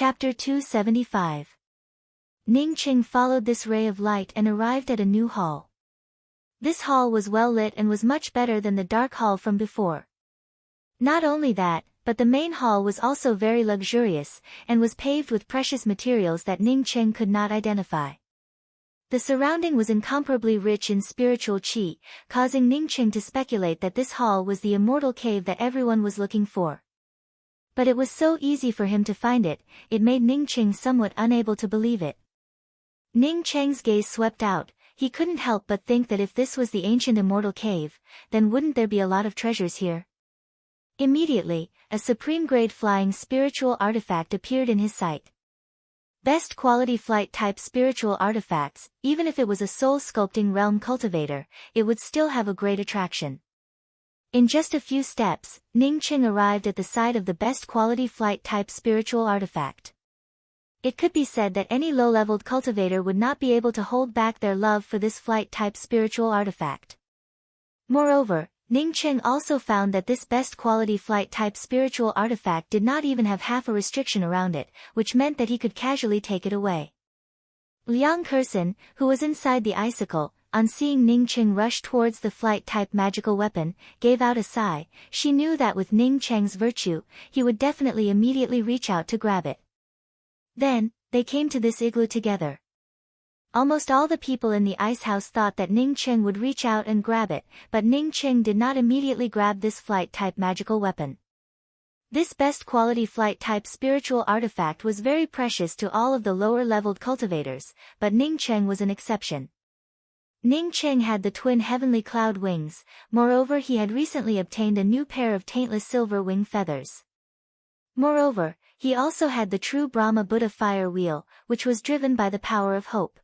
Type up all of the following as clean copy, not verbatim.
Chapter 275. Ning Qing followed this ray of light and arrived at a new hall. This hall was well lit and was much better than the dark hall from before. Not only that, but the main hall was also very luxurious, and was paved with precious materials that Ning Qing could not identify. The surrounding was incomparably rich in spiritual qi, causing Ning Qing to speculate that this hall was the immortal cave that everyone was looking for. But it was so easy for him to find it, it made Ning Qing somewhat unable to believe it. Ning Cheng's gaze swept out. He couldn't help but think that if this was the ancient immortal cave, then wouldn't there be a lot of treasures here? Immediately, a supreme-grade flying spiritual artifact appeared in his sight. Best quality flight-type spiritual artifacts, even if it was a soul-sculpting realm cultivator, it would still have a great attraction. In just a few steps, Ning Qing arrived at the site of the best quality flight-type spiritual artifact. It could be said that any low-leveled cultivator would not be able to hold back their love for this flight-type spiritual artifact. Moreover, Ning Qing also found that this best quality flight-type spiritual artifact did not even have half a restriction around it, which meant that he could casually take it away. Liang Kersen, who was inside the icicle, on seeing Ning Qing rush towards the flight-type magical weapon, gave out a sigh. She knew that with Ning Cheng's virtue, he would definitely immediately reach out to grab it. Then, they came to this igloo together. Almost all the people in the ice house thought that Ning Qing would reach out and grab it, but Ning Qing did not immediately grab this flight-type magical weapon. This best quality flight-type spiritual artifact was very precious to all of the lower-leveled cultivators, but Ning Qing was an exception. Ning Qing had the twin heavenly cloud wings, moreover he had recently obtained a new pair of taintless silver wing feathers. Moreover, he also had the true Brahma Buddha fire wheel, which was driven by the power of hope.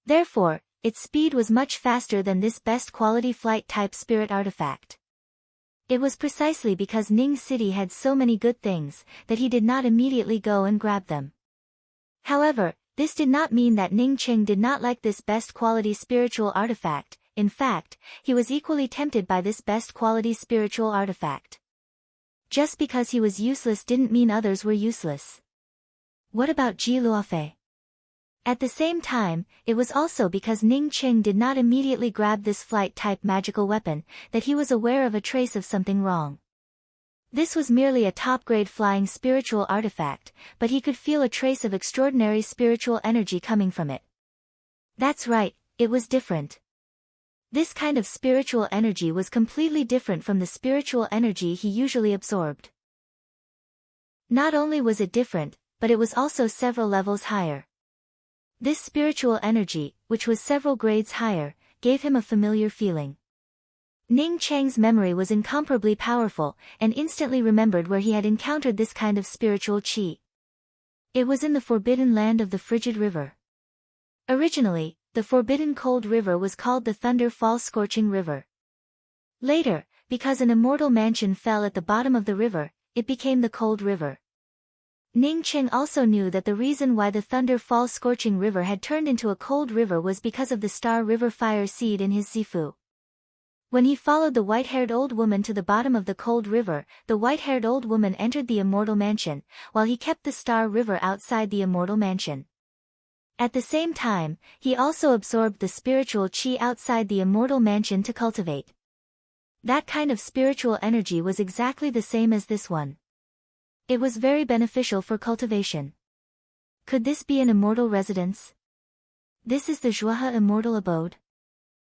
Therefore, its speed was much faster than this best quality flight-type spirit artifact. It was precisely because Ning City had so many good things, that he did not immediately go and grab them. However, this did not mean that Ning Qing did not like this best quality spiritual artifact. In fact, he was equally tempted by this best quality spiritual artifact. Just because he was useless didn't mean others were useless. What about Ji Luofei? At the same time, it was also because Ning Qing did not immediately grab this flight-type magical weapon, that he was aware of a trace of something wrong. This was merely a top-grade flying spiritual artifact, but he could feel a trace of extraordinary spiritual energy coming from it. That's right, it was different. This kind of spiritual energy was completely different from the spiritual energy he usually absorbed. Not only was it different, but it was also several levels higher. This spiritual energy, which was several grades higher, gave him a familiar feeling. Ning Cheng's memory was incomparably powerful, and instantly remembered where he had encountered this kind of spiritual qi. It was in the forbidden land of the frigid river. Originally, the forbidden cold river was called the Thunder Fall Scorching River. Later, because an immortal mansion fell at the bottom of the river, it became the Cold River. Ning Qing also knew that the reason why the Thunder Fall Scorching River had turned into a cold river was because of the Star River fire seed in his Zifu. When he followed the white-haired old woman to the bottom of the cold river, the white-haired old woman entered the immortal mansion, while he kept the Star River outside the immortal mansion. At the same time, he also absorbed the spiritual qi outside the immortal mansion to cultivate. That kind of spiritual energy was exactly the same as this one. It was very beneficial for cultivation. Could this be an immortal residence? This is the Zhuohe immortal abode?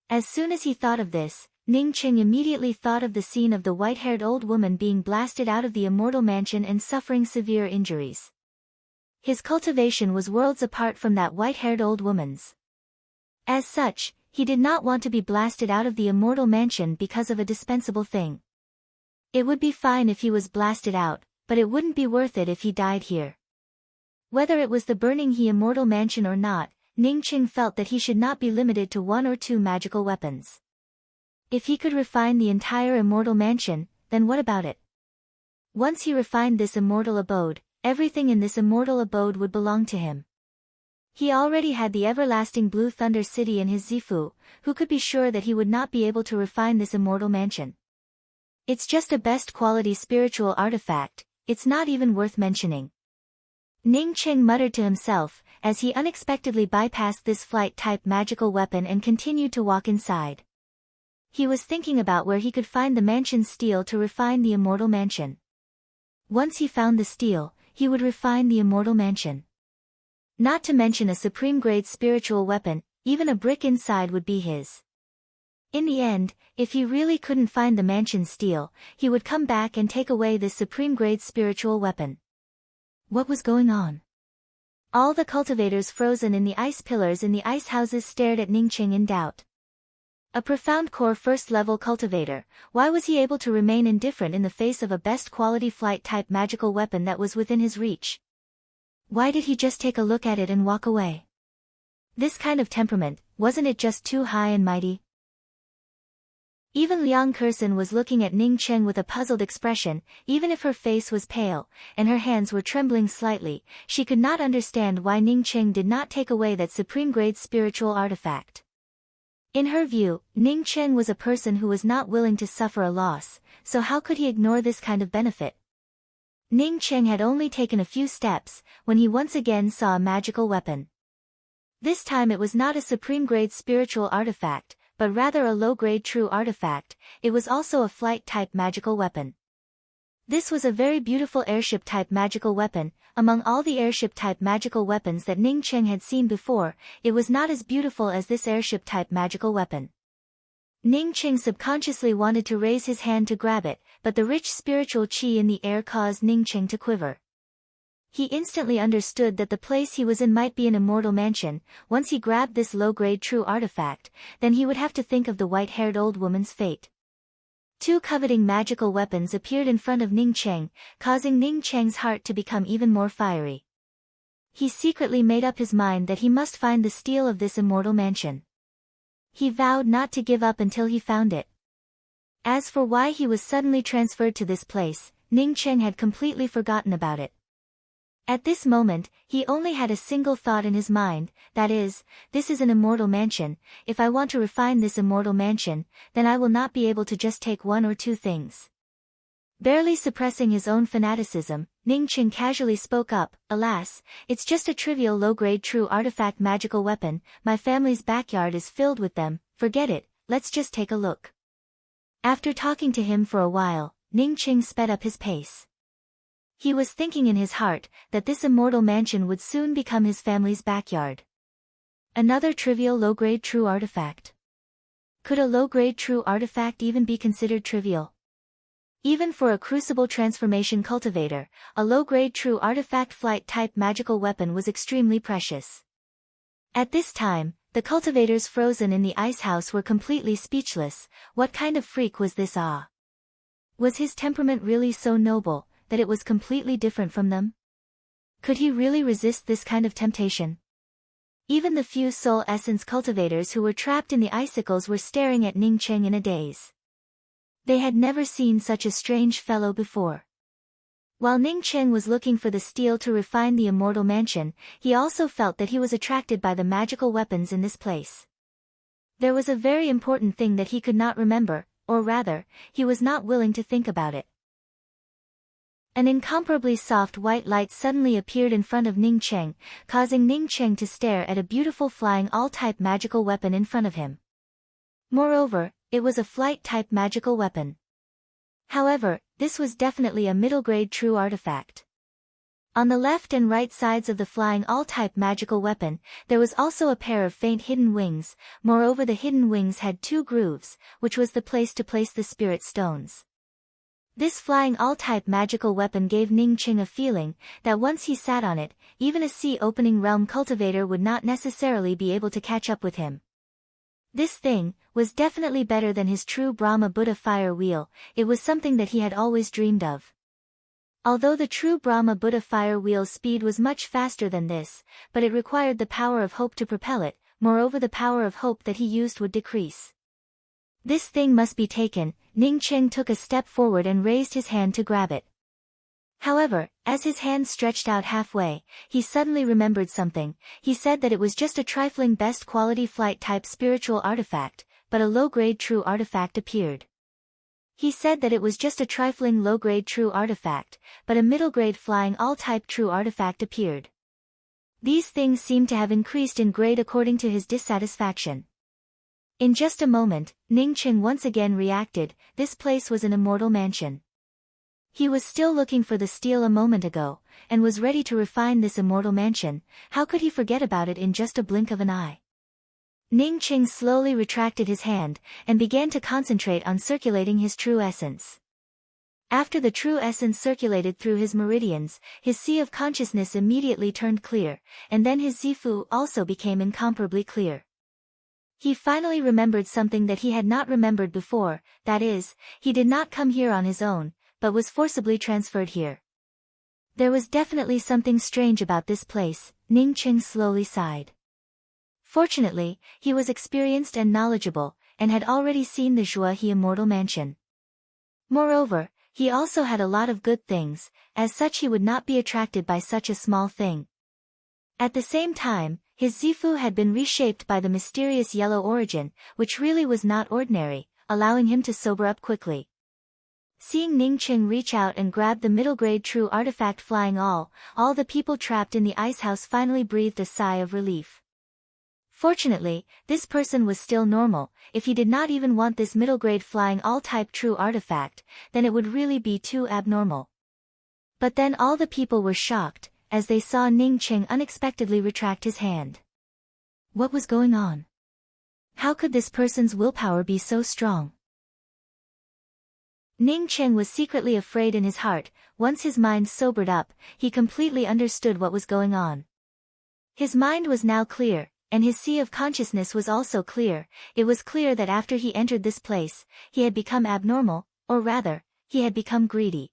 As soon as he thought of this, Ning Qing immediately thought of the scene of the white-haired old woman being blasted out of the immortal mansion and suffering severe injuries. His cultivation was worlds apart from that white-haired old woman's. As such, he did not want to be blasted out of the immortal mansion because of a dispensable thing. It would be fine if he was blasted out, but it wouldn't be worth it if he died here. Whether it was the burning he immortal mansion or not, Ning Qing felt that he should not be limited to one or two magical weapons. If he could refine the entire immortal mansion, then what about it? Once he refined this immortal abode, everything in this immortal abode would belong to him. He already had the everlasting Blue Thunder City in his Zifu, who could be sure that he would not be able to refine this immortal mansion? It's just a best quality spiritual artifact, it's not even worth mentioning. Ning Cheng muttered to himself, as he unexpectedly bypassed this flight-type magical weapon and continued to walk inside. He was thinking about where he could find the mansion's steel to refine the immortal mansion. Once he found the steel, he would refine the immortal mansion. Not to mention a supreme-grade spiritual weapon, even a brick inside would be his. In the end, if he really couldn't find the mansion's steel, he would come back and take away this supreme-grade spiritual weapon. What was going on? All the cultivators frozen in the ice pillars in the ice houses stared at Ning Cheng in doubt. A profound core first-level cultivator, why was he able to remain indifferent in the face of a best-quality flight-type magical weapon that was within his reach? Why did he just take a look at it and walk away? This kind of temperament, wasn't it just too high and mighty? Even Liang Kersen was looking at Ning Cheng with a puzzled expression. Even if her face was pale, and her hands were trembling slightly, she could not understand why Ning Cheng did not take away that supreme-grade spiritual artifact. In her view, Ning Cheng was a person who was not willing to suffer a loss, so how could he ignore this kind of benefit? Ning Cheng had only taken a few steps, when he once again saw a magical weapon. This time it was not a supreme-grade spiritual artifact, but rather a low-grade true artifact. It was also a flight-type magical weapon. This was a very beautiful airship-type magical weapon. Among all the airship-type magical weapons that Ning Cheng had seen before, it was not as beautiful as this airship-type magical weapon. Ning Cheng subconsciously wanted to raise his hand to grab it, but the rich spiritual qi in the air caused Ning Cheng to quiver. He instantly understood that the place he was in might be an immortal mansion. Once he grabbed this low-grade true artifact, then he would have to think of the white-haired old woman's fate. Two coveting magical weapons appeared in front of Ning Cheng, causing Ning Cheng's heart to become even more fiery. He secretly made up his mind that he must find the steel of this immortal mansion. He vowed not to give up until he found it. As for why he was suddenly transferred to this place, Ning Cheng had completely forgotten about it. At this moment, he only had a single thought in his mind, that is, this is an immortal mansion. If I want to refine this immortal mansion, then I will not be able to just take one or two things. Barely suppressing his own fanaticism, Ning Cheng casually spoke up, alas, it's just a trivial low-grade true artifact magical weapon, my family's backyard is filled with them, forget it, let's just take a look. After talking to him for a while, Ning Cheng sped up his pace. He was thinking in his heart that this immortal mansion would soon become his family's backyard. Another trivial low-grade true artifact. Could a low-grade true artifact even be considered trivial? Even for a crucible transformation cultivator, a low-grade true artifact flight-type magical weapon was extremely precious. At this time, the cultivators frozen in the ice house were completely speechless. What kind of freak was this? Was his temperament really so noble that it was completely different from them? Could he really resist this kind of temptation? Even the few soul essence cultivators who were trapped in the icicles were staring at Ning Cheng in a daze. They had never seen such a strange fellow before. While Ning Cheng was looking for the steel to refine the immortal mansion, he also felt that he was attracted by the magical weapons in this place. There was a very important thing that he could not remember, or rather, he was not willing to think about it. An incomparably soft white light suddenly appeared in front of Ning Cheng, causing Ning Cheng to stare at a beautiful flying all-type magical weapon in front of him. Moreover, it was a flight-type magical weapon. However, this was definitely a middle-grade true artifact. On the left and right sides of the flying all-type magical weapon, there was also a pair of faint hidden wings. Moreover, the hidden wings had two grooves, which was the place to place the spirit stones. This flying all-type magical weapon gave Ning Cheng a feeling that once he sat on it, even a sea-opening realm cultivator would not necessarily be able to catch up with him. This thing was definitely better than his true Brahma Buddha fire wheel. It was something that he had always dreamed of. Although the true Brahma Buddha fire wheel's speed was much faster than this, but it required the power of hope to propel it. Moreover, the power of hope that he used would decrease. This thing must be taken. Ning Cheng took a step forward and raised his hand to grab it. However, as his hand stretched out halfway, he suddenly remembered something. He said that it was just a trifling best quality flight type spiritual artifact, but a low-grade true artifact appeared. He said that it was just a trifling low-grade true artifact, but a middle-grade flying all-type true artifact appeared. These things seemed to have increased in grade according to his dissatisfaction. In just a moment, Ning Qing once again reacted. This place was an immortal mansion. He was still looking for the steel a moment ago, and was ready to refine this immortal mansion. How could he forget about it in just a blink of an eye? Ning Qing slowly retracted his hand, and began to concentrate on circulating his true essence. After the true essence circulated through his meridians, his sea of consciousness immediately turned clear, and then his Zifu also became incomparably clear. He finally remembered something that he had not remembered before, that is, he did not come here on his own, but was forcibly transferred here. There was definitely something strange about this place, Ning Qing slowly sighed. Fortunately, he was experienced and knowledgeable, and had already seen the Zhuo He Immortal Mansion. Moreover, he also had a lot of good things, as such he would not be attracted by such a small thing. At the same time, his Zifu had been reshaped by the mysterious yellow origin, which really was not ordinary, allowing him to sober up quickly. Seeing Ning Qing reach out and grab the middle-grade true artifact flying all the people trapped in the ice house finally breathed a sigh of relief. Fortunately, this person was still normal. If he did not even want this middle-grade flying all-type true artifact, then it would really be too abnormal. But then all the people were shocked, as they saw Ning Qing unexpectedly retract his hand. What was going on? How could this person's willpower be so strong? Ning Qing was secretly afraid in his heart. Once his mind sobered up, he completely understood what was going on. His mind was now clear, and his sea of consciousness was also clear. It was clear that after he entered this place, he had become abnormal, or rather, he had become greedy.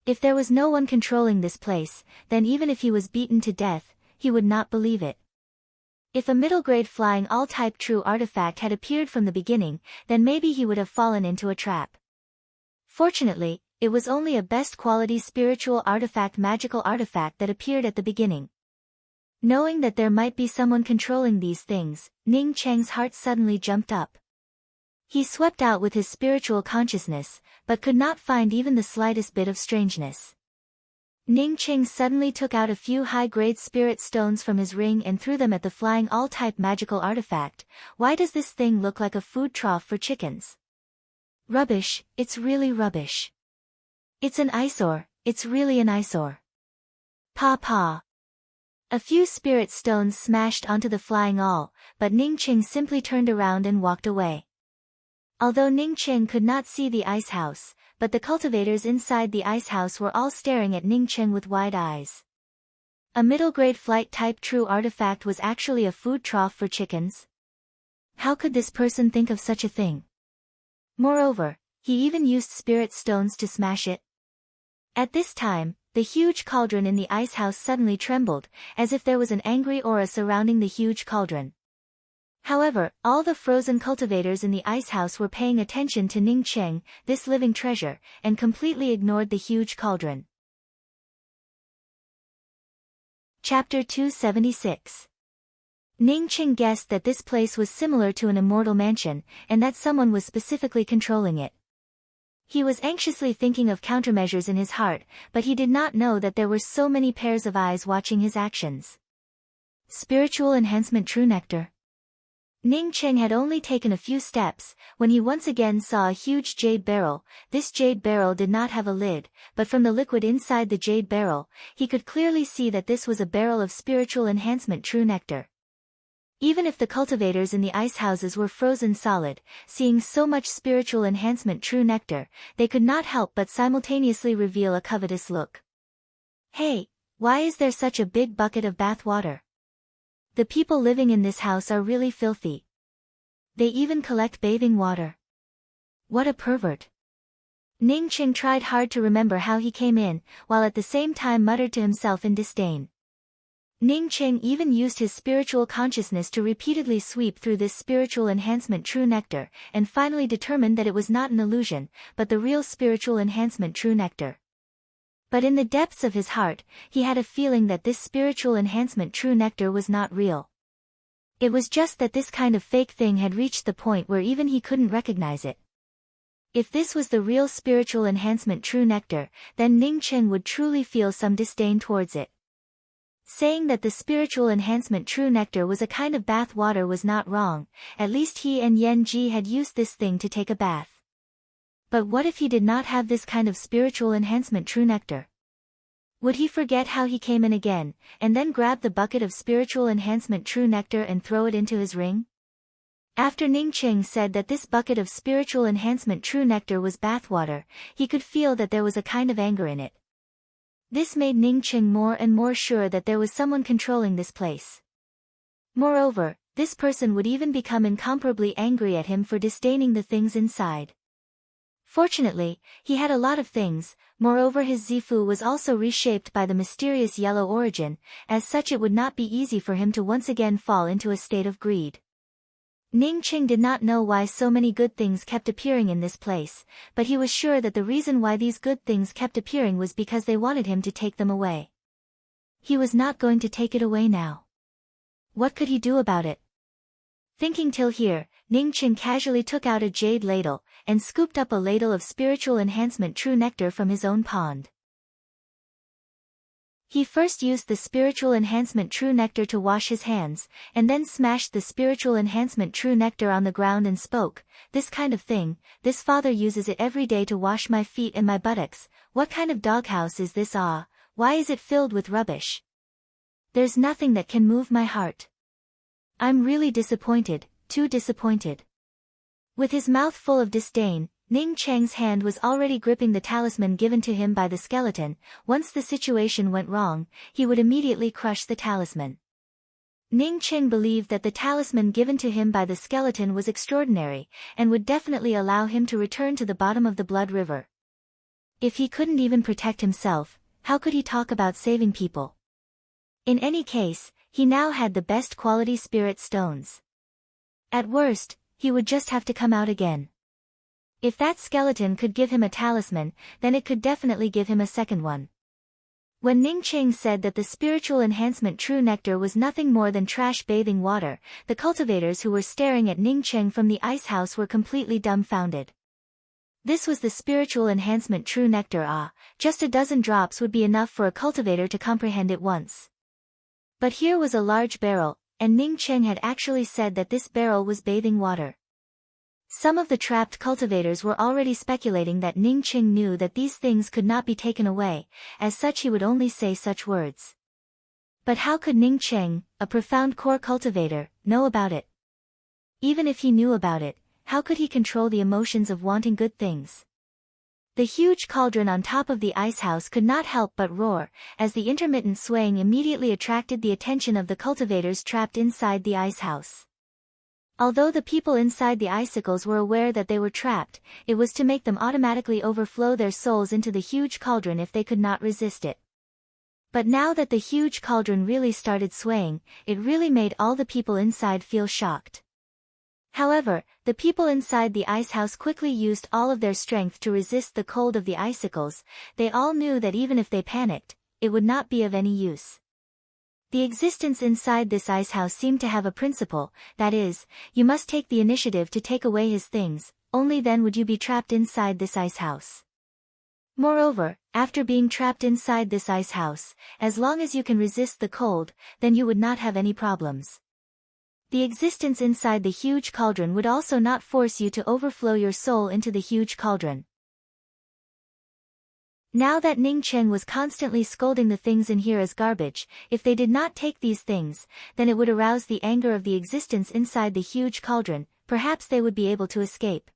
If there was no one controlling this place, then even if he was beaten to death, he would not believe it. If a middle-grade flying all-type true artifact had appeared from the beginning, then maybe he would have fallen into a trap. Fortunately, it was only a best-quality spiritual artifact, magical artifact that appeared at the beginning. Knowing that there might be someone controlling these things, Ning Cheng's heart suddenly jumped up. He swept out with his spiritual consciousness, but could not find even the slightest bit of strangeness. Ning Cheng suddenly took out a few high-grade spirit stones from his ring and threw them at the flying all-type magical artifact. Why does this thing look like a food trough for chickens? Rubbish, it's really rubbish. It's an eyesore, it's really an eyesore. Pa. A few spirit stones smashed onto the flying all, but Ning Cheng simply turned around and walked away. Although Ning Cheng could not see the ice house, but the cultivators inside the ice house were all staring at Ning Cheng with wide eyes. A middle-grade flight-type true artifact was actually a food trough for chickens? How could this person think of such a thing? Moreover, he even used spirit stones to smash it. At this time, the huge cauldron in the ice house suddenly trembled, as if there was an angry aura surrounding the huge cauldron. However, all the frozen cultivators in the ice house were paying attention to Ning Cheng, this living treasure, and completely ignored the huge cauldron. Chapter 276. Ning Cheng guessed that this place was similar to an immortal mansion, and that someone was specifically controlling it. He was anxiously thinking of countermeasures in his heart, but he did not know that there were so many pairs of eyes watching his actions. Spiritual enhancement true nectar. Ning Cheng had only taken a few steps, when he once again saw a huge jade barrel. This jade barrel did not have a lid, but from the liquid inside the jade barrel, he could clearly see that this was a barrel of spiritual enhancement true nectar. Even if the cultivators in the ice houses were frozen solid, seeing so much spiritual enhancement true nectar, they could not help but simultaneously reveal a covetous look. Hey, why is there such a big bucket of bath water? The people living in this house are really filthy. They even collect bathing water. What a pervert. Ning Cheng tried hard to remember how he came in, while at the same time muttered to himself in disdain. Ning Cheng even used his spiritual consciousness to repeatedly sweep through this spiritual enhancement true nectar, and finally determined that it was not an illusion, but the real spiritual enhancement true nectar. But in the depths of his heart, he had a feeling that this spiritual enhancement true nectar was not real. It was just that this kind of fake thing had reached the point where even he couldn't recognize it. If this was the real spiritual enhancement true nectar, then Ning Cheng would truly feel some disdain towards it. Saying that the spiritual enhancement true nectar was a kind of bath water was not wrong, at least he and Yen Ji had used this thing to take a bath. But what if he did not have this kind of spiritual enhancement true nectar? Would he forget how he came in again, and then grab the bucket of spiritual enhancement true nectar and throw it into his ring? After Ning Cheng said that this bucket of spiritual enhancement true nectar was bathwater, he could feel that there was a kind of anger in it. This made Ning Cheng more and more sure that there was someone controlling this place. Moreover, this person would even become incomparably angry at him for disdaining the things inside. Fortunately, he had a lot of things, moreover his Zifu was also reshaped by the mysterious yellow origin, as such it would not be easy for him to once again fall into a state of greed. Ning Cheng did not know why so many good things kept appearing in this place, but he was sure that the reason why these good things kept appearing was because they wanted him to take them away. He was not going to take it away now. What could he do about it? Thinking till here, Ning Cheng casually took out a jade ladle, and scooped up a ladle of spiritual enhancement true nectar from his own pond. He first used the spiritual enhancement true nectar to wash his hands, and then smashed the spiritual enhancement true nectar on the ground and spoke, "This kind of thing, this father uses it every day to wash my feet and my buttocks. What kind of doghouse is this? Ah, why is it filled with rubbish? There's nothing that can move my heart. I'm really disappointed, too disappointed." With his mouth full of disdain, Ning Cheng's hand was already gripping the talisman given to him by the skeleton. Once the situation went wrong, he would immediately crush the talisman. Ning Cheng believed that the talisman given to him by the skeleton was extraordinary, and would definitely allow him to return to the bottom of the blood river. If he couldn't even protect himself, how could he talk about saving people? In any case, he now had the best quality spirit stones. At worst, he would just have to come out again. If that skeleton could give him a talisman, then it could definitely give him a second one. When Ning Cheng said that the spiritual enhancement true nectar was nothing more than trash bathing water, the cultivators who were staring at Ning Cheng from the ice house were completely dumbfounded. This was the spiritual enhancement true nectar. Ah, just a dozen drops would be enough for a cultivator to comprehend it once. But here was a large barrel, and Ning Cheng had actually said that this barrel was bathing water. Some of the trapped cultivators were already speculating that Ning Cheng knew that these things could not be taken away, as such he would only say such words. But how could Ning Cheng, a profound core cultivator, know about it? Even if he knew about it, how could he control the emotions of wanting good things? The huge cauldron on top of the ice house could not help but roar, as the intermittent swaying immediately attracted the attention of the cultivators trapped inside the ice house. Although the people inside the icicles were aware that they were trapped, it was to make them automatically overflow their souls into the huge cauldron if they could not resist it. But now that the huge cauldron really started swaying, it really made all the people inside feel shocked. However, the people inside the ice house quickly used all of their strength to resist the cold of the icicles. They all knew that even if they panicked, it would not be of any use. The existence inside this ice house seemed to have a principle, that is, you must take the initiative to take away his things, only then would you be trapped inside this ice house. Moreover, after being trapped inside this ice house, as long as you can resist the cold, then you would not have any problems. The existence inside the huge cauldron would also not force you to overflow your soul into the huge cauldron. Now that Ning Cheng was constantly scolding the things in here as garbage, if they did not take these things, then it would arouse the anger of the existence inside the huge cauldron. Perhaps they would be able to escape.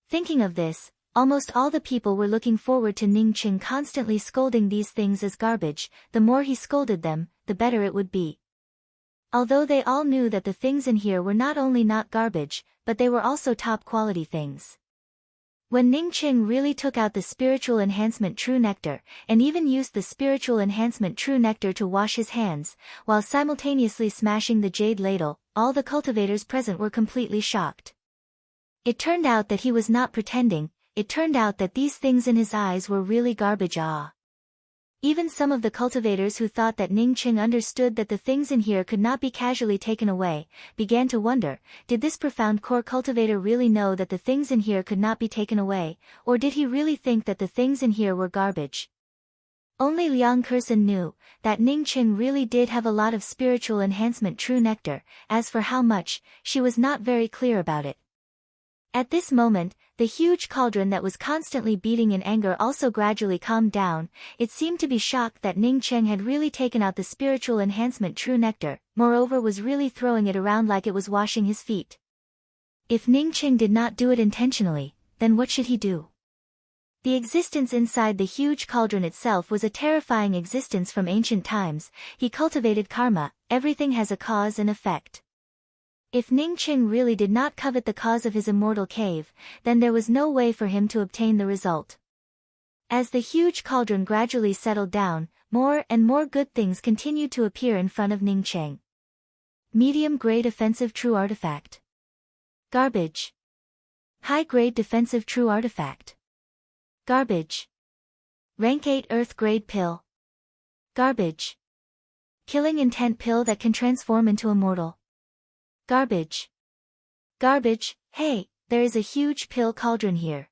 Thinking of this, almost all the people were looking forward to Ning Cheng constantly scolding these things as garbage. The more he scolded them, the better it would be. Although they all knew that the things in here were not only not garbage, but they were also top quality things. When Ning Cheng really took out the spiritual enhancement true nectar, and even used the spiritual enhancement true nectar to wash his hands, while simultaneously smashing the jade ladle, all the cultivators present were completely shocked. It turned out that he was not pretending, it turned out that these things in his eyes were really garbage. Ah! Even some of the cultivators who thought that Ning Qing understood that the things in here could not be casually taken away, began to wonder, did this profound core cultivator really know that the things in here could not be taken away, or did he really think that the things in here were garbage? Only Liang Kersen knew that Ning Qing really did have a lot of spiritual enhancement true nectar. As for how much, she was not very clear about it. At this moment, the huge cauldron that was constantly beating in anger also gradually calmed down. It seemed to be shocked that Ning Qing had really taken out the spiritual enhancement true nectar, moreover was really throwing it around like it was washing his feet. If Ning Qing did not do it intentionally, then what should he do? The existence inside the huge cauldron itself was a terrifying existence from ancient times. He cultivated karma, everything has a cause and effect. If Ning Qing really did not covet the cause of his immortal cave, then there was no way for him to obtain the result. As the huge cauldron gradually settled down, more and more good things continued to appear in front of Ning Qing. Medium-grade offensive true artifact. Garbage. High-grade defensive true artifact. Garbage. Rank 8 Earth-grade pill. Garbage. Killing intent pill that can transform into immortal. Garbage. Garbage, hey, there is a huge pill cauldron here.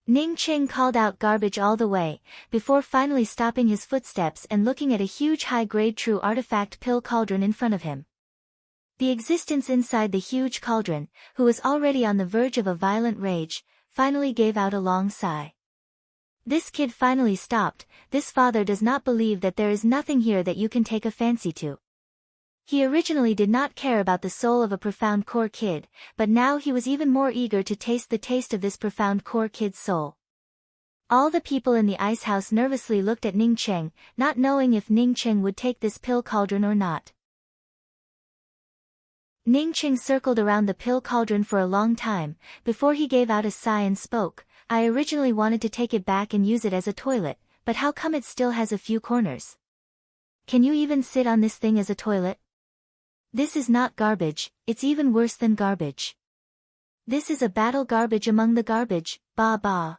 Ning Qing called out garbage all the way, before finally stopping his footsteps and looking at a huge high-grade true artifact pill cauldron in front of him. The existence inside the huge cauldron, who was already on the verge of a violent rage, finally gave out a long sigh. This kid finally stopped. This father does not believe that there is nothing here that you can take a fancy to. He originally did not care about the soul of a profound core kid, but now he was even more eager to taste the taste of this profound core kid's soul. All the people in the ice house nervously looked at Ning Qing, not knowing if Ning Qing would take this pill cauldron or not. Ning Qing circled around the pill cauldron for a long time, before he gave out a sigh and spoke, I originally wanted to take it back and use it as a toilet, but how come it still has a few corners? Can you even sit on this thing as a toilet? This is not garbage, it's even worse than garbage. This is a battle garbage among the garbage, ba ba.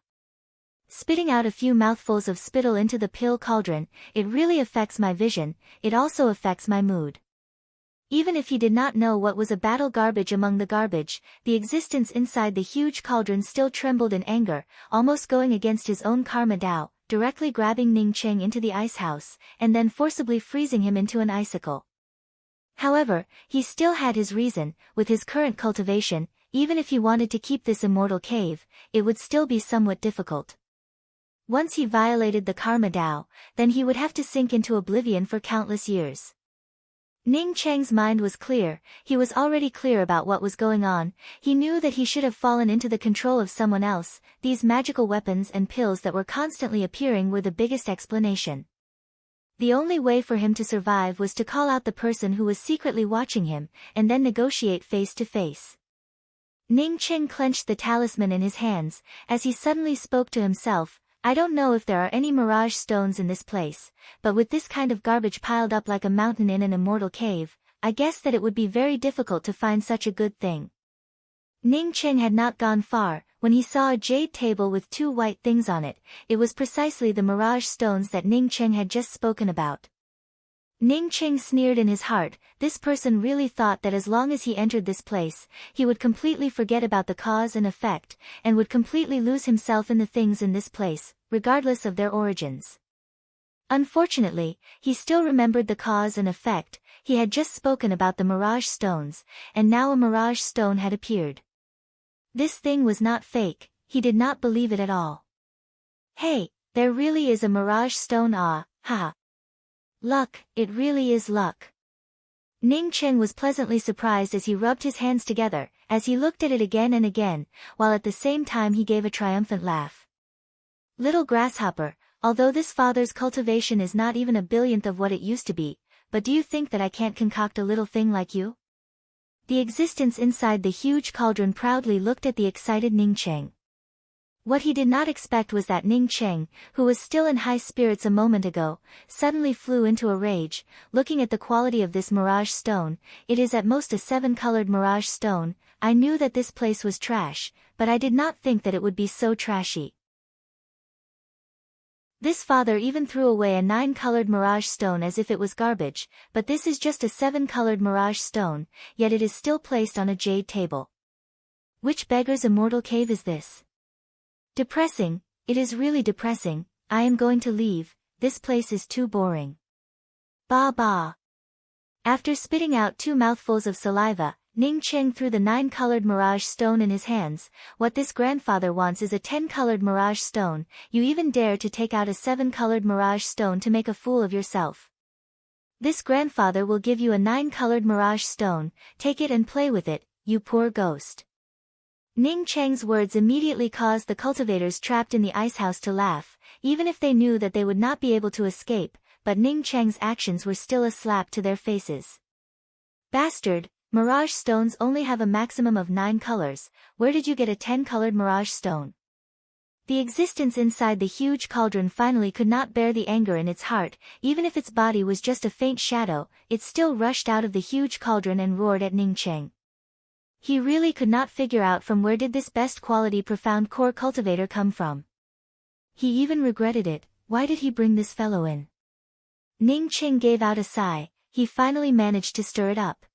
Spitting out a few mouthfuls of spittle into the pill cauldron, it really affects my vision, it also affects my mood. Even if he did not know what was a battle garbage among the garbage, the existence inside the huge cauldron still trembled in anger, almost going against his own karma Dao, directly grabbing Ning Qing into the ice house, and then forcibly freezing him into an icicle. However, he still had his reason. With his current cultivation, even if he wanted to keep this immortal cave, it would still be somewhat difficult. Once he violated the karma Dao, then he would have to sink into oblivion for countless years. Ning Cheng's mind was clear, he was already clear about what was going on, he knew that he should have fallen into the control of someone else. These magical weapons and pills that were constantly appearing were the biggest explanation. The only way for him to survive was to call out the person who was secretly watching him, and then negotiate face to face. Ning Qing clenched the talisman in his hands, as he suddenly spoke to himself, I don't know if there are any mirage stones in this place, but with this kind of garbage piled up like a mountain in an immortal cave, I guess that it would be very difficult to find such a good thing. Ning Qing had not gone far, when he saw a jade table with two white things on it. It was precisely the mirage stones that Ning Qing had just spoken about. Ning Qing sneered in his heart, this person really thought that as long as he entered this place, he would completely forget about the cause and effect, and would completely lose himself in the things in this place, regardless of their origins. Unfortunately, he still remembered the cause and effect. He had just spoken about the mirage stones, and now a mirage stone had appeared. This thing was not fake, he did not believe it at all. Hey, there really is a mirage stone, ah, haha. Luck, it really is luck. Ning Qing was pleasantly surprised as he rubbed his hands together, as he looked at it again and again, while at the same time he gave a triumphant laugh. Little grasshopper, although this father's cultivation is not even a billionth of what it used to be, but do you think that I can't concoct a little thing like you? The existence inside the huge cauldron proudly looked at the excited Ning Qing. What he did not expect was that Ning Qing, who was still in high spirits a moment ago, suddenly flew into a rage, looking at the quality of this mirage stone. It is at most a 7-colored mirage stone. I knew that this place was trash, but I did not think that it would be so trashy. This father even threw away a 9-colored mirage stone as if it was garbage, but this is just a 7-colored mirage stone, yet it is still placed on a jade table. Which beggar's immortal cave is this? Depressing, it is really depressing. I am going to leave, this place is too boring. Ba ba. After spitting out 2 mouthfuls of saliva, Ning Cheng threw the 9-colored mirage stone in his hands. What this grandfather wants is a 10-colored mirage stone. You even dare to take out a 7-colored mirage stone to make a fool of yourself. This grandfather will give you a 9-colored mirage stone, take it and play with it, you poor ghost. Ning Cheng's words immediately caused the cultivators trapped in the ice house to laugh, even if they knew that they would not be able to escape, but Ning Cheng's actions were still a slap to their faces. Bastard! Mirage stones only have a maximum of 9 colors, where did you get a 10-colored mirage stone? The existence inside the huge cauldron finally could not bear the anger in its heart, even if its body was just a faint shadow, it still rushed out of the huge cauldron and roared at Ning Cheng. He really could not figure out from where did this best quality profound core cultivator come from. He even regretted it, why did he bring this fellow in? Ning Cheng gave out a sigh, he finally managed to stir it up.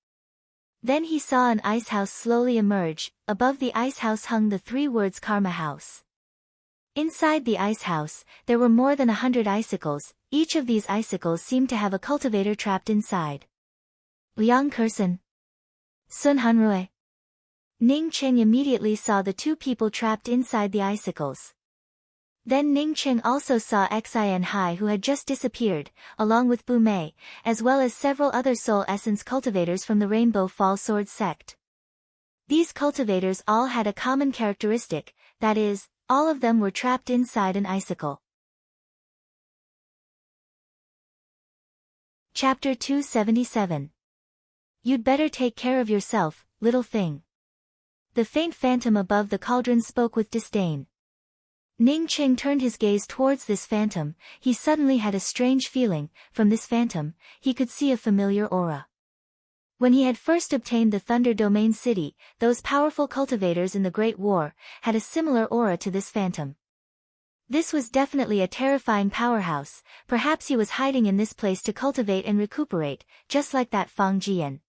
Then he saw an ice house slowly emerge, above the ice house hung the 3 words Karma House. Inside the ice house, there were more than 100 icicles, each of these icicles seemed to have a cultivator trapped inside. Liang Kersen. Sun Hanrui. Ning Cheng immediately saw the 2 people trapped inside the icicles. Then Ning Cheng also saw Xin Hai who had just disappeared, along with Bu Mei, as well as several other soul essence cultivators from the Rainbow Fall Sword sect. These cultivators all had a common characteristic, that is, all of them were trapped inside an icicle. Chapter 277. You'd better take care of yourself, little thing. The faint phantom above the cauldron spoke with disdain. Ning Cheng turned his gaze towards this phantom, he suddenly had a strange feeling, from this phantom, he could see a familiar aura. When he had first obtained the Thunder Domain City, those powerful cultivators in the Great War, had a similar aura to this phantom. This was definitely a terrifying powerhouse, perhaps he was hiding in this place to cultivate and recuperate, just like that Fang Jian.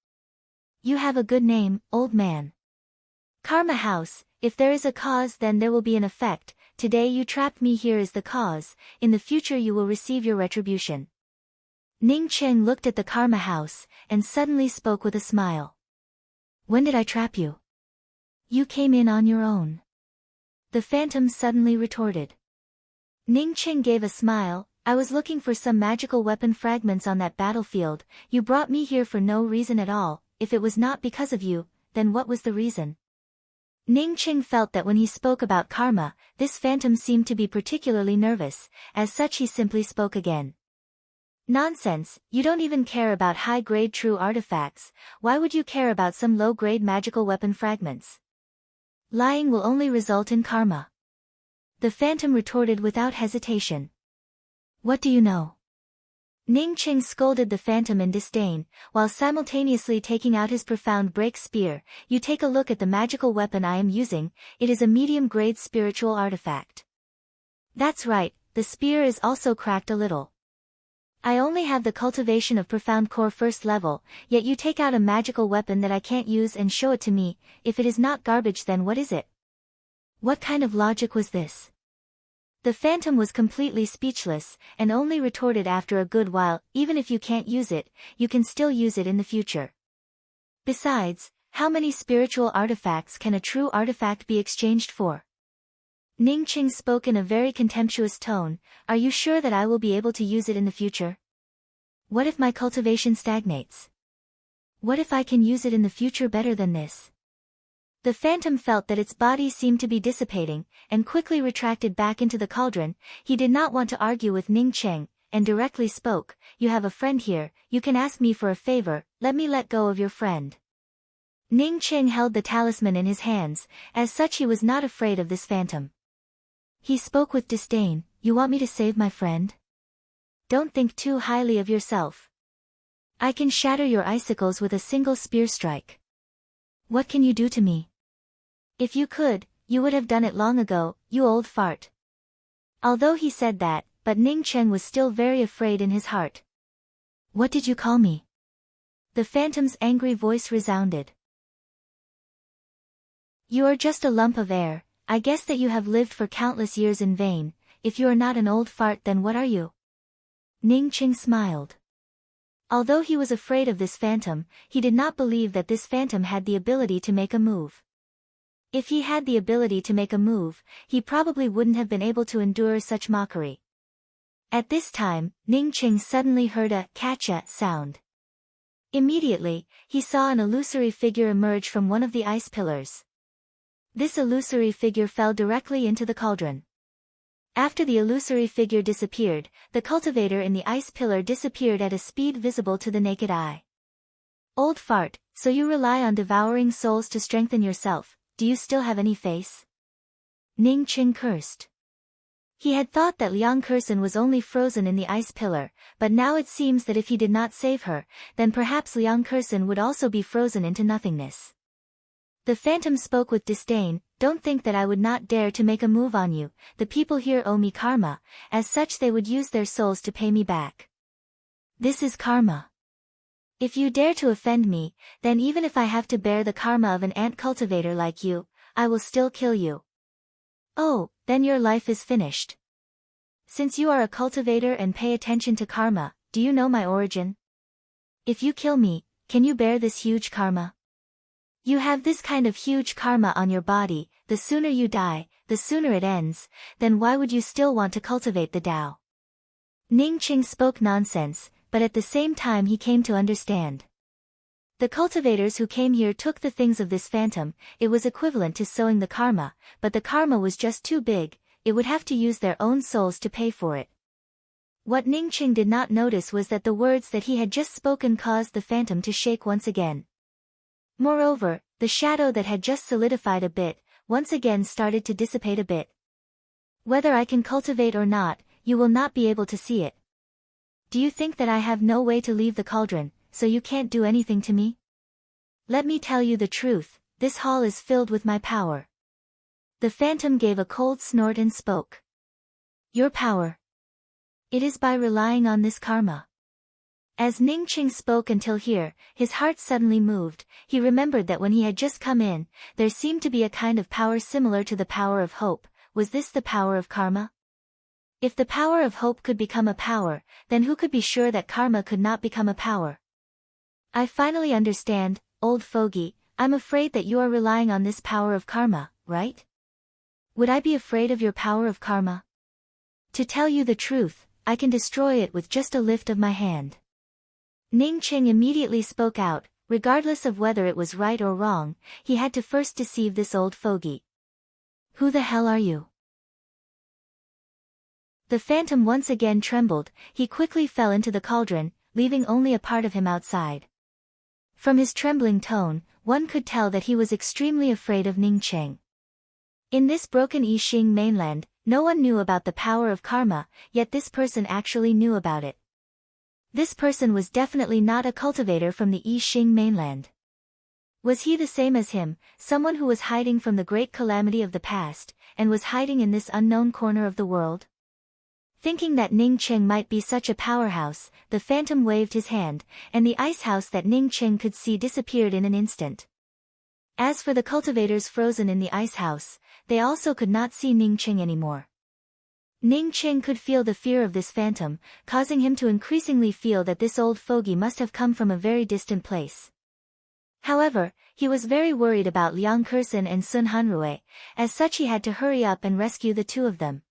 You have a good name, old man. Karma House, if there is a cause then there will be an effect. Today you trapped me here is the cause, in the future you will receive your retribution. Ning Cheng looked at the Karma House, and suddenly spoke with a smile. When did I trap you? You came in on your own. The phantom suddenly retorted. Ning Cheng gave a smile, I was looking for some magical weapon fragments on that battlefield, you brought me here for no reason at all, if it was not because of you, then what was the reason? Ning Cheng felt that when he spoke about karma, this phantom seemed to be particularly nervous, as such he simply spoke again. Nonsense, you don't even care about high-grade true artifacts, why would you care about some low-grade magical weapon fragments? Lying will only result in karma. The phantom retorted without hesitation. What do you know? Ning Cheng scolded the phantom in disdain, while simultaneously taking out his profound break spear. You take a look at the magical weapon I am using, it is a medium-grade spiritual artifact. That's right, the spear is also cracked a little. I only have the cultivation of profound core first level, yet you take out a magical weapon that I can't use and show it to me, if it is not garbage then what is it? What kind of logic was this? The phantom was completely speechless, and only retorted after a good while, even if you can't use it, you can still use it in the future. Besides, how many spiritual artifacts can a true artifact be exchanged for? Ning Cheng spoke in a very contemptuous tone, are you sure that I will be able to use it in the future? What if my cultivation stagnates? What if I can use it in the future better than this? The phantom felt that its body seemed to be dissipating, and quickly retracted back into the cauldron. He did not want to argue with Ning Cheng, and directly spoke, you have a friend here, you can ask me for a favor, let me let go of your friend. Ning Cheng held the talisman in his hands, as such he was not afraid of this phantom. He spoke with disdain, you want me to save my friend? Don't think too highly of yourself. I can shatter your icicles with a single spear strike. What can you do to me? If you could, you would have done it long ago, you old fart. Although he said that, but Ning Cheng was still very afraid in his heart. "What did you call me?" The phantom's angry voice resounded. "You are just a lump of air. I guess that you have lived for countless years in vain. If you are not an old fart, then what are you?" Ning Cheng smiled. Although he was afraid of this phantom, he did not believe that this phantom had the ability to make a move. If he had the ability to make a move, he probably wouldn't have been able to endure such mockery. At this time, Ning Cheng suddenly heard a "catcha" sound. Immediately, he saw an illusory figure emerge from one of the ice pillars. This illusory figure fell directly into the cauldron. After the illusory figure disappeared, the cultivator in the ice pillar disappeared at a speed visible to the naked eye. "Old fart, so you rely on devouring souls to strengthen yourself. Do you still have any face?" Ning Cheng cursed. He had thought that Liang Kursen was only frozen in the ice pillar, but now it seems that if he did not save her, then perhaps Liang Kursen would also be frozen into nothingness. The phantom spoke with disdain. "Don't think that I would not dare to make a move on you. The people here owe me karma, as such they would use their souls to pay me back. This is karma. If you dare to offend me, then even if I have to bear the karma of an ant cultivator like you, I will still kill you." "Oh, then your life is finished. Since you are a cultivator and pay attention to karma, do you know my origin? If you kill me, can you bear this huge karma? You have this kind of huge karma on your body. The sooner you die, the sooner it ends. Then why would you still want to cultivate the Tao?" Ning Cheng spoke nonsense, but at the same time he came to understand. The cultivators who came here took the things of this phantom. It was equivalent to sowing the karma, but the karma was just too big. It would have to use their own souls to pay for it. What Ning Cheng did not notice was that the words that he had just spoken caused the phantom to shake once again. Moreover, the shadow that had just solidified a bit, once again started to dissipate a bit. "Whether I can cultivate or not, you will not be able to see it. Do you think that I have no way to leave the cauldron, so you can't do anything to me? Let me tell you the truth, this hall is filled with my power." The phantom gave a cold snort and spoke. "Your power? It is by relying on this karma." As Ning Cheng spoke until here, his heart suddenly moved. He remembered that when he had just come in, there seemed to be a kind of power similar to the power of hope. Was this the power of karma? If the power of hope could become a power, then who could be sure that karma could not become a power? "I finally understand, old fogey. I'm afraid that you are relying on this power of karma, right? Would I be afraid of your power of karma? To tell you the truth, I can destroy it with just a lift of my hand." Ning Cheng immediately spoke out. Regardless of whether it was right or wrong, he had to first deceive this old fogey. "Who the hell are you?" The phantom once again trembled. He quickly fell into the cauldron, leaving only a part of him outside. From his trembling tone, one could tell that he was extremely afraid of Ning Cheng. In this broken Yixing mainland, no one knew about the power of karma, yet this person actually knew about it. This person was definitely not a cultivator from the Yixing mainland. Was he the same as him, someone who was hiding from the great calamity of the past, and was hiding in this unknown corner of the world? Thinking that Ning Cheng might be such a powerhouse, the phantom waved his hand, and the ice house that Ning Cheng could see disappeared in an instant. As for the cultivators frozen in the ice house, they also could not see Ning Cheng anymore. Ning Cheng could feel the fear of this phantom, causing him to increasingly feel that this old fogey must have come from a very distant place. However, he was very worried about Liang Kursen and Sun Hanrui. As such he had to hurry up and rescue the two of them.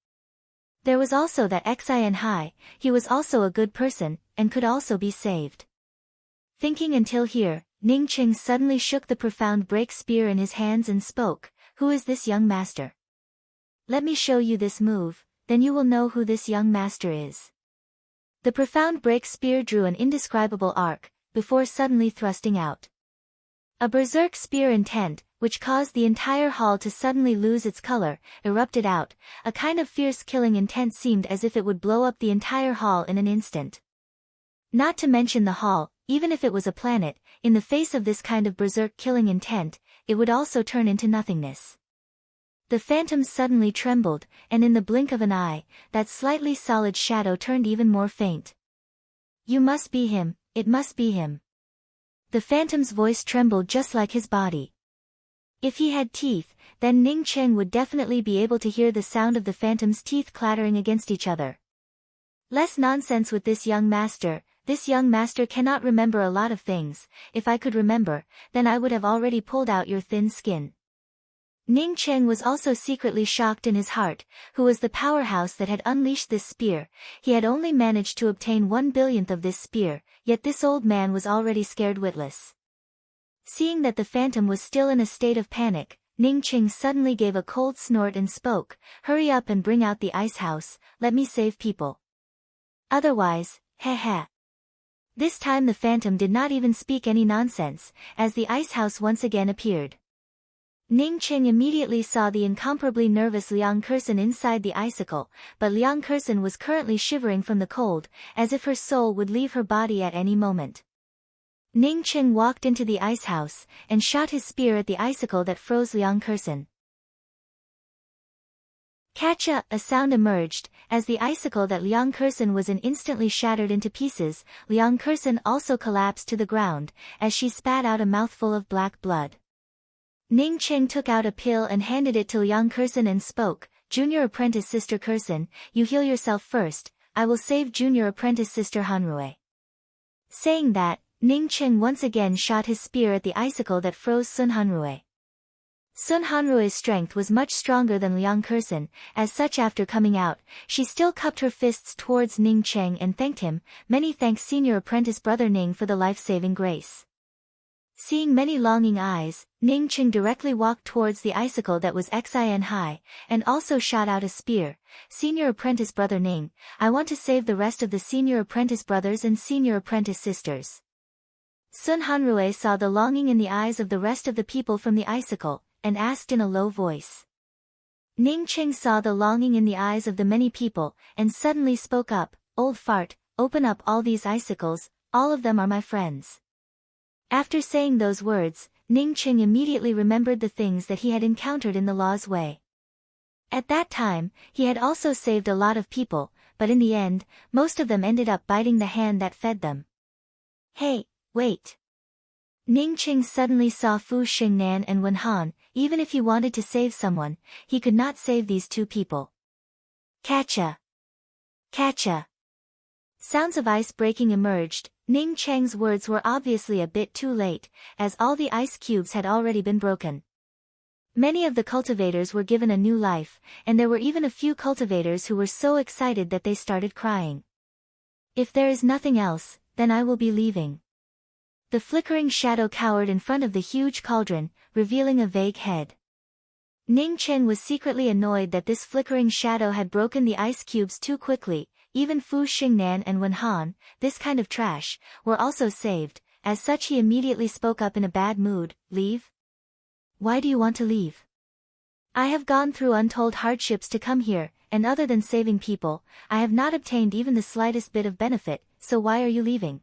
There was also that Xian Hai. He was also a good person, and could also be saved. Thinking until here, Ning Cheng suddenly shook the profound break spear in his hands and spoke. "Who is this young master? Let me show you this move, then you will know who this young master is." The profound break spear drew an indescribable arc, before suddenly thrusting out. A berserk spear intent, which caused the entire hall to suddenly lose its color, erupted out. A kind of fierce killing intent seemed as if it would blow up the entire hall in an instant. Not to mention the hall, even if it was a planet, in the face of this kind of berserk killing intent, it would also turn into nothingness. The phantom suddenly trembled, and in the blink of an eye, that slightly solid shadow turned even more faint. You must be him, it must be him. The phantom's voice trembled just like his body. If he had teeth, then Ning Cheng would definitely be able to hear the sound of the phantom's teeth clattering against each other. Less nonsense with this young master cannot remember a lot of things. If I could remember, then I would have already pulled out your thin skin. Ning Cheng was also secretly shocked in his heart. Who was the powerhouse that had unleashed this spear? He had only managed to obtain 1/1000th of this spear, yet this old man was already scared witless. Seeing that the phantom was still in a state of panic, Ning Cheng suddenly gave a cold snort and spoke, "Hurry up and bring out the ice house, let me save people. Otherwise, heh." This time the phantom did not even speak any nonsense, as the ice house once again appeared. Ning Cheng immediately saw the incomparably nervous Liang Kersen inside the icicle, but Liang Kersen was currently shivering from the cold, as if her soul would leave her body at any moment. Ning Cheng walked into the ice house, and shot his spear at the icicle that froze Liang Kersen. Catcha! A sound emerged, as the icicle that Liang Kersen was in instantly shattered into pieces. Liang Kersen also collapsed to the ground, as she spat out a mouthful of black blood. Ning Cheng took out a pill and handed it to Liang Kersen and spoke, "Junior apprentice sister Kersen, you heal yourself first, I will save junior apprentice sister Hanrui." Saying that, Ning Cheng once again shot his spear at the icicle that froze Sun Hanrui. Sun Hanrui's strength was much stronger than Liang Kersen, as such after coming out, she still cupped her fists towards Ning Cheng and thanked him, "Many thanks senior apprentice brother Ning for the life-saving grace." Seeing many longing eyes, Ning Cheng directly walked towards the icicle that was Xin high, and also shot out a spear. "Senior apprentice brother Ning, I want to save the rest of the senior apprentice brothers and senior apprentice sisters." Sun Hanrui saw the longing in the eyes of the rest of the people from the icicle, and asked in a low voice. Ning Cheng saw the longing in the eyes of the many people, and suddenly spoke up, "Old fart, open up all these icicles, all of them are my friends." After saying those words, Ning Cheng immediately remembered the things that he had encountered in the law's way. At that time, he had also saved a lot of people, but in the end, most of them ended up biting the hand that fed them. "Hey, wait!" Ning Cheng suddenly saw Fu Xingnan and Wen Han. Even if he wanted to save someone, he could not save these two people. Catcha! Catcha! Sounds of ice breaking emerged. Ning Cheng's words were obviously a bit too late, as all the ice cubes had already been broken. Many of the cultivators were given a new life, and there were even a few cultivators who were so excited that they started crying. "If there is nothing else, then I will be leaving." The flickering shadow cowered in front of the huge cauldron, revealing a vague head. Ning Cheng was secretly annoyed that this flickering shadow had broken the ice cubes too quickly. Even Fu Xingnan and Wen Han, this kind of trash, were also saved. As such he immediately spoke up in a bad mood, "Leave? Why do you want to leave? I have gone through untold hardships to come here, and other than saving people, I have not obtained even the slightest bit of benefit, so why are you leaving?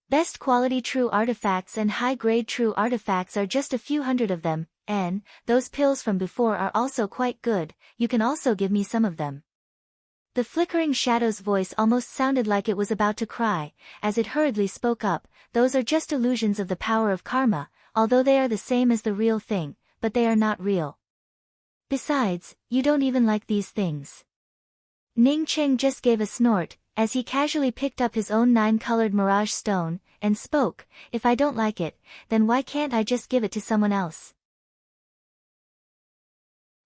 Best quality true artifacts and high-grade true artifacts are just a few hundred of them, and those pills from before are also quite good, you can also give me some of them." The flickering shadow's voice almost sounded like it was about to cry, as it hurriedly spoke up, "Those are just illusions of the power of karma, although they are the same as the real thing, but they are not real. Besides, you don't even like these things." Ning Cheng just gave a snort, as he casually picked up his own 9-colored mirage stone, and spoke, "If I don't like it, then why can't I just give it to someone else?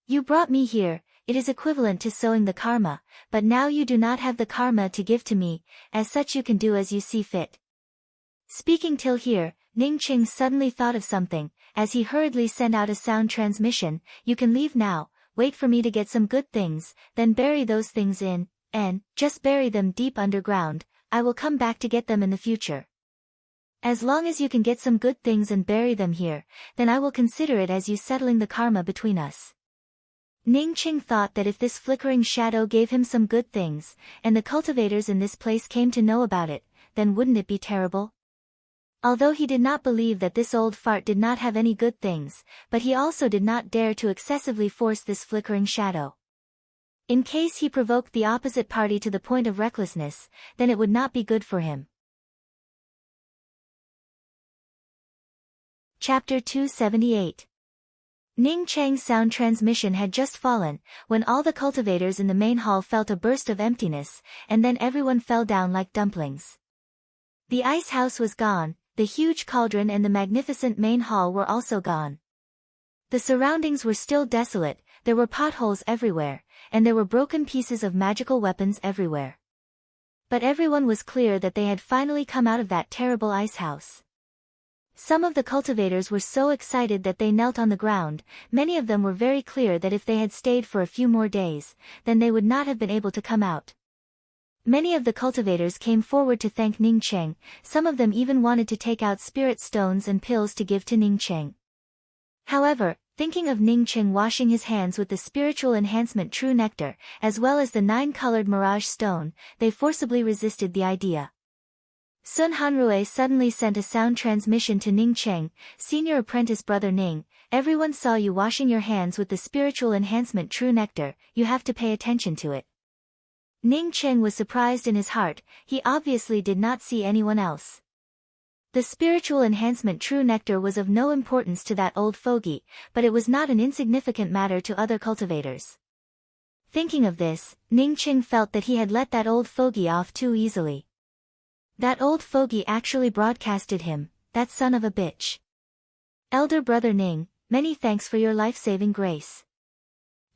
You brought me here, it is equivalent to sowing the karma, but now you do not have the karma to give to me, as such you can do as you see fit." Speaking till here, Ning Cheng suddenly thought of something, as he hurriedly sent out a sound transmission, "You can leave now, wait for me to get some good things, then bury those things in, and just bury them deep underground, I will come back to get them in the future. As long as you can get some good things and bury them here, then I will consider it as you settling the karma between us." Ning Cheng thought that if this flickering shadow gave him some good things, and the cultivators in this place came to know about it, then wouldn't it be terrible? Although he did not believe that this old fart did not have any good things, but he also did not dare to excessively force this flickering shadow. In case he provoked the opposite party to the point of recklessness, then it would not be good for him. Chapter 278. Ning Chang's sound transmission had just fallen, when all the cultivators in the main hall felt a burst of emptiness, and then everyone fell down like dumplings. The ice house was gone, the huge cauldron and the magnificent main hall were also gone. The surroundings were still desolate, there were potholes everywhere, and there were broken pieces of magical weapons everywhere. But everyone was clear that they had finally come out of that terrible ice house. Some of the cultivators were so excited that they knelt on the ground. Many of them were very clear that if they had stayed for a few more days, then they would not have been able to come out. Many of the cultivators came forward to thank Ning Cheng, some of them even wanted to take out spirit stones and pills to give to Ning Cheng. However, thinking of Ning Cheng washing his hands with the spiritual enhancement True Nectar, as well as the 9-colored Mirage Stone, they forcibly resisted the idea. Sun Hanrui suddenly sent a sound transmission to Ning Cheng, Senior Apprentice Brother Ning, everyone saw you washing your hands with the spiritual enhancement True Nectar, you have to pay attention to it. Ning Cheng was surprised in his heart, he obviously did not see anyone else. The spiritual enhancement True Nectar was of no importance to that old fogey, but it was not an insignificant matter to other cultivators. Thinking of this, Ning Cheng felt that he had let that old fogey off too easily. That old fogey actually broadcasted him, that son of a bitch. Elder Brother Ning, many thanks for your life-saving grace.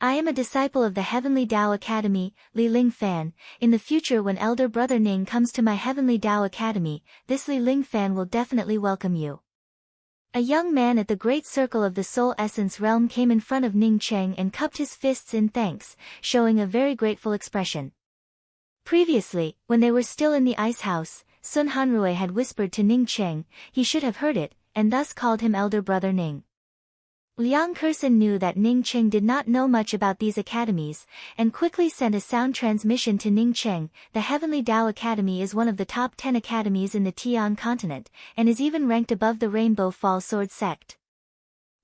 I am a disciple of the Heavenly Tao Academy, Li Ling Fan. In the future when Elder Brother Ning comes to my Heavenly Tao Academy, this Li Ling Fan will definitely welcome you. A young man at the Great Circle of the Soul Essence Realm came in front of Ning Cheng and cupped his fists in thanks, showing a very grateful expression. Previously, when they were still in the ice house, Sun Hanrui had whispered to Ning Cheng, he should have heard it, and thus called him Elder Brother Ning. Liang Kersen knew that Ning Cheng did not know much about these academies, and quickly sent a sound transmission to Ning Cheng. The Heavenly Tao Academy is one of the top 10 academies in the Tian continent, and is even ranked above the Rainbow Fall Sword sect.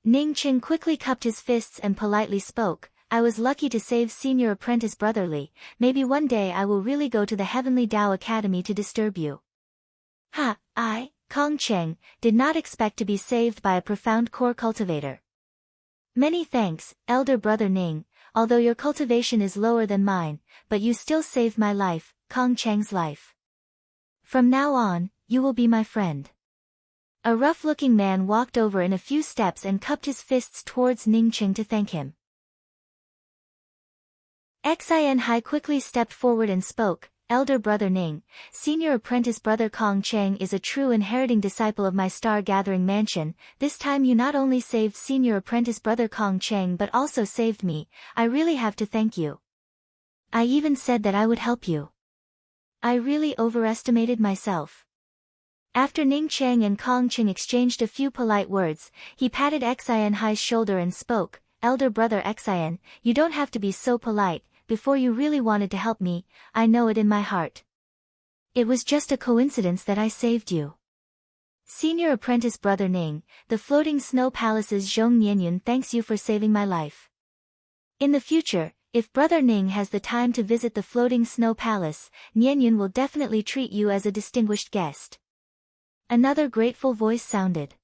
Ning Cheng quickly cupped his fists and politely spoke, I was lucky to save Senior Apprentice Brother Li, maybe one day I will really go to the Heavenly Tao Academy to disturb you. I, Kong Cheng, did not expect to be saved by a profound core cultivator. Many thanks, Elder Brother Ning, although your cultivation is lower than mine, but you still saved my life, Kong Cheng's life. From now on, you will be my friend. A rough-looking man walked over in a few steps and cupped his fists towards Ning Cheng to thank him. Xin Hai quickly stepped forward and spoke, Elder Brother Ning, Senior Apprentice Brother Kong Cheng is a true inheriting disciple of my star-gathering mansion. This time you not only saved Senior Apprentice Brother Kong Cheng but also saved me. I really have to thank you. I even said that I would help you. I really overestimated myself. After Ning Cheng and Kong Cheng exchanged a few polite words, he patted Xin Hai's shoulder and spoke, Elder Brother Xin, you don't have to be so polite. Before you really wanted to help me, I know it in my heart. It was just a coincidence that I saved you. Senior Apprentice Brother Ning, the Floating Snow Palace's Zhong Nianyun thanks you for saving my life. In the future, if Brother Ning has the time to visit the Floating Snow Palace, Nianyun will definitely treat you as a distinguished guest. Another grateful voice sounded.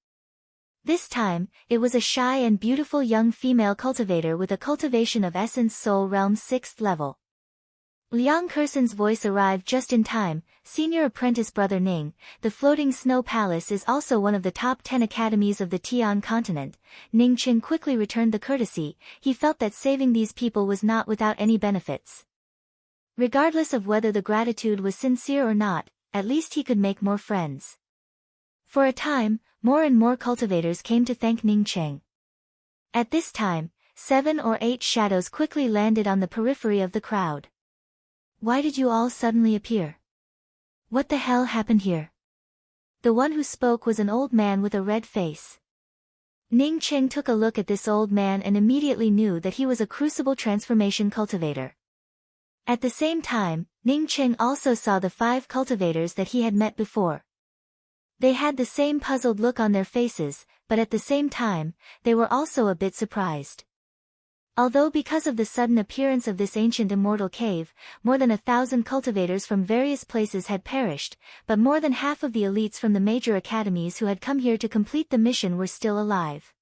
This time, it was a shy and beautiful young female cultivator with a cultivation of Essence Soul Realm's 6th level. Liang Kersen's voice arrived just in time, Senior Apprentice Brother Ning, the Floating Snow Palace is also one of the top 10 academies of the Tian continent. Ning Cheng quickly returned the courtesy, he felt that saving these people was not without any benefits. Regardless of whether the gratitude was sincere or not, at least he could make more friends. For a time, more and more cultivators came to thank Ning Cheng. At this time, 7 or 8 shadows quickly landed on the periphery of the crowd. Why did you all suddenly appear? What the hell happened here? The one who spoke was an old man with a red face. Ning Cheng took a look at this old man and immediately knew that he was a crucible transformation cultivator. At the same time, Ning Cheng also saw the 5 cultivators that he had met before. They had the same puzzled look on their faces, but at the same time, they were also a bit surprised. Although because of the sudden appearance of this ancient immortal cave, more than 1,000 cultivators from various places had perished, but more than half of the elites from the major academies who had come here to complete the mission were still alive.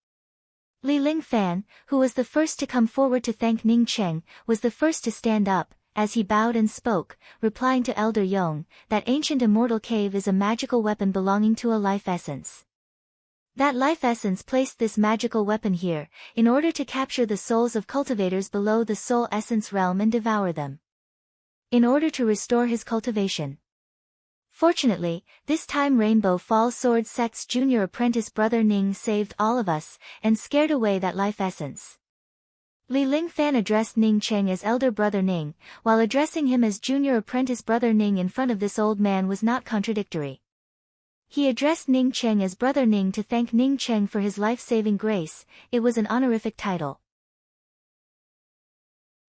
Li Lingfan, who was the first to come forward to thank Ning Cheng, was the first to stand up, as he bowed and spoke, replying to Elder Yong, that ancient immortal cave is a magical weapon belonging to a life essence. That life essence placed this magical weapon here, in order to capture the souls of cultivators below the soul essence realm and devour them. In order to restore his cultivation. Fortunately, this time Rainbow Fall Sword Sect's junior apprentice brother Ning saved all of us, and scared away that life essence. Li Lingfan addressed Ning Cheng as elder brother Ning, while addressing him as junior apprentice brother Ning in front of this old man was not contradictory. He addressed Ning Cheng as brother Ning to thank Ning Cheng for his life-saving grace. It was an honorific title.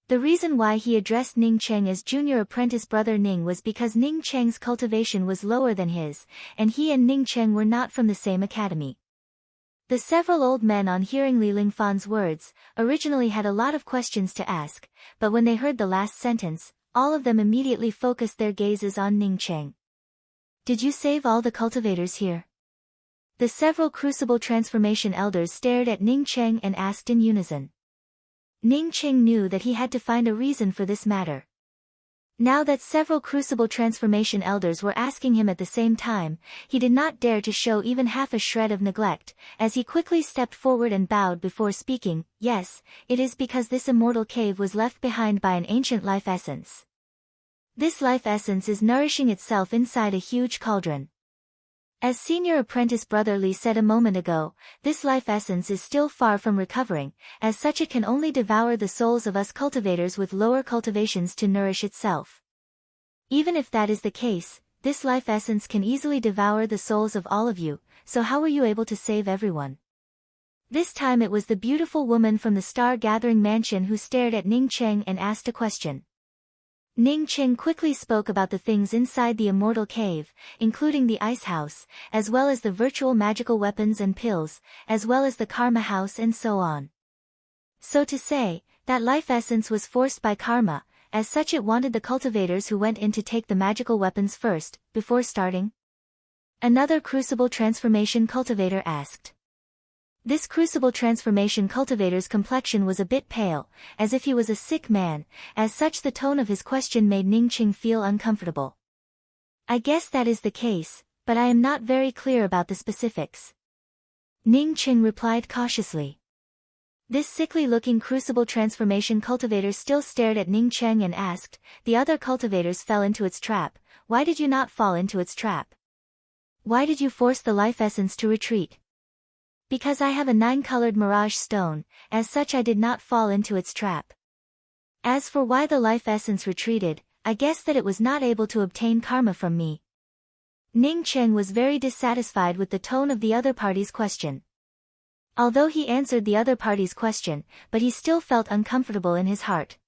The reason why he addressed Ning Cheng as junior apprentice brother Ning was because Ning Cheng's cultivation was lower than his, and he and Ning Cheng were not from the same academy. The several old men on hearing Li Lingfan's words, originally had a lot of questions to ask, but when they heard the last sentence, all of them immediately focused their gazes on Ning Cheng. Did you save all the cultivators here? The several crucible transformation elders stared at Ning Cheng and asked in unison. Ning Cheng knew that he had to find a reason for this matter. Now that several crucible transformation elders were asking him at the same time, he did not dare to show even half a shred of neglect, as he quickly stepped forward and bowed before speaking. Yes, it is because this immortal cave was left behind by an ancient life essence. This life essence is nourishing itself inside a huge cauldron. As senior apprentice brother Li said a moment ago, this life essence is still far from recovering, as such it can only devour the souls of us cultivators with lower cultivations to nourish itself. Even if that is the case, this life essence can easily devour the souls of all of you, so how were you able to save everyone? This time it was the beautiful woman from the star-gathering mansion who stared at Ning Cheng and asked a question. Ning Cheng quickly spoke about the things inside the immortal cave, including the ice house, as well as the virtual magical weapons and pills, as well as the karma house and so on. So to say, that life essence was forced by karma, as such it wanted the cultivators who went in to take the magical weapons first, before starting? Another crucible transformation cultivator asked. This crucible transformation cultivator's complexion was a bit pale, as if he was a sick man, as such the tone of his question made Ning Cheng feel uncomfortable. I guess that is the case, but I am not very clear about the specifics. Ning Cheng replied cautiously. This sickly-looking crucible transformation cultivator still stared at Ning Cheng and asked, the other cultivators fell into its trap, why did you not fall into its trap? Why did you force the life essence to retreat? Because I have a 9-colored mirage stone, as such I did not fall into its trap. As for why the life essence retreated, I guess that it was not able to obtain karma from me. Ning Cheng was very dissatisfied with the tone of the other party's question. Although he answered the other party's question, but he still felt uncomfortable in his heart.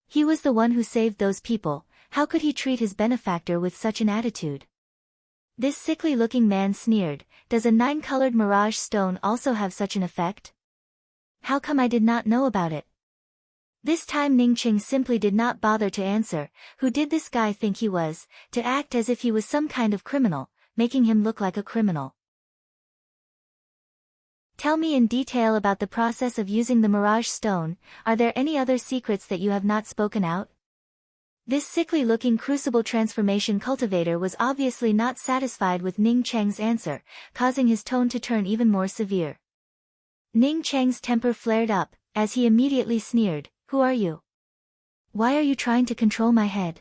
He was the one who saved those people, how could he treat his benefactor with such an attitude? This sickly-looking man sneered, does a 9-colored mirage stone also have such an effect? How come I did not know about it? This time Ning Cheng simply did not bother to answer, who did this guy think he was, to act as if he was some kind of criminal, making him look like a criminal. Tell me in detail about the process of using the mirage stone, are there any other secrets that you have not spoken out? This sickly-looking crucible transformation cultivator was obviously not satisfied with Ning Cheng's answer, causing his tone to turn even more severe. Ning Cheng's temper flared up, as he immediately sneered, who are you? Why are you trying to control my head?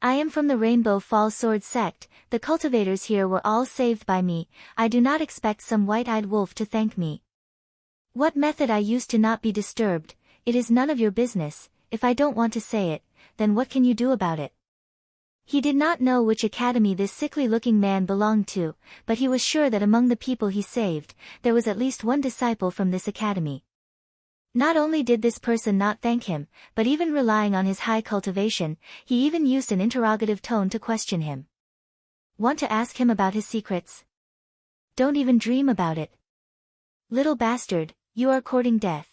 I am from the Rainbow Fall Sword sect, the cultivators here were all saved by me, I do not expect some white-eyed wolf to thank me. What method I used to not be disturbed, it is none of your business, if I don't want to say it, then what can you do about it? He did not know which academy this sickly-looking man belonged to, but he was sure that among the people he saved, there was at least one disciple from this academy. Not only did this person not thank him, but even relying on his high cultivation, he even used an interrogative tone to question him. Want to ask him about his secrets? Don't even dream about it. Little bastard, you are courting death.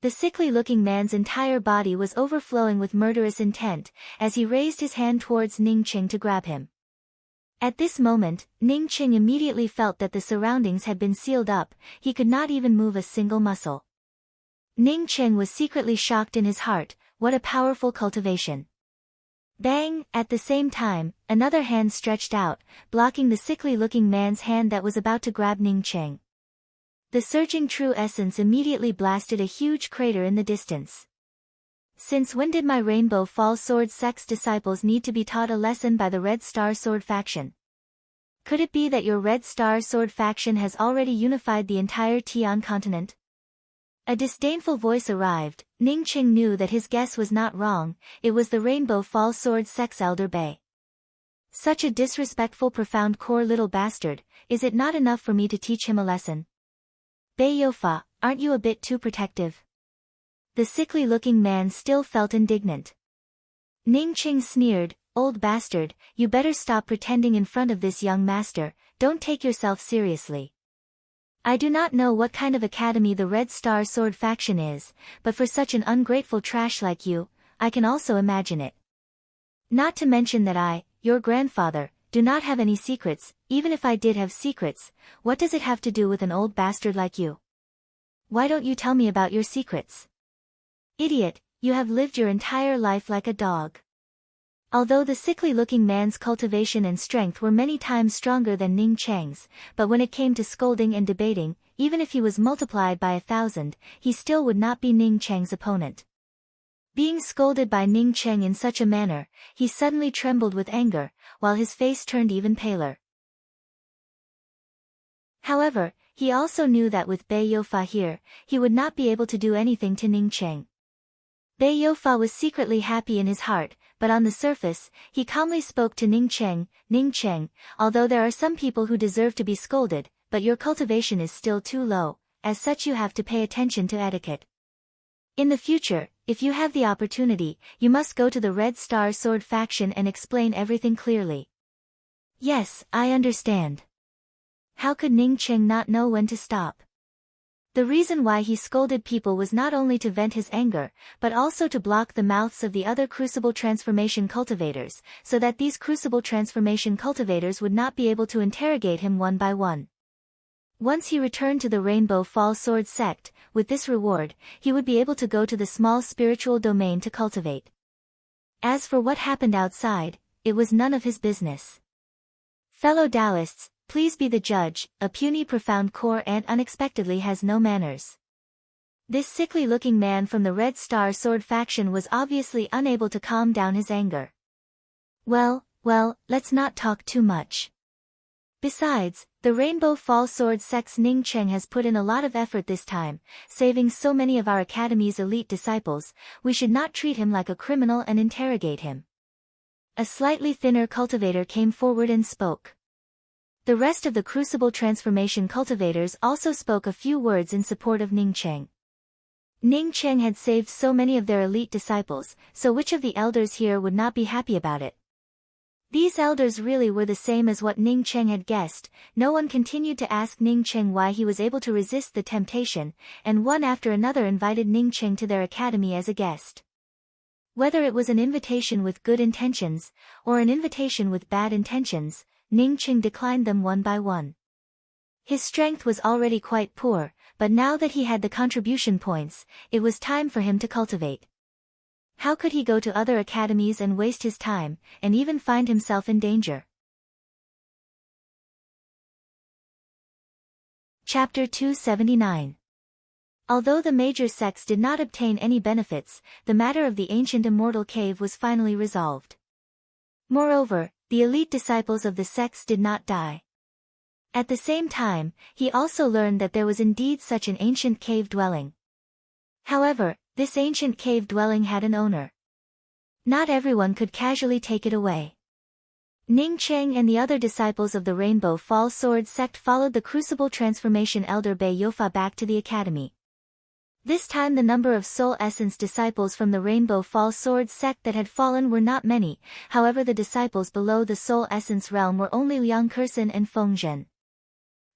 The sickly-looking man's entire body was overflowing with murderous intent, as he raised his hand towards Ning Qing to grab him. At this moment, Ning Qing immediately felt that the surroundings had been sealed up, he could not even move a single muscle. Ning Qing was secretly shocked in his heart, what a powerful cultivation. Bang! At the same time, another hand stretched out, blocking the sickly-looking man's hand that was about to grab Ning Qing. The surging true essence immediately blasted a huge crater in the distance. Since when did my Rainbow Fall Sword sect's disciples need to be taught a lesson by the Red Star Sword faction? Could it be that your Red Star Sword faction has already unified the entire Tian continent? A disdainful voice arrived. Ning Qing knew that his guess was not wrong, it was the Rainbow Fall Sword sect's elder Bei. Such a disrespectful profound core little bastard, is it not enough for me to teach him a lesson? Bei Youfa, aren't you a bit too protective? The sickly-looking man still felt indignant. Ning Qing sneered, old bastard, you better stop pretending in front of this young master, don't take yourself seriously. I do not know what kind of academy the Red Star Sword faction is, but for such an ungrateful trash like you, I can also imagine it. Not to mention that I, your grandfather, do not have any secrets, even if I did have secrets, what does it have to do with an old bastard like you? Why don't you tell me about your secrets? Idiot, you have lived your entire life like a dog. Although the sickly-looking man's cultivation and strength were many times stronger than Ning Cheng's, but when it came to scolding and debating, even if he was multiplied by 1,000, he still would not be Ning Cheng's opponent. Being scolded by Ning Cheng in such a manner, he suddenly trembled with anger, while his face turned even paler. However, he also knew that with Bei Youfa here, he would not be able to do anything to Ning Cheng. Bei Youfa was secretly happy in his heart, but on the surface, he calmly spoke to Ning Cheng, Ning Cheng, although there are some people who deserve to be scolded, but your cultivation is still too low, as such you have to pay attention to etiquette. In the future, if you have the opportunity, you must go to the Red Star Sword faction and explain everything clearly. Yes, I understand. How could Ning Cheng not know when to stop? The reason why he scolded people was not only to vent his anger, but also to block the mouths of the other Crucible Transformation cultivators, so that these Crucible Transformation cultivators would not be able to interrogate him one by one. Once he returned to the Rainbow Fall Sword sect, with this reward, he would be able to go to the small spiritual domain to cultivate. As for what happened outside, it was none of his business. Fellow Taoists, please be the judge, a puny profound core ant unexpectedly has no manners. This sickly-looking man from the Red Star Sword faction was obviously unable to calm down his anger. Well, let's not talk too much. Besides, the Rainbow Fall Sword sect's Ning Cheng has put in a lot of effort this time, saving so many of our academy's elite disciples, we should not treat him like a criminal and interrogate him. A slightly thinner cultivator came forward and spoke. The rest of the Crucible Transformation cultivators also spoke a few words in support of Ning Cheng. Ning Cheng had saved so many of their elite disciples, so which of the elders here would not be happy about it? These elders really were the same as what Ning Cheng had guessed. No one continued to ask Ning Cheng why he was able to resist the temptation, and one after another invited Ning Cheng to their academy as a guest. Whether it was an invitation with good intentions, or an invitation with bad intentions, Ning Cheng declined them one by one. His strength was already quite poor, but now that he had the contribution points, it was time for him to cultivate. How could he go to other academies and waste his time, and even find himself in danger? Chapter 279. Although the major sects did not obtain any benefits, the matter of the ancient immortal cave was finally resolved. Moreover, the elite disciples of the sects did not die. At the same time, he also learned that there was indeed such an ancient cave dwelling. However, this ancient cave dwelling had an owner. Not everyone could casually take it away. Ning Cheng and the other disciples of the Rainbow Fall Sword sect followed the Crucible Transformation elder Bei Youfa back to the academy. This time the number of soul essence disciples from the Rainbow Fall Sword sect that had fallen were not many, however the disciples below the soul essence realm were only Liang Kersen and Feng Zhen.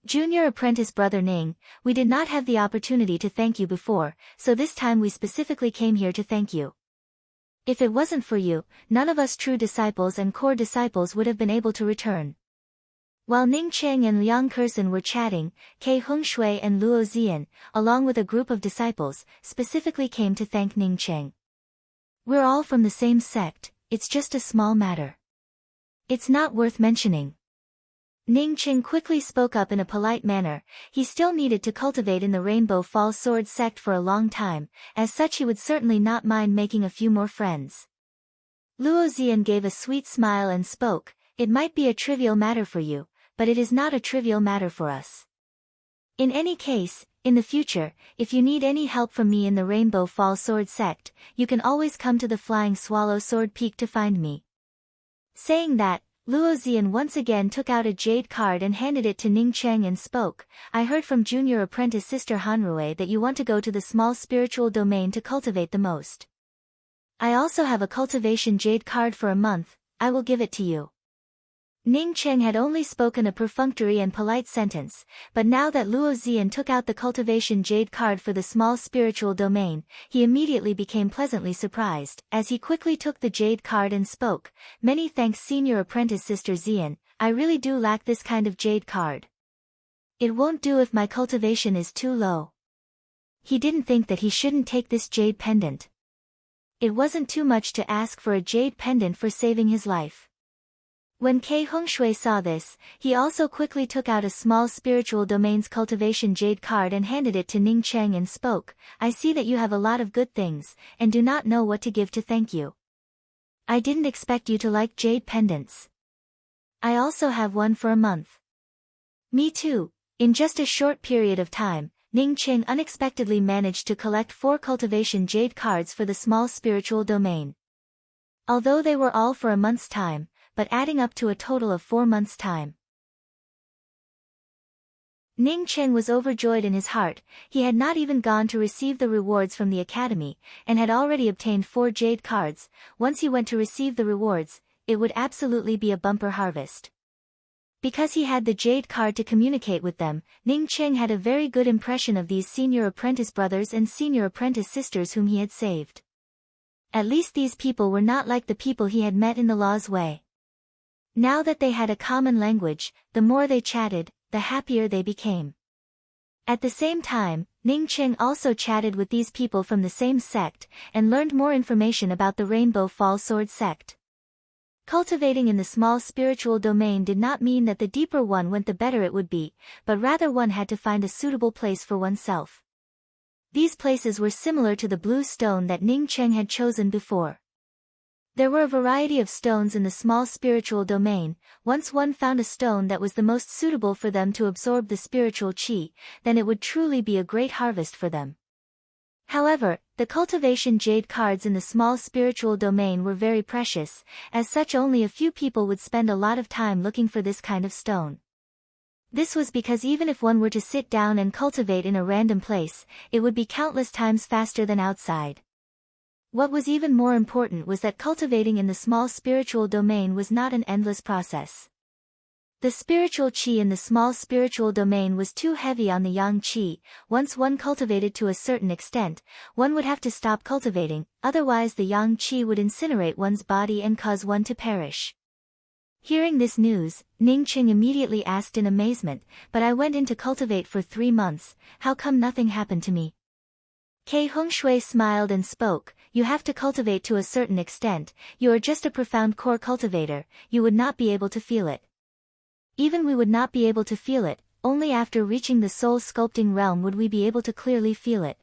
Junior apprentice brother Ning, we did not have the opportunity to thank you before, so this time we specifically came here to thank you. If it wasn't for you, none of us true disciples and core disciples would have been able to return. While Ning Cheng and Liang Kersen were chatting, Ke Hongshui and Luo Zian, along with a group of disciples, specifically came to thank Ning Cheng. We're all from the same sect, it's just a small matter. It's not worth mentioning. Ning Cheng quickly spoke up in a polite manner. He still needed to cultivate in the Rainbow Fall Sword sect for a long time, as such he would certainly not mind making a few more friends. Luo Zian gave a sweet smile and spoke, it might be a trivial matter for you, but it is not a trivial matter for us. In any case, in the future, if you need any help from me in the Rainbow Fall Sword sect, you can always come to the Flying Swallow Sword Peak to find me. Saying that, Luo Zian once again took out a jade card and handed it to Ning Cheng and spoke, I heard from junior apprentice sister Hanrui that you want to go to the small spiritual domain to cultivate the most. I also have a cultivation jade card for a month, I will give it to you. Ning Cheng had only spoken a perfunctory and polite sentence, but now that Luo Zian took out the cultivation jade card for the small spiritual domain, he immediately became pleasantly surprised, as he quickly took the jade card and spoke, many thanks senior apprentice sister Zian, I really do lack this kind of jade card. It won't do if my cultivation is too low. He didn't think that he shouldn't take this jade pendant. It wasn't too much to ask for a jade pendant for saving his life. When Ke Hongshui saw this, he also quickly took out a small spiritual domain's cultivation jade card and handed it to Ning Cheng and spoke, I see that you have a lot of good things, and do not know what to give to thank you. I didn't expect you to like jade pendants. I also have one for a month. Me too. In just a short period of time, Ning Cheng unexpectedly managed to collect 4 cultivation jade cards for the small spiritual domain. Although they were all for a month's time, but adding up to a total of 4 months' time. Ning Cheng was overjoyed in his heart. He had not even gone to receive the rewards from the academy, and had already obtained 4 jade cards. Once he went to receive the rewards, it would absolutely be a bumper harvest. Because he had the jade card to communicate with them, Ning Cheng had a very good impression of these senior apprentice brothers and senior apprentice sisters whom he had saved. At least these people were not like the people he had met in the law's way. Now that they had a common language, the more they chatted, the happier they became. At the same time, Ning Cheng also chatted with these people from the same sect, and learned more information about the Rainbow Fall Sword sect. Cultivating in the small spiritual domain did not mean that the deeper one went the better it would be, but rather one had to find a suitable place for oneself. These places were similar to the blue stone that Ning Cheng had chosen before. There were a variety of stones in the small spiritual domain. Once one found a stone that was the most suitable for them to absorb the spiritual qi, then it would truly be a great harvest for them. However, the cultivation jade cards in the small spiritual domain were very precious, as such only a few people would spend a lot of time looking for this kind of stone. This was because even if one were to sit down and cultivate in a random place, it would be countless times faster than outside. What was even more important was that cultivating in the small spiritual domain was not an endless process. The spiritual qi in the small spiritual domain was too heavy on the yang qi. Once one cultivated to a certain extent, one would have to stop cultivating, otherwise the yang qi would incinerate one's body and cause one to perish. Hearing this news, Ning Cheng immediately asked in amazement, but I went in to cultivate for 3 months, how come nothing happened to me? Ke Hongshui smiled and spoke, you have to cultivate to a certain extent, you are just a profound core cultivator, you would not be able to feel it. Even we would not be able to feel it, only after reaching the soul sculpting realm would we be able to clearly feel it.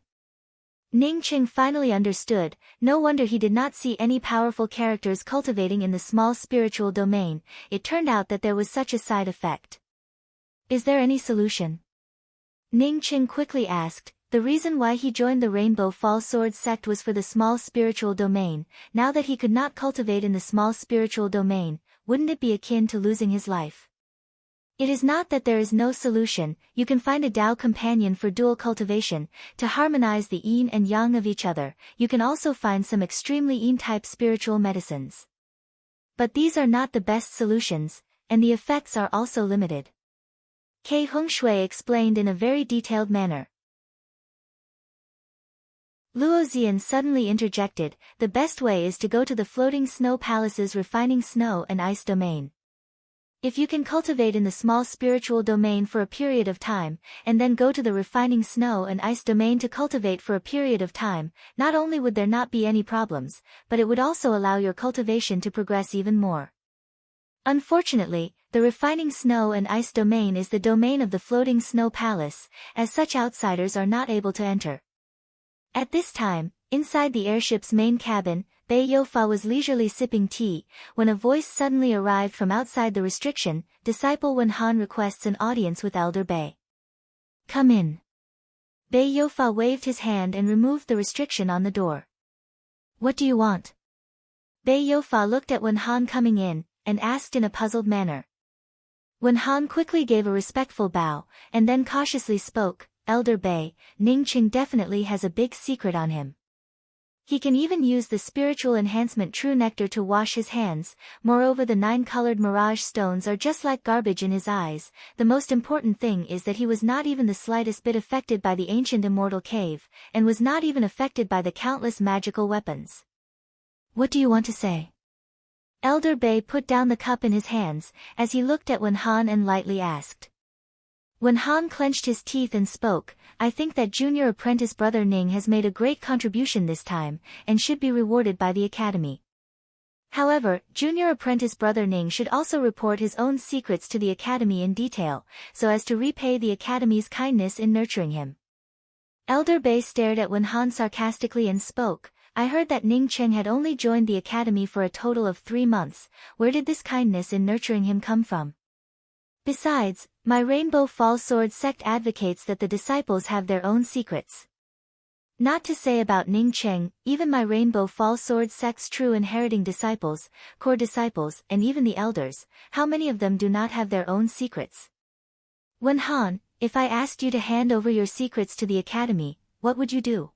Ning Cheng finally understood, no wonder he did not see any powerful characters cultivating in the small spiritual domain, it turned out that there was such a side effect. Is there any solution? Ning Cheng quickly asked. The reason why he joined the Rainbow Fall Sword sect was for the small spiritual domain. Now that he could not cultivate in the small spiritual domain, wouldn't it be akin to losing his life? It is not that there is no solution, you can find a Tao companion for dual cultivation, to harmonize the yin and yang of each other. You can also find some extremely yin-type spiritual medicines. But these are not the best solutions, and the effects are also limited. Ke Hung Shui explained in a very detailed manner. Luo Xian suddenly interjected, the best way is to go to the floating snow palace's refining snow and ice domain. If you can cultivate in the small spiritual domain for a period of time, and then go to the refining snow and ice domain to cultivate for a period of time, not only would there not be any problems, but it would also allow your cultivation to progress even more. Unfortunately, the refining snow and ice domain is the domain of the floating snow palace, as such outsiders are not able to enter. At this time, inside the airship's main cabin, Bei Youfa was leisurely sipping tea, when a voice suddenly arrived from outside the restriction. Disciple Wen Han requests an audience with Elder Bei. Come in. Bei Youfa waved his hand and removed the restriction on the door. What do you want? Bei Youfa looked at Wen Han coming in, and asked in a puzzled manner. Wen Han quickly gave a respectful bow, and then cautiously spoke, Elder Bei, Ning Qing definitely has a big secret on him. He can even use the spiritual enhancement True Nectar to wash his hands. Moreover, the 9-colored mirage stones are just like garbage in his eyes. The most important thing is that he was not even the slightest bit affected by the ancient immortal cave, and was not even affected by the countless magical weapons. What do you want to say? Elder Bei put down the cup in his hands, as he looked at Wen Han and lightly asked. Wen Han clenched his teeth and spoke, I think that junior apprentice brother Ning has made a great contribution this time, and should be rewarded by the academy. However, junior apprentice brother Ning should also report his own secrets to the academy in detail, so as to repay the academy's kindness in nurturing him. Elder Bei stared at Wen Han sarcastically and spoke, I heard that Ning Cheng had only joined the academy for a total of 3 months. Where did this kindness in nurturing him come from? Besides, my Rainbow Fall Sword sect advocates that the disciples have their own secrets. Not to say about Ning Cheng, even my Rainbow Fall Sword sect's true inheriting disciples, core disciples, and even the elders, how many of them do not have their own secrets? Wen Han, if I asked you to hand over your secrets to the academy, what would you do?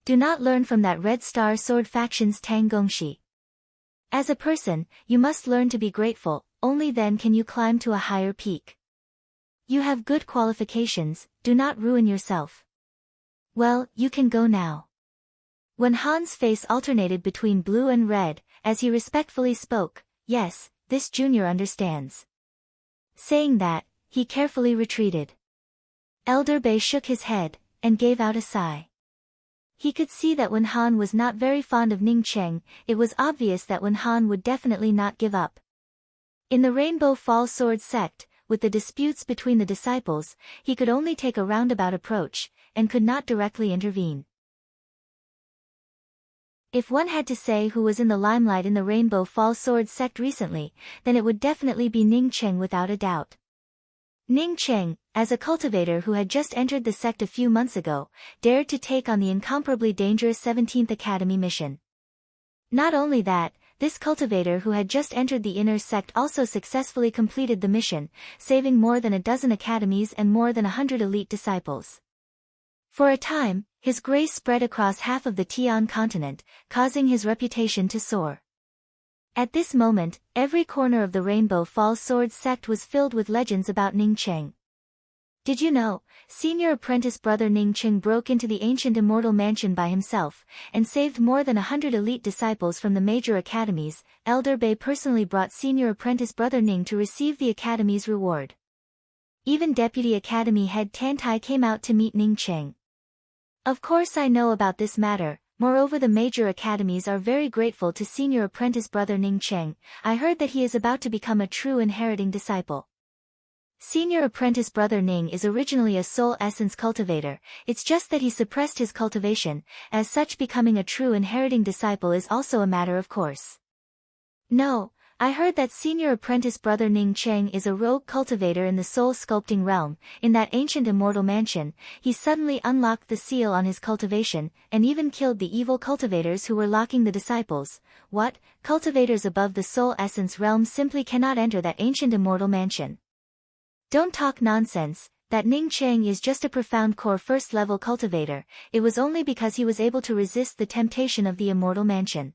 Do not learn from that Red Star Sword faction's Tang Gongxi. As a person, you must learn to be grateful, only then can you climb to a higher peak. You have good qualifications, do not ruin yourself. Well, you can go now. Wen Han's face alternated between blue and red, as he respectfully spoke, yes, this junior understands. Saying that, he carefully retreated. Elder Bei shook his head, and gave out a sigh. He could see that Wen Han was not very fond of Ning Cheng. It was obvious that Wen Han would definitely not give up. In the Rainbow Fall Sword sect, with the disputes between the disciples, he could only take a roundabout approach, and could not directly intervene. If one had to say who was in the limelight in the Rainbow Fall Sword sect recently, then it would definitely be Ning Cheng without a doubt. Ning Cheng, as a cultivator who had just entered the sect a few months ago, dared to take on the incomparably dangerous 17th Academy mission. Not only that, this cultivator who had just entered the inner sect also successfully completed the mission, saving more than a dozen academies and more than 100 elite disciples. For a time, his grace spread across half of the Tian continent, causing his reputation to soar. At this moment, every corner of the Rainbow Fall Sword sect was filled with legends about Ning Cheng. Did you know, senior apprentice brother Ning Cheng broke into the ancient immortal mansion by himself, and saved more than 100 elite disciples from the major academies. Elder Bei personally brought senior apprentice brother Ning to receive the academy's reward. Even Deputy Academy head Tantai came out to meet Ning Cheng. Of course I know about this matter, moreover the major academies are very grateful to senior apprentice brother Ning Cheng. I heard that he is about to become a true inheriting disciple. Senior apprentice brother Ning is originally a soul essence cultivator, it's just that he suppressed his cultivation, as such becoming a true inheriting disciple is also a matter of course. No, I heard that senior apprentice brother Ning Cheng is a rogue cultivator in the soul sculpting realm. In that ancient immortal mansion, he suddenly unlocked the seal on his cultivation, and even killed the evil cultivators who were locking the disciples. What? Cultivators above the soul essence realm simply cannot enter that ancient immortal mansion. Don't talk nonsense, that Ning Cheng is just a profound core first-level cultivator. It was only because he was able to resist the temptation of the immortal mansion.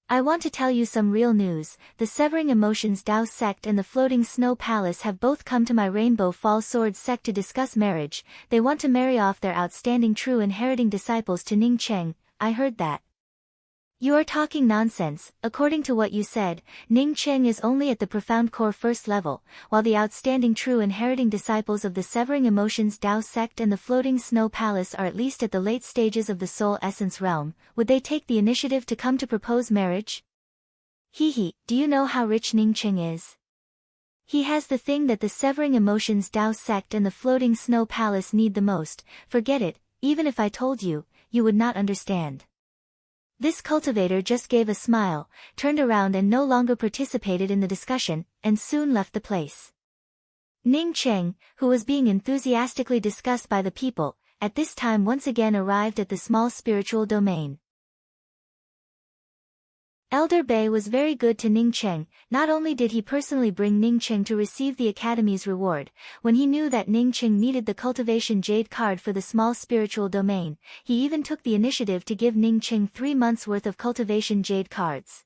I want to tell you some real news. The Severing Emotions Dao sect and the Floating Snow Palace have both come to my Rainbow Fall Sword sect to discuss marriage. They want to marry off their outstanding true inheriting disciples to Ning Cheng. I heard that. You are talking nonsense. According to what you said, Ning Cheng is only at the profound core first level, while the outstanding true inheriting disciples of the Severing Emotions Dao sect and the Floating Snow Palace are at least at the late stages of the soul essence realm. Would they take the initiative to come to propose marriage? Hee, do you know how rich Ning Cheng is? He has the thing that the Severing Emotions Dao sect and the Floating Snow Palace need the most. Forget it, even if I told you, you would not understand. This cultivator just gave a smile, turned around and no longer participated in the discussion, and soon left the place. Ning Cheng, who was being enthusiastically discussed by the people, at this time once again arrived at the small spiritual domain. Elder Bei was very good to Ning Cheng. Not only did he personally bring Ning Cheng to receive the Academy's reward, when he knew that Ning Cheng needed the cultivation jade card for the small spiritual domain, he even took the initiative to give Ning Cheng 3 months' worth of cultivation jade cards.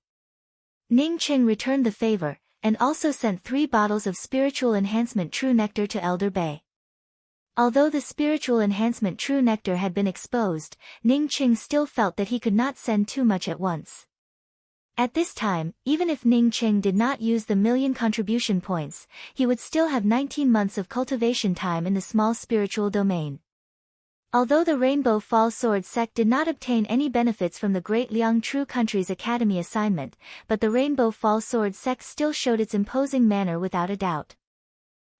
Ning Cheng returned the favor, and also sent 3 bottles of spiritual enhancement true nectar to Elder Bei. Although the spiritual enhancement true nectar had been exposed, Ning Cheng still felt that he could not send too much at once. At this time, even if Ning Cheng did not use the 1,000,000 contribution points, he would still have 19 months of cultivation time in the small spiritual domain. Although the Rainbow Fall Sword sect did not obtain any benefits from the Great Liang True Country's Academy assignment, but the Rainbow Fall Sword sect still showed its imposing manner without a doubt.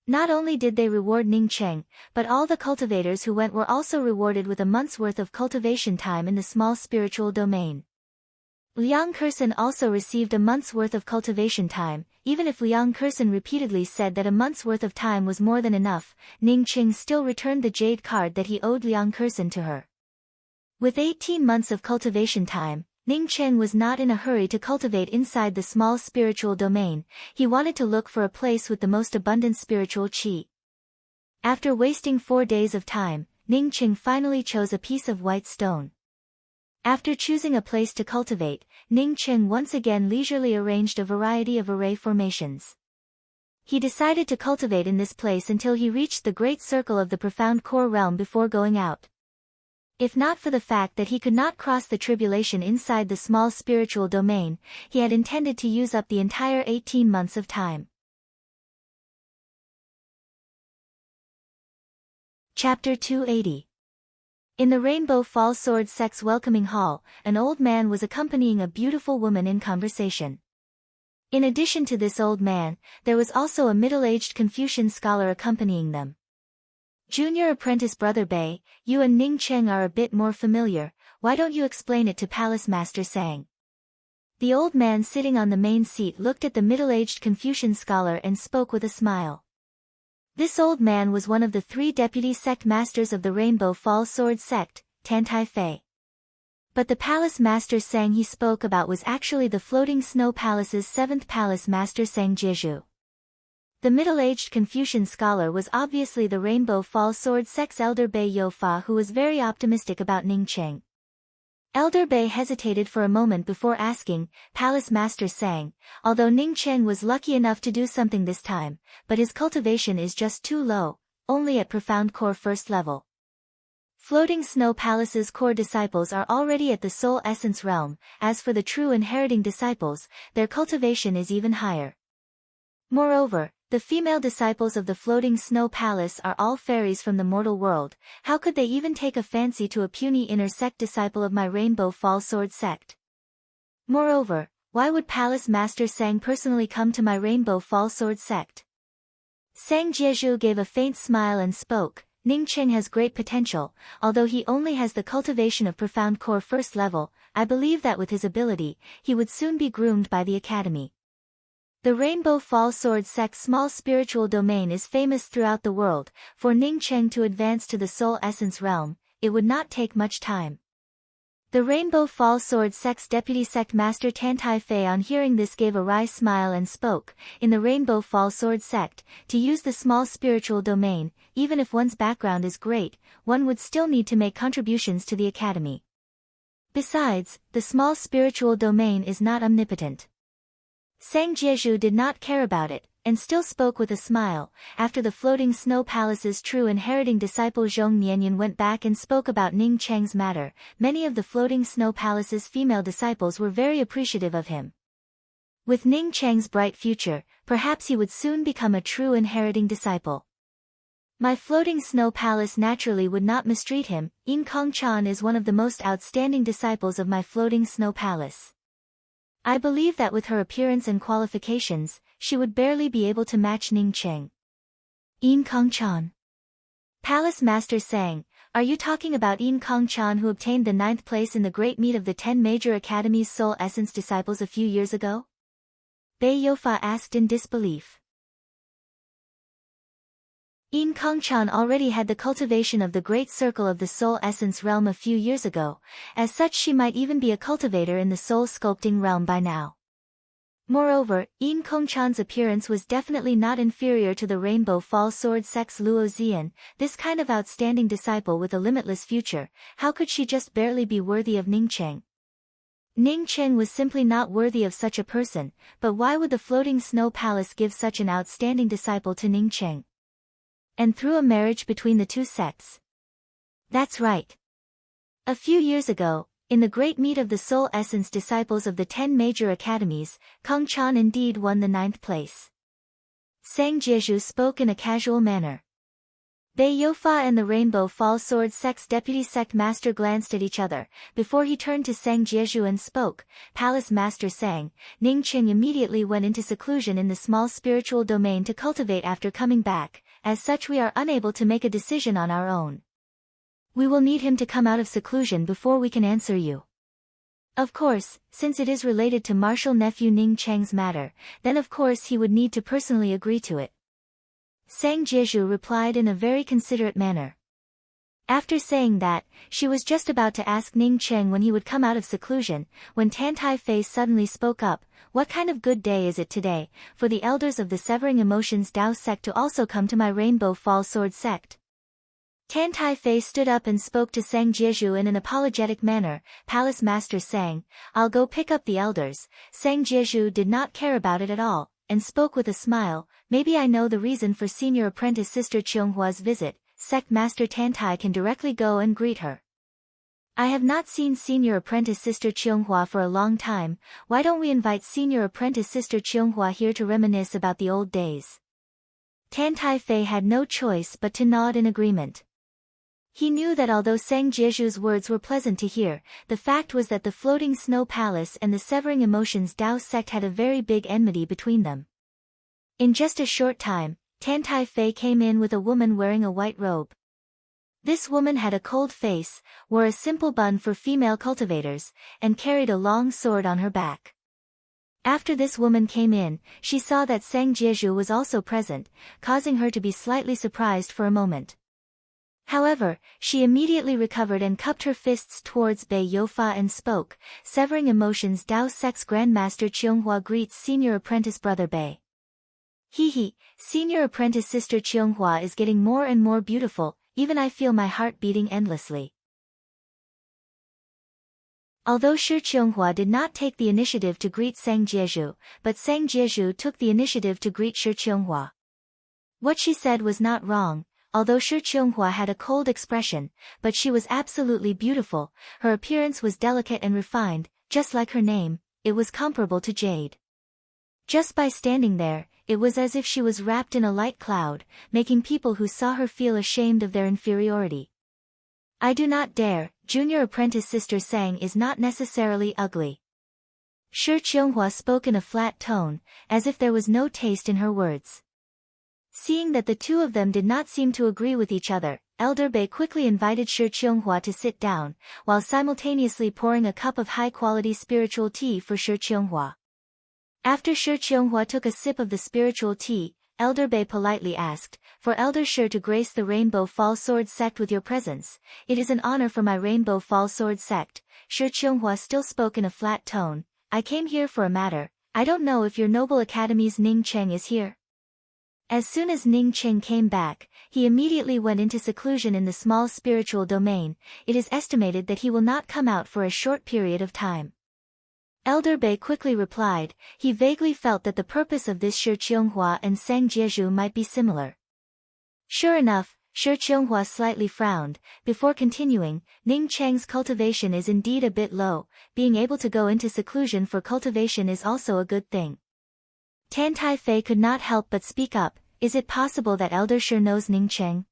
Not only did they reward Ning Cheng, but all the cultivators who went were also rewarded with a month's worth of cultivation time in the small spiritual domain. Liang Kersen also received a month's worth of cultivation time. Even if Liang Kersen repeatedly said that a month's worth of time was more than enough, Ning Cheng still returned the jade card that he owed Liang Kersen to her. With 18 months of cultivation time, Ning Cheng was not in a hurry to cultivate inside the small spiritual domain. He wanted to look for a place with the most abundant spiritual qi. After wasting 4 days of time, Ning Cheng finally chose a piece of white stone. After choosing a place to cultivate, Ning Cheng once again leisurely arranged a variety of array formations. He decided to cultivate in this place until he reached the great circle of the profound core realm before going out. If not for the fact that he could not cross the tribulation inside the small spiritual domain, he had intended to use up the entire 18 months of time. Chapter 280. In the Rainbow Fall Sword sect's welcoming hall, an old man was accompanying a beautiful woman in conversation. In addition to this old man, there was also a middle-aged Confucian scholar accompanying them. Junior apprentice Brother Bei, you and Ning Cheng are a bit more familiar, why don't you explain it to Palace Master Sang? The old man sitting on the main seat looked at the middle-aged Confucian scholar and spoke with a smile. This old man was one of the 3 deputy sect masters of the Rainbow Fall Sword sect, Tan Tai Fei. But the palace master Sang he spoke about was actually the Floating Snow Palace's 7th palace master Sang Jieju. The middle-aged Confucian scholar was obviously the Rainbow Fall Sword sect's Elder Bei Youfa, who was very optimistic about Ning Cheng. Elder Bei hesitated for a moment before asking, Palace Master Sang, although Ning Cheng was lucky enough to do something this time, but his cultivation is just too low, only at profound core first level. Floating Snow Palace's core disciples are already at the soul essence realm. As for the true inheriting disciples, their cultivation is even higher. Moreover, the female disciples of the Floating Snow Palace are all fairies from the mortal world. How could they even take a fancy to a puny inner sect disciple of my Rainbow Fall Sword sect? Moreover, why would Palace Master Sang personally come to my Rainbow Fall Sword sect? Sang Jieju gave a faint smile and spoke, Ning Cheng has great potential, although he only has the cultivation of profound core first level. I believe that with his ability, he would soon be groomed by the Academy. The Rainbow Fall Sword sect's small spiritual domain is famous throughout the world. For Ning Cheng to advance to the soul essence realm, it would not take much time. The Rainbow Fall Sword Sect's Deputy Sect Master Tantai Fei on hearing this gave a wry smile and spoke, in the Rainbow Fall Sword Sect, to use the small spiritual domain, even if one's background is great, one would still need to make contributions to the academy. Besides, the small spiritual domain is not omnipotent. Sang Jieju did not care about it, and still spoke with a smile. After the Floating Snow Palace's true inheriting disciple Zhong Nianyan went back and spoke about Ning Cheng's matter, many of the Floating Snow Palace's female disciples were very appreciative of him. With Ning Cheng's bright future, perhaps he would soon become a true inheriting disciple. My Floating Snow Palace naturally would not mistreat him. Yin Kong-chan is one of the most outstanding disciples of my Floating Snow Palace. I believe that with her appearance and qualifications, she would barely be able to match Ning Cheng. Yin Kong-chan. Palace Master sang, are you talking about Yin Kong-chan who obtained the 9th place in the Great Meet of the 10 Major Academies Soul Essence Disciples a few years ago? Bei Youfa asked in disbelief. Yin Kong-chan already had the cultivation of the Great Circle of the Soul Essence realm a few years ago, as such she might even be a cultivator in the soul sculpting realm by now. Moreover, Yin Kong-chan's appearance was definitely not inferior to the Rainbow Fall Sword Sect's Luo Zian, this kind of outstanding disciple with a limitless future. How could she just barely be worthy of Ning Cheng? Ning Cheng was simply not worthy of such a person, but why would the Floating Snow Palace give such an outstanding disciple to Ning Cheng? And through a marriage between the two sects. That's right. A few years ago, in the Great Meet of the Soul Essence Disciples of the 10 Major Academies, Kong-chan indeed won the 9th place. Sang Jieju spoke in a casual manner. Bei Youfa and the Rainbow Fall Sword Sect's Deputy Sect Master glanced at each other, before he turned to Sang Jieju and spoke. Palace Master sang, Ning Cheng immediately went into seclusion in the small spiritual domain to cultivate after coming back. As such we are unable to make a decision on our own. We will need him to come out of seclusion before we can answer you. Of course, since it is related to martial nephew Ning Cheng's matter, then of course he would need to personally agree to it. Sang Jieju replied in a very considerate manner. After saying that, she was just about to ask Ning Cheng when he would come out of seclusion, when Tantai Fei suddenly spoke up, what kind of good day is it today, for the elders of the Severing Emotions Dao sect to also come to my Rainbow Fall Sword sect? Tantai Fei stood up and spoke to Sang Jieju in an apologetic manner. Palace Master sang, I'll go pick up the elders. Sang Jieju did not care about it at all, and spoke with a smile, maybe I know the reason for Senior Apprentice Sister Cheonghua's visit. Sect Master Tantai can directly go and greet her. I have not seen Senior Apprentice Sister Cheonghua for a long time. Why don't we invite Senior Apprentice Sister Cheonghua here to reminisce about the old days? Tantai Fei had no choice but to nod in agreement. He knew that although Sang Jieju's words were pleasant to hear, the fact was that the Floating Snow Palace and the Severing Emotions Dao sect had a very big enmity between them. In just a short time, Tantai Fei came in with a woman wearing a white robe. This woman had a cold face, wore a simple bun for female cultivators, and carried a long sword on her back. After this woman came in, she saw that Sang Jieju was also present, causing her to be slightly surprised for a moment. However, she immediately recovered and cupped her fists towards Bei Youfa and spoke, Severing Emotions Dao Sect's Grandmaster Cheonghua greets Senior Apprentice Brother Bei. He, Senior Apprentice Sister Cheonghua is getting more and more beautiful, even I feel my heart beating endlessly. Although Shi Cheonghua did not take the initiative to greet Sang Jieju, but Sang Jieju took the initiative to greet Shi Cheonghua. What she said was not wrong, although Shi Cheonghua had a cold expression, but she was absolutely beautiful, her appearance was delicate and refined, just like her name, it was comparable to jade. Just by standing there, it was as if she was wrapped in a light cloud, making people who saw her feel ashamed of their inferiority. I do not dare, Junior Apprentice Sister Sang is not necessarily ugly. Shi Cheonghua spoke in a flat tone, as if there was no taste in her words. Seeing that the two of them did not seem to agree with each other, Elder Bei quickly invited Shi Cheonghua to sit down, while simultaneously pouring a cup of high-quality spiritual tea for Shi Cheonghua. After Shi Cheonghua took a sip of the spiritual tea, Elder Bei politely asked, for Elder Shi to grace the Rainbow Fall Sword sect with your presence. It is an honor for my Rainbow Fall Sword sect. Shi Qionghua still spoke in a flat tone. I came here for a matter. I don't know if your noble academy's Ning Cheng is here. As soon as Ning Cheng came back, he immediately went into seclusion in the small spiritual domain. It is estimated that he will not come out for a short period of time. Elder Bei quickly replied. He vaguely felt that the purpose of this Shi Qionghua and Sang Jieju might be similar. Sure enough, Shi Qionghua slightly frowned. Before continuing, Ning Cheng's cultivation is indeed a bit low. Being able to go into seclusion for cultivation is also a good thing. Tan Tai Fei could not help but speak up. Is it possible that Elder Shi knows Ning Cheng?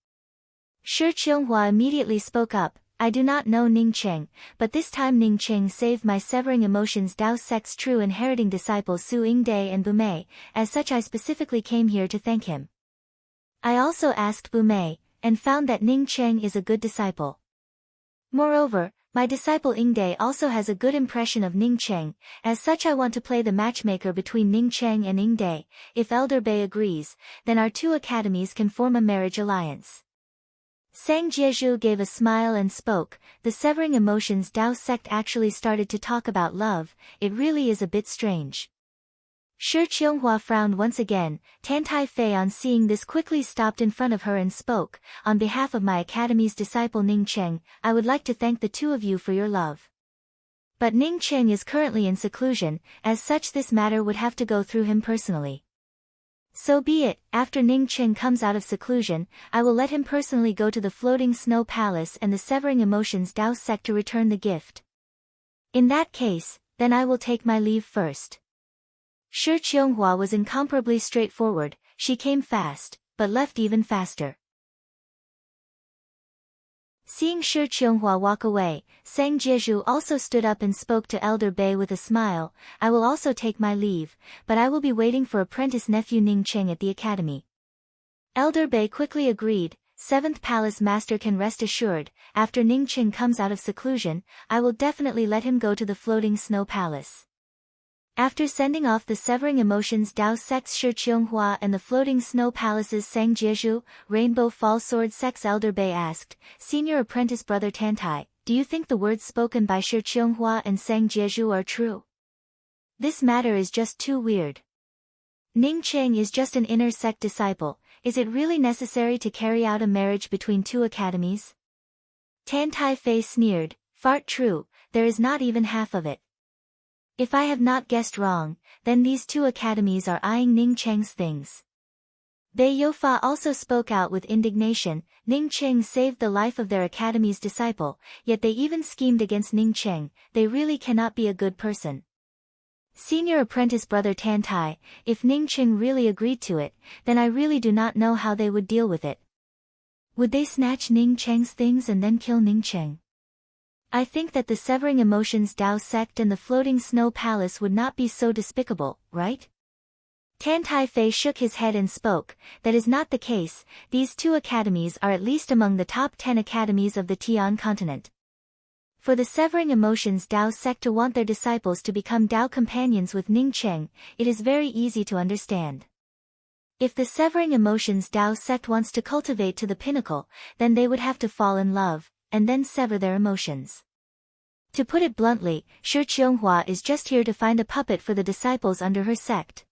Shi Qionghua immediately spoke up. I do not know Ning Cheng, but this time Ning Cheng saved my Severing Emotions Dao sect's true inheriting disciples Su Yingde and Bumei. As such I specifically came here to thank him. I also asked Bumei, and found that Ning Cheng is a good disciple. Moreover, my disciple Yingde also has a good impression of Ning Cheng. As such I want to play the matchmaker between Ning Cheng and Yingde. If Elder Bei agrees, then our two academies can form a marriage alliance. Sang Jieju gave a smile and spoke. The Severing Emotions Dao sect actually started to talk about love. It really is a bit strange. Shi Qionghua frowned once again. Tan Tai Fei on seeing this quickly stopped in front of her and spoke. On behalf of my academy's disciple Ning Cheng, I would like to thank the two of you for your love. But Ning Cheng is currently in seclusion, as such this matter would have to go through him personally. So be it. After Ning Cheng comes out of seclusion, I will let him personally go to the Floating Snow Palace and the Severing Emotions Dao sect to return the gift. In that case, then I will take my leave first. Shi Qionghua was incomparably straightforward. She came fast, but left even faster. Seeing Shi Qionghua walk away, Sang Jieju also stood up and spoke to Elder Bei with a smile. I will also take my leave, but I will be waiting for apprentice nephew Ning Cheng at the academy. Elder Bei quickly agreed. Seventh Palace Master can rest assured. After Ning Cheng comes out of seclusion, I will definitely let him go to the Floating Snow Palace. After sending off the Severing Emotions Dao sect's Shi Qionghua and the Floating Snow Palace's Sang Jieju, Rainbow Fall Sword sect's Elder Bei asked, Senior Apprentice Brother Tantai, do you think the words spoken by Shi Qionghua and Sang Jieju are true? This matter is just too weird. Ning Cheng is just an inner sect disciple. Is it really necessary to carry out a marriage between two academies? Tan Tai Fei sneered. Fart true, there is not even half of it. If I have not guessed wrong, then these two academies are eyeing Ning Cheng's things. Bei Youfa also spoke out with indignation. Ning Cheng saved the life of their academy's disciple, yet they even schemed against Ning Cheng. They really cannot be a good person. Senior Apprentice Brother Tantai, if Ning Cheng really agreed to it, then I really do not know how they would deal with it. Would they snatch Ning Cheng's things and then kill Ning Cheng? I think that the Severing Emotions Dao sect and the Floating Snow Palace would not be so despicable, right? Tan Tai Fei shook his head and spoke. That is not the case. These two academies are at least among the top 10 academies of the Tian continent. For the Severing Emotions Dao sect to want their disciples to become Dao companions with Ning Cheng, it is very easy to understand. If the Severing Emotions Dao sect wants to cultivate to the pinnacle, then they would have to fall in love, and then sever their emotions. To put it bluntly, Shi Qionghua is just here to find a puppet for the disciples under her sect.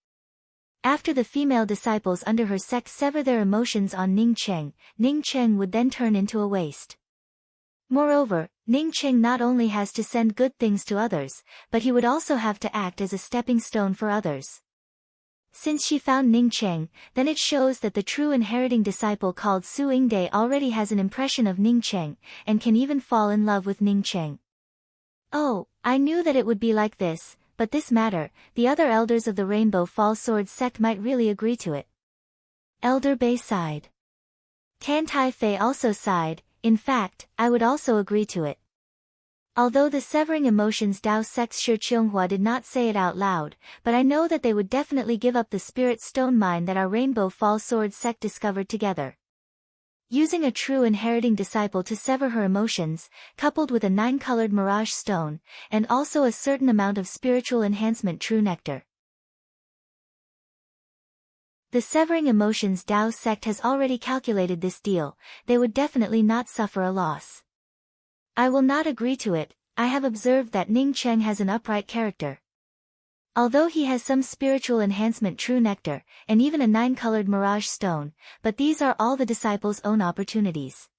After the female disciples under her sect sever their emotions on Ning Cheng would then turn into a waste. Moreover, Ning Cheng not only has to send good things to others, but he would also have to act as a stepping stone for others. Since she found Ning Cheng, then it shows that the true inheriting disciple called Su Yingde already has an impression of Ning Cheng, and can even fall in love with Ning Cheng. Oh, I knew that it would be like this, but this matter, the other elders of the Rainbow Fall Sword sect might really agree to it. Elder Bei sighed. Tan Tai Fei also sighed. In fact, I would also agree to it. Although the Severing Emotions Dao sect's Shi Qionghua did not say it out loud, but I know that they would definitely give up the spirit stone mine that our Rainbow Fall Sword sect discovered together. Using a true inheriting disciple to sever her emotions, coupled with a 9-colored mirage stone, and also a certain amount of spiritual enhancement true nectar. The Severing Emotions Tao sect has already calculated this deal, they would definitely not suffer a loss. I will not agree to it. I have observed that Ning Cheng has an upright character. Although he has some spiritual enhancement true nectar, and even a 9-colored mirage stone, but these are all the disciples' own opportunities.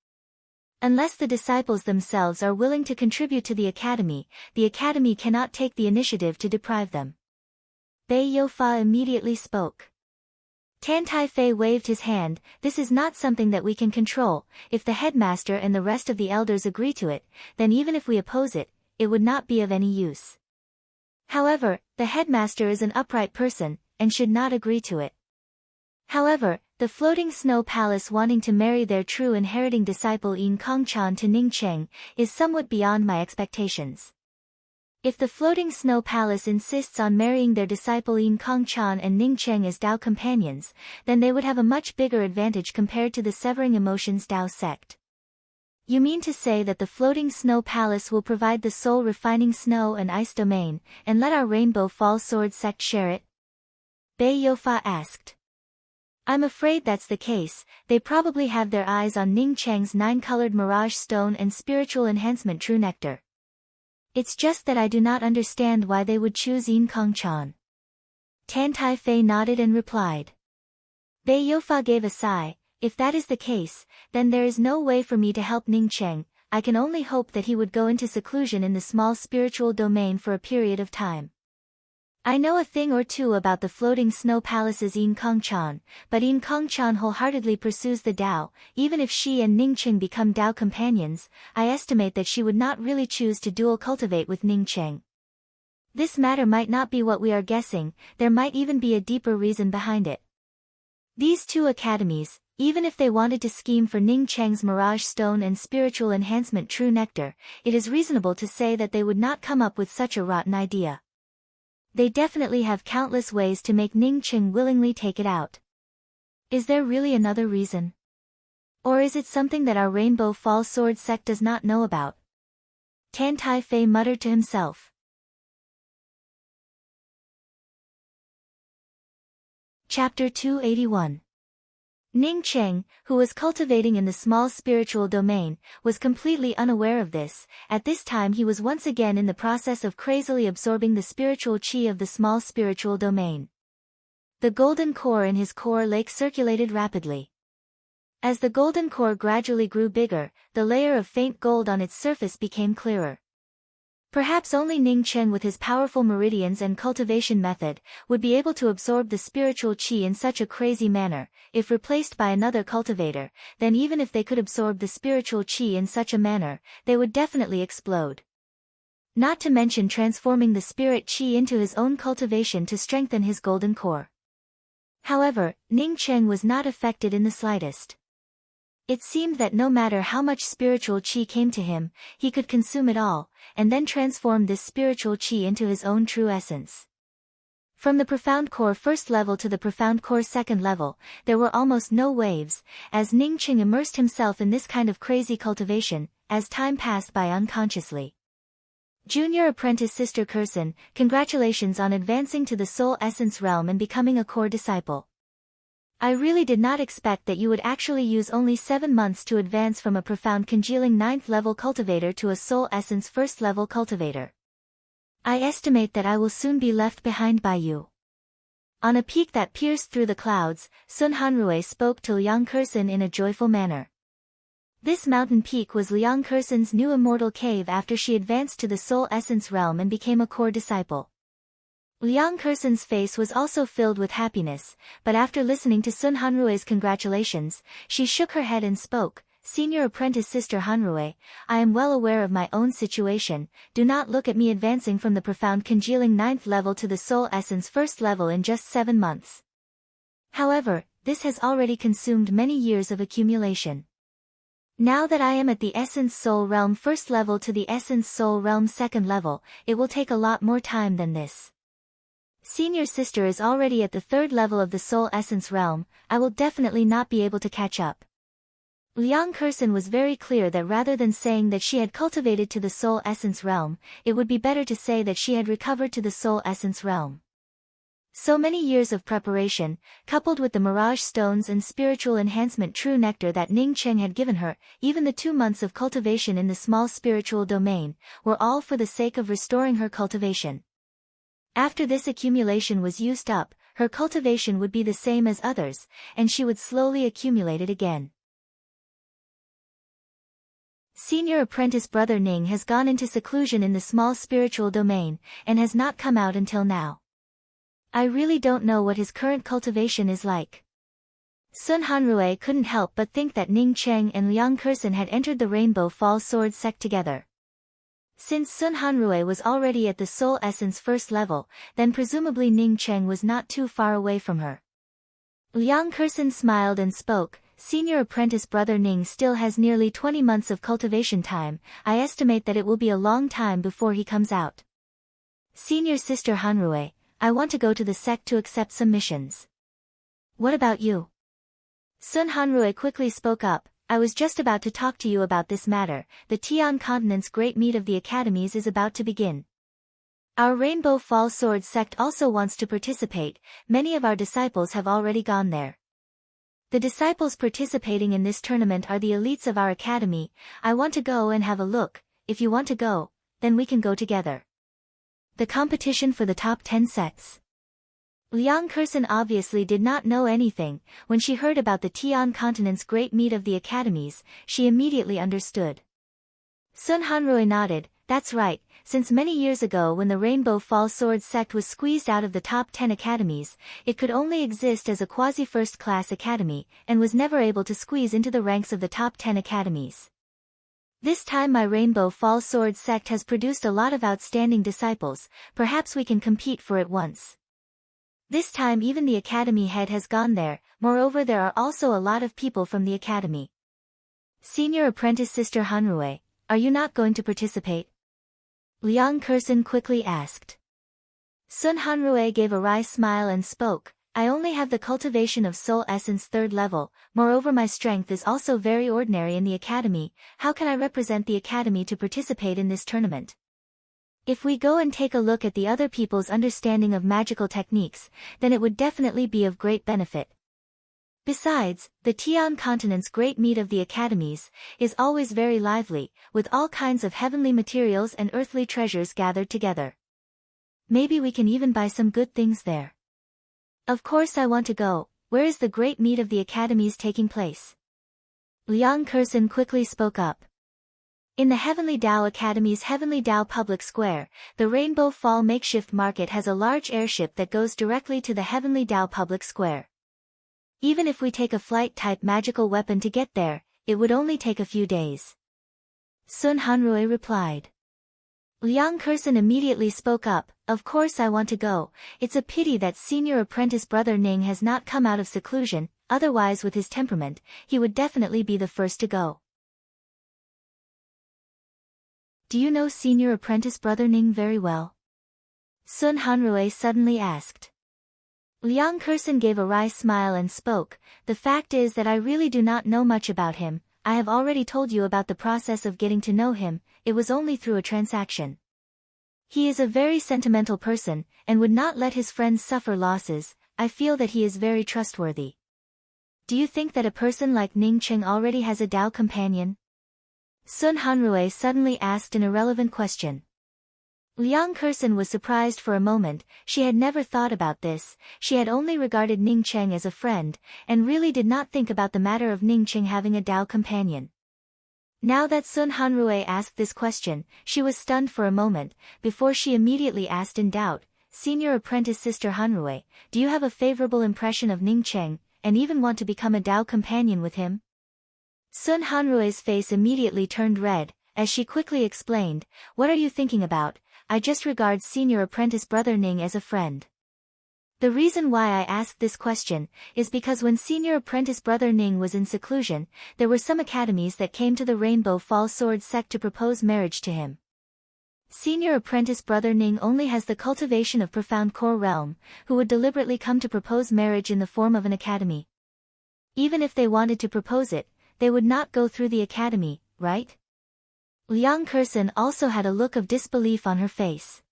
Unless the disciples themselves are willing to contribute to the academy cannot take the initiative to deprive them. Bei Youfa immediately spoke. Tan Taifei waved his hand. This is not something that we can control. If the headmaster and the rest of the elders agree to it, then even if we oppose it, it would not be of any use. However, the headmaster is an upright person, and should not agree to it. However, the floating snow palace wanting to marry their true inheriting disciple Yin Kongchan to Ning Cheng is somewhat beyond my expectations. If the floating snow palace insists on marrying their disciple Yin Kongchan and Ning Cheng as Tao companions, then they would have a much bigger advantage compared to the Severing Emotions Tao sect. You mean to say that the floating snow palace will provide the soul refining snow and ice domain, and let our Rainbow Fall Sword sect share it? Bei Youfa asked. I'm afraid that's the case. They probably have their eyes on Ning Cheng's 9-colored mirage stone and spiritual enhancement true nectar. It's just that I do not understand why they would choose Yin Kongchan. Tan Taifei nodded and replied. Bei Youfa gave a sigh. If that is the case, then there is no way for me to help Ning Cheng. I can only hope that he would go into seclusion in the small spiritual domain for a period of time. I know a thing or two about the floating snow palace's Yin Kongchan, but Yin Kongchan wholeheartedly pursues the Tao. Even if she and Ning Cheng become Tao companions, I estimate that she would not really choose to dual cultivate with Ning Cheng. This matter might not be what we are guessing, there might even be a deeper reason behind it. These two academies, even if they wanted to scheme for Ning Cheng's Mirage Stone and Spiritual Enhancement True Nectar, it is reasonable to say that they would not come up with such a rotten idea. They definitely have countless ways to make Ning Cheng willingly take it out. Is there really another reason? Or is it something that our Rainbow Fall Sword sect does not know about? Tan Taifei muttered to himself. Chapter 281. Ning Cheng, who was cultivating in the small spiritual domain, was completely unaware of this. At this time he was once again in the process of crazily absorbing the spiritual chi of the small spiritual domain. The golden core in his core lake circulated rapidly. As the golden core gradually grew bigger, the layer of faint gold on its surface became clearer. Perhaps only Ning Cheng with his powerful meridians and cultivation method would be able to absorb the spiritual chi in such a crazy manner. If replaced by another cultivator, then even if they could absorb the spiritual chi in such a manner, they would definitely explode. Not to mention transforming the spirit chi into his own cultivation to strengthen his golden core. However, Ning Cheng was not affected in the slightest. It seemed that no matter how much spiritual chi came to him, he could consume it all, and then transform this spiritual chi into his own true essence. From the profound core first level to the profound core second level, there were almost no waves, as Ning Cheng immersed himself in this kind of crazy cultivation, as time passed by unconsciously. Junior apprentice Sister Kursen, congratulations on advancing to the soul essence realm and becoming a core disciple. I really did not expect that you would actually use only 7 months to advance from a profound congealing 9th level cultivator to a soul essence 1st level cultivator. I estimate that I will soon be left behind by you. On a peak that pierced through the clouds, Sun Hanrui spoke to Liang Kursen in a joyful manner. This mountain peak was Liang Kursen's new immortal cave after she advanced to the soul essence realm and became a core disciple. Liang Kursen's face was also filled with happiness, but after listening to Sun Hanrui's congratulations, she shook her head and spoke, Senior Apprentice Sister Hanrui, I am well aware of my own situation, do not look at me advancing from the profound congealing 9th level to the soul essence 1st level in just 7 months. However, this has already consumed many years of accumulation. Now that I am at the Essence Soul Realm 1st level to the Essence Soul Realm 2nd level, it will take a lot more time than this. Senior Sister is already at the 3rd level of the Soul Essence Realm, I will definitely not be able to catch up. Liang Kursen was very clear that rather than saying that she had cultivated to the Soul Essence Realm, it would be better to say that she had recovered to the Soul Essence Realm. So many years of preparation, coupled with the mirage stones and spiritual enhancement true nectar that Ning Cheng had given her, even the 2 months of cultivation in the small spiritual domain, were all for the sake of restoring her cultivation. After this accumulation was used up, her cultivation would be the same as others, and she would slowly accumulate it again. Senior apprentice brother Ning has gone into seclusion in the small spiritual domain, and has not come out until now. I really don't know what his current cultivation is like. Sun Hanrui couldn't help but think that Ning Cheng and Liang Kersen had entered the Rainbow Fall Sword sect together. Since Sun Hanrui was already at the Soul Essence first level, then presumably Ning Cheng was not too far away from her. Liang Kersen smiled and spoke, "Senior apprentice brother Ning still has nearly 20 months of cultivation time. I estimate that it will be a long time before he comes out. Senior sister Hanrui, I want to go to the sect to accept some missions. What about you?" Sun Hanrui quickly spoke up, "I was just about to talk to you about this matter. The Tian Continent's great meet of the academies is about to begin. Our Rainbow Fall Sword sect also wants to participate. Many of our disciples have already gone there. The disciples participating in this tournament are the elites of our academy. I want to go and have a look. If you want to go, then we can go together. The competition for the top 10 sects." Liang Kersen obviously did not know anything. When she heard about the Tian Continent's great meet of the academies, she immediately understood. Sun Hanrui nodded, "That's right. Since many years ago when the Rainbow Fall Sword sect was squeezed out of the top 10 academies, it could only exist as a quasi-first-class academy, and was never able to squeeze into the ranks of the top 10 academies. This time my Rainbow Fall Sword sect has produced a lot of outstanding disciples. Perhaps we can compete for it once. This time even the academy head has gone there. Moreover, there are also a lot of people from the academy. Senior apprentice sister Hanrui, are you not going to participate?" Liang Kersen quickly asked. Sun Hanrui gave a wry smile and spoke, "I only have the cultivation of Soul Essence 3rd level, moreover my strength is also very ordinary in the academy. How can I represent the academy to participate in this tournament? If we go and take a look at the other people's understanding of magical techniques, then it would definitely be of great benefit. Besides, the Tian Continent's great meet of the academies is always very lively, with all kinds of heavenly materials and earthly treasures gathered together. Maybe we can even buy some good things there. Of course I want to go. Where is the great meet of the academies taking place?" Liang Kersen quickly spoke up. "In the Heavenly Tao Academy's Heavenly Tao Public Square, the Rainbow Fall Makeshift Market has a large airship that goes directly to the Heavenly Tao Public Square. Even if we take a flight-type magical weapon to get there, it would only take a few days." Sun Hanrui replied. Liang Kersen immediately spoke up, "Of course I want to go. It's a pity that senior apprentice brother Ning has not come out of seclusion, otherwise with his temperament, he would definitely be the first to go." "Do you know senior apprentice brother Ning very well?" Sun Hanrui suddenly asked. Liang Kersen gave a wry smile and spoke, "The fact is that I really do not know much about him. I have already told you about the process of getting to know him. It was only through a transaction. He is a very sentimental person, and would not let his friends suffer losses. I feel that he is very trustworthy." "Do you think that a person like Ning Cheng already has a Tao companion?" Sun Hanrui suddenly asked an irrelevant question. Liang Kersen was surprised for a moment. She had never thought about this. She had only regarded Ning Cheng as a friend, and really did not think about the matter of Ning Cheng having a Tao companion. Now that Sun Hanrui asked this question, she was stunned for a moment, before she immediately asked in doubt, "Senior apprentice sister Hanrui, do you have a favorable impression of Ning Cheng, and even want to become a Tao companion with him?" Sun Hanrui's face immediately turned red, as she quickly explained, "What are you thinking about? I just regard senior apprentice brother Ning as a friend. The reason why I asked this question is because when senior apprentice brother Ning was in seclusion, there were some academies that came to the Rainbow Fall Sword sect to propose marriage to him. Senior apprentice brother Ning only has the cultivation of profound core realm, who would deliberately come to propose marriage in the form of an academy. Even if they wanted to propose it, they would not go through the academy, right?" Liang Kersen also had a look of disbelief on her face.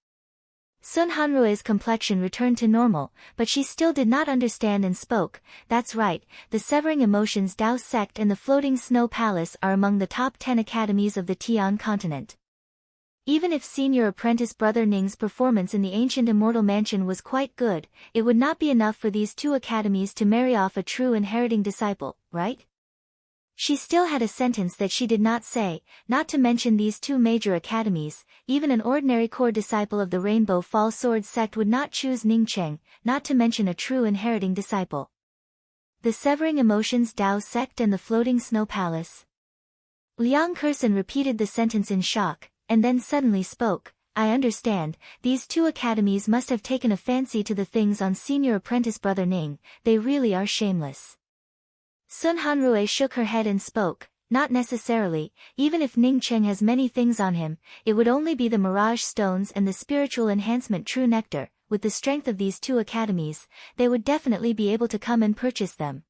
Sun Hanrue's complexion returned to normal, but she still did not understand and spoke. That's right, the Severing Emotions Dao sect and the Floating Snow Palace are among the top 10 academies of the Tian continent. Even if senior apprentice Brother Ning's performance in the ancient immortal mansion was quite good, it would not be enough for these two academies to marry off a true inheriting disciple, right? She still had a sentence that she did not say, not to mention these two major academies. Even an ordinary core disciple of the Rainbow Fall Sword sect would not choose Ning Cheng, not to mention a true inheriting disciple. The Severing Emotions Dao sect and the Floating Snow Palace. Liang Kersen repeated the sentence in shock, and then suddenly spoke. I understand, these two academies must have taken a fancy to the things on senior apprentice Brother Ning. They really are shameless. Sun Hanrue shook her head and spoke, not necessarily. Even if Ning Cheng has many things on him, it would only be the Mirage Stones and the Spiritual Enhancement True Nectar. With the strength of these two academies, they would definitely be able to come and purchase them.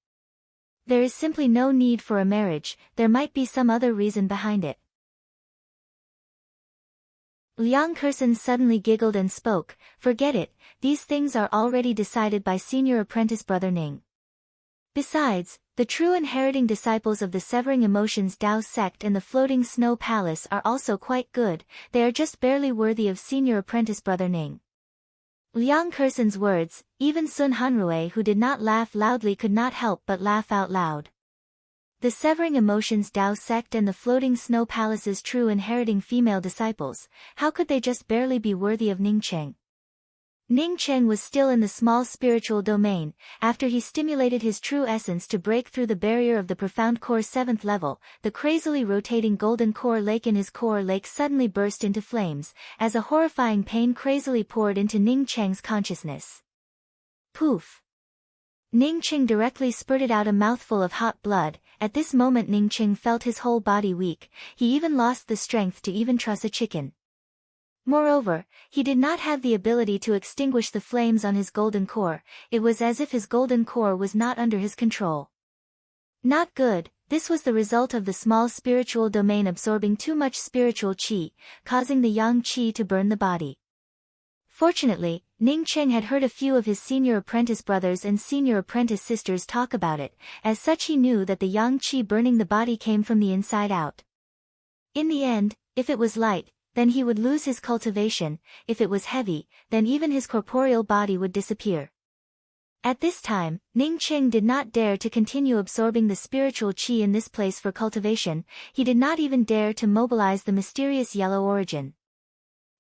There is simply no need for a marriage. There might be some other reason behind it. Liang Kersen suddenly giggled and spoke, forget it, these things are already decided by senior apprentice Brother Ning. Besides, the true inheriting disciples of the Severing Emotions Dao sect and the Floating Snow Palace are also quite good, they are just barely worthy of senior apprentice Brother Ning. Liang Kersen's words, even Sun Hanrue who did not laugh loudly could not help but laugh out loud. The Severing Emotions Dao sect and the Floating Snow Palace's true inheriting female disciples, how could they just barely be worthy of Ning Cheng? Ning Cheng was still in the small spiritual domain. After he stimulated his true essence to break through the barrier of the profound core 7th level, the crazily rotating golden core lake in his core lake suddenly burst into flames, as a horrifying pain crazily poured into Ning Cheng's consciousness. Poof! Ning Cheng directly spurted out a mouthful of hot blood. At this moment Ning Cheng felt his whole body weak, he even lost the strength to even truss a chicken. Moreover, he did not have the ability to extinguish the flames on his golden core. It was as if his golden core was not under his control. Not good. This was the result of the small spiritual domain absorbing too much spiritual qi, causing the yang qi to burn the body. Fortunately, Ning Cheng had heard a few of his senior apprentice brothers and senior apprentice sisters talk about it. As such he knew that the yang qi burning the body came from the inside out. In the end, if it was light, then he would lose his cultivation. If it was heavy, then even his corporeal body would disappear. At this time, Ning Cheng did not dare to continue absorbing the spiritual qi in this place for cultivation. He did not even dare to mobilize the mysterious yellow origin.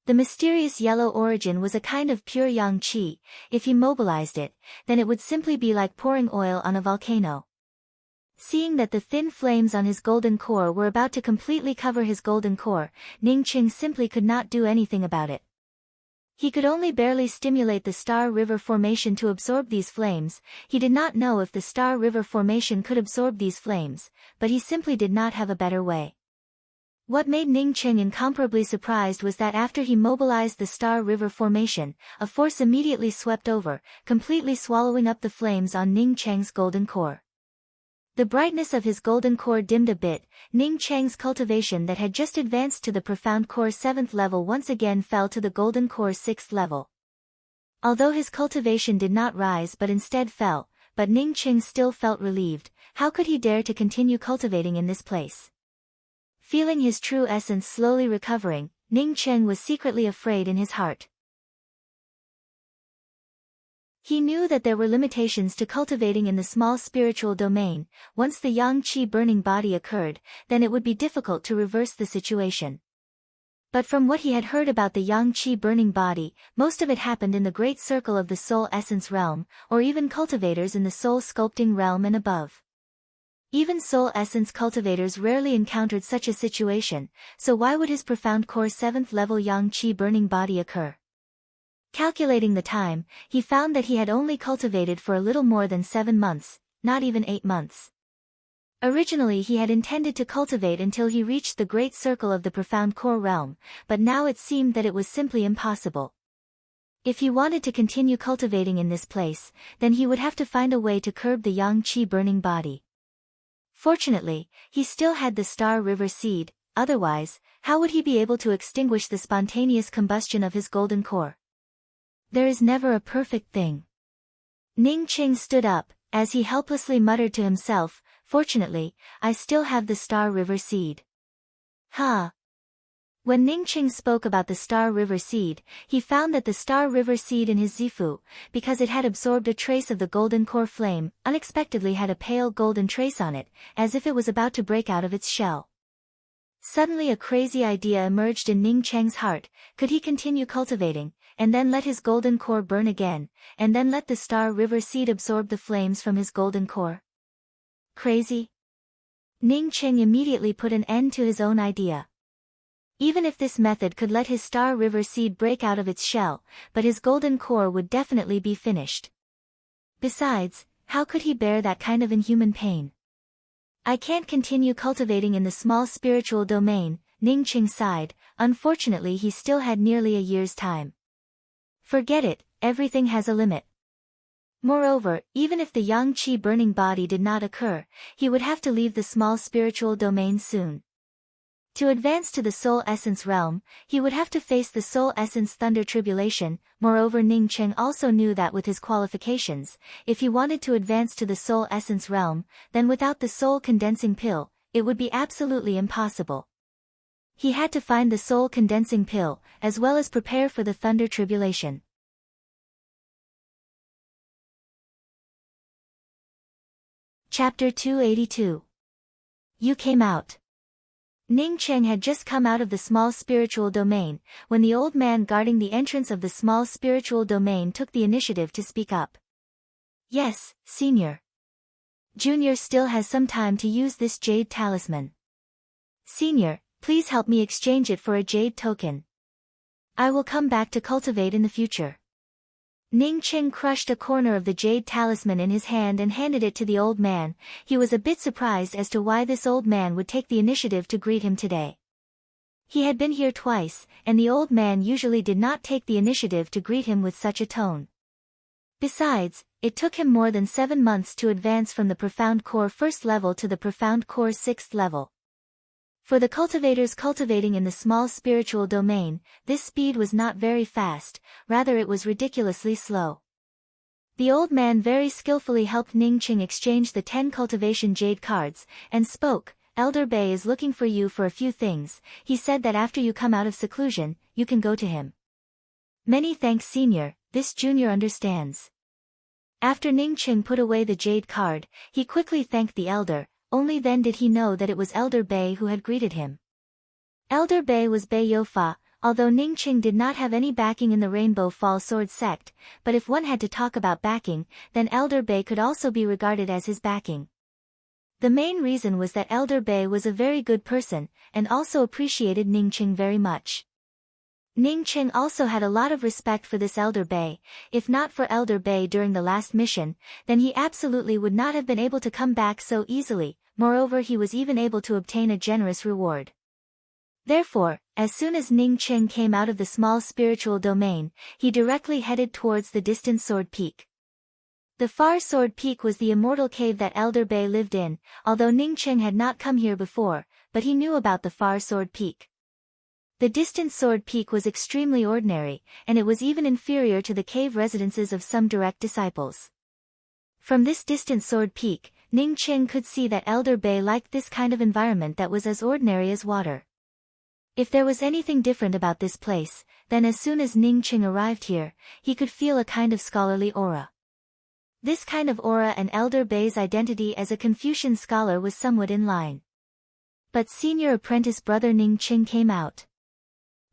The mysterious yellow origin was a kind of pure yang qi. If he mobilized it, then it would simply be like pouring oil on a volcano. Seeing that the thin flames on his golden core were about to completely cover his golden core, Ning Cheng simply could not do anything about it. He could only barely stimulate the Star River Formation to absorb these flames. He did not know if the Star River Formation could absorb these flames, but he simply did not have a better way. What made Ning Cheng incomparably surprised was that after he mobilized the Star River Formation, a force immediately swept over, completely swallowing up the flames on Ning Cheng's golden core. The brightness of his golden core dimmed a bit. Ning Cheng's cultivation that had just advanced to the profound core 7th level once again fell to the golden core 6th level. Although his cultivation did not rise but instead fell, but Ning Cheng still felt relieved. How could he dare to continue cultivating in this place? Feeling his true essence slowly recovering, Ning Cheng was secretly afraid in his heart. He knew that there were limitations to cultivating in the small spiritual domain. Once the yang qi burning body occurred, then it would be difficult to reverse the situation. But from what he had heard about the yang qi burning body, most of it happened in the great circle of the soul essence realm, or even cultivators in the soul sculpting realm and above. Even soul essence cultivators rarely encountered such a situation, so why would his profound core 7th level yang qi burning body occur? Calculating the time, he found that he had only cultivated for a little more than 7 months, not even 8 months. Originally he had intended to cultivate until he reached the great circle of the profound core realm, but now it seemed that it was simply impossible. If he wanted to continue cultivating in this place, then he would have to find a way to curb the yang qi burning body. Fortunately, he still had the Star River seed. Otherwise, how would he be able to extinguish the spontaneous combustion of his golden core? There is never a perfect thing. Ning Qing stood up, as he helplessly muttered to himself, fortunately, I still have the Star River Seed. Ha! When Ning Qing spoke about the Star River Seed, he found that the Star River Seed in his Zifu, because it had absorbed a trace of the golden core flame, unexpectedly had a pale golden trace on it, as if it was about to break out of its shell. Suddenly a crazy idea emerged in Ning Cheng's heart. Could he continue cultivating, and then let his golden core burn again, and then let the Star River Seed absorb the flames from his golden core? Crazy? Ning Cheng immediately put an end to his own idea. Even if this method could let his Star River Seed break out of its shell, but his golden core would definitely be finished. Besides, how could he bear that kind of inhuman pain? I can't continue cultivating in the small spiritual domain, Ning Qing sighed. Unfortunately he still had nearly a year's time. Forget it, everything has a limit. Moreover, even if the yang qi burning body did not occur, he would have to leave the small spiritual domain soon. To advance to the soul essence realm, he would have to face the soul essence thunder tribulation. Moreover, Ning Cheng also knew that with his qualifications, if he wanted to advance to the soul essence realm, then without the soul condensing pill, it would be absolutely impossible. He had to find the soul condensing pill, as well as prepare for the thunder tribulation. Chapter 282. You came out. Ning Cheng had just come out of the small spiritual domain, when the old man guarding the entrance of the small spiritual domain took the initiative to speak up. Yes, Senior. Junior still has some time to use this jade talisman. Senior, please help me exchange it for a jade token. I will come back to cultivate in the future. Ning Cheng crushed a corner of the jade talisman in his hand and handed it to the old man. He was a bit surprised as to why this old man would take the initiative to greet him today. He had been here twice, and the old man usually did not take the initiative to greet him with such a tone. Besides, it took him more than 7 months to advance from the Profound Core 1st level to the Profound Core 6th level. For the cultivators cultivating in the small spiritual domain, this speed was not very fast, rather it was ridiculously slow. The old man very skillfully helped Ning Cheng exchange the 10 cultivation jade cards, and spoke. Elder Bei is looking for you for a few things. He said that after you come out of seclusion, you can go to him. Many thanks, Senior, this junior understands. After Ning Cheng put away the jade card, he quickly thanked the elder. Only then did he know that it was Elder Bei who had greeted him. Elder Bei was Bei Youfa, although Ning Cheng did not have any backing in the Rainbow Fall Sword sect, but if one had to talk about backing, then Elder Bei could also be regarded as his backing. The main reason was that Elder Bei was a very good person, and also appreciated Ning Cheng very much. Ning Cheng also had a lot of respect for this Elder Bei. If not for Elder Bei during the last mission, then he absolutely would not have been able to come back so easily. Moreover, he was even able to obtain a generous reward. Therefore, as soon as Ning Cheng came out of the small spiritual domain, he directly headed towards the distant Sword Peak. The far Sword Peak was the immortal cave that Elder Bei lived in, although Ning Cheng had not come here before, but he knew about the far Sword Peak. The distant Sword Peak was extremely ordinary, and it was even inferior to the cave residences of some direct disciples. From this distant Sword Peak, Ning Cheng could see that Elder Bei liked this kind of environment that was as ordinary as water. If there was anything different about this place, then as soon as Ning Cheng arrived here, he could feel a kind of scholarly aura. This kind of aura and Elder Bei's identity as a Confucian scholar was somewhat in line. But senior apprentice brother Ning Cheng came out.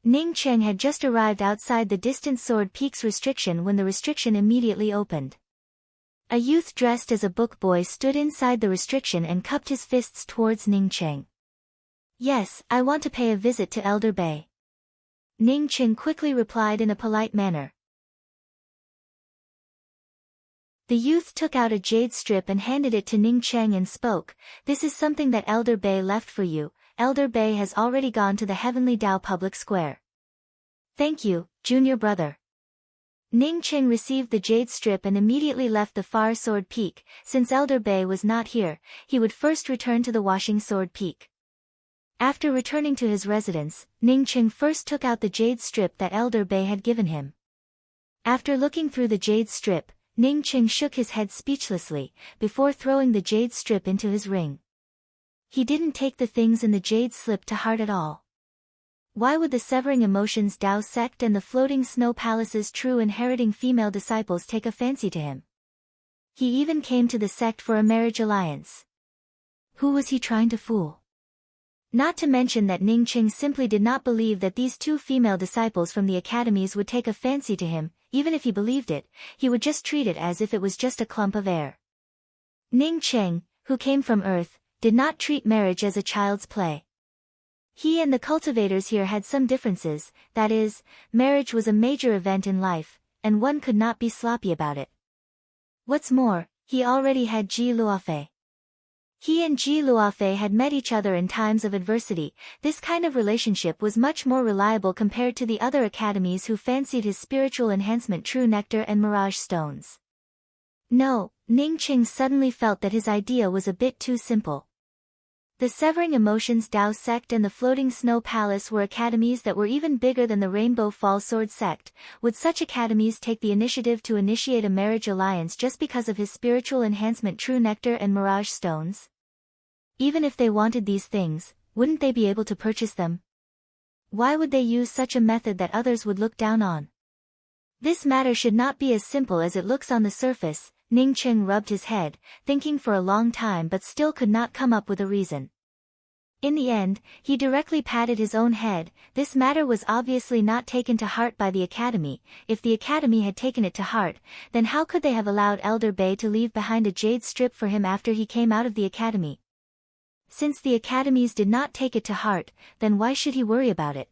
Ning Cheng had just arrived outside the distant Sword Peak's restriction when the restriction immediately opened. A youth dressed as a book boy stood inside the restriction and cupped his fists towards Ning Cheng. Yes, I want to pay a visit to Elder Bei. Ning Cheng quickly replied in a polite manner. The youth took out a jade strip and handed it to Ning Cheng and spoke, "This is something that Elder Bei left for you. Elder Bei has already gone to the Heavenly Dao public square." "Thank you, junior brother." Ning Cheng received the jade strip and immediately left the far Sword Peak. Since Elder Bei was not here, he would first return to the Washing Sword Peak. After returning to his residence, Ning Cheng first took out the jade strip that Elder Bei had given him. After looking through the jade strip, Ning Qing shook his head speechlessly, before throwing the jade strip into his ring. He didn't take the things in the jade slip to heart at all. Why would the Severing Emotions Tao sect and the Floating Snow Palace's true inheriting female disciples take a fancy to him? He even came to the sect for a marriage alliance. Who was he trying to fool? Not to mention that Ning Qing simply did not believe that these two female disciples from the academies would take a fancy to him. Even if he believed it, he would just treat it as if it was just a clump of air. Ning Qing, who came from Earth, did not treat marriage as a child's play. He and the cultivators here had some differences, that is, marriage was a major event in life, and one could not be sloppy about it. What's more, he already had Ji Luofei. He and Ji Luofei had met each other in times of adversity. This kind of relationship was much more reliable compared to the other academies who fancied his spiritual enhancement True Nectar and Mirage Stones. No, Ning Qing suddenly felt that his idea was a bit too simple. The Severing Emotions Tao sect and the Floating Snow Palace were academies that were even bigger than the Rainbow Fall Sword sect. Would such academies take the initiative to initiate a marriage alliance just because of his spiritual enhancement True Nectar and Mirage Stones? Even if they wanted these things, wouldn't they be able to purchase them? Why would they use such a method that others would look down on? This matter should not be as simple as it looks on the surface. Ning Qing rubbed his head, thinking for a long time but still could not come up with a reason. In the end, he directly patted his own head. This matter was obviously not taken to heart by the academy. If the academy had taken it to heart, then how could they have allowed Elder Bay to leave behind a jade strip for him after he came out of the academy? Since the academies did not take it to heart, then why should he worry about it?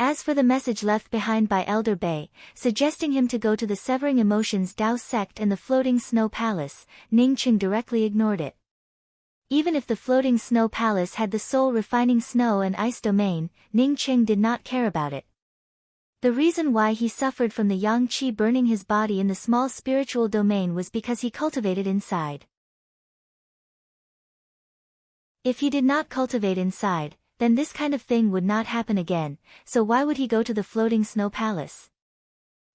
As for the message left behind by Elder Bay, suggesting him to go to the Severing Emotions Tao sect and the Floating Snow Palace, Ning Qing directly ignored it. Even if the Floating Snow Palace had the soul refining snow and ice domain, Ning Qing did not care about it. The reason why he suffered from the yang qi burning his body in the small spiritual domain was because he cultivated inside. If he did not cultivate inside, then this kind of thing would not happen again, so why would he go to the Floating Snow Palace?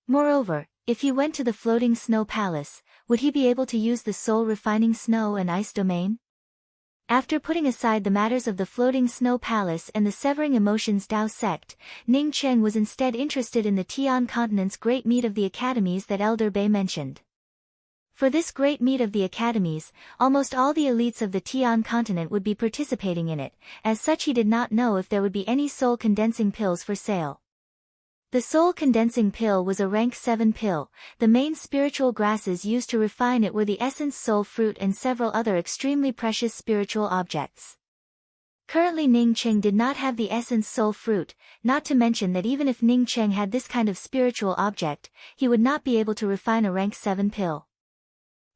Moreover, if he went to the Floating Snow Palace, would he be able to use the soul-refining snow and ice domain? After putting aside the matters of the Floating Snow Palace and the Severing Emotions Tao sect, Ning Qing was instead interested in the Tian continent's great meet of the academies that Elder Bay mentioned. For this great meet of the academies, almost all the elites of the Tian continent would be participating in it. As such, he did not know if there would be any soul condensing pills for sale. The soul condensing pill was a rank 7 pill. The main spiritual grasses used to refine it were the essence soul fruit and several other extremely precious spiritual objects. Currently Ning Qing did not have the essence soul fruit, not to mention that even if Ning Qing had this kind of spiritual object, he would not be able to refine a rank 7 pill.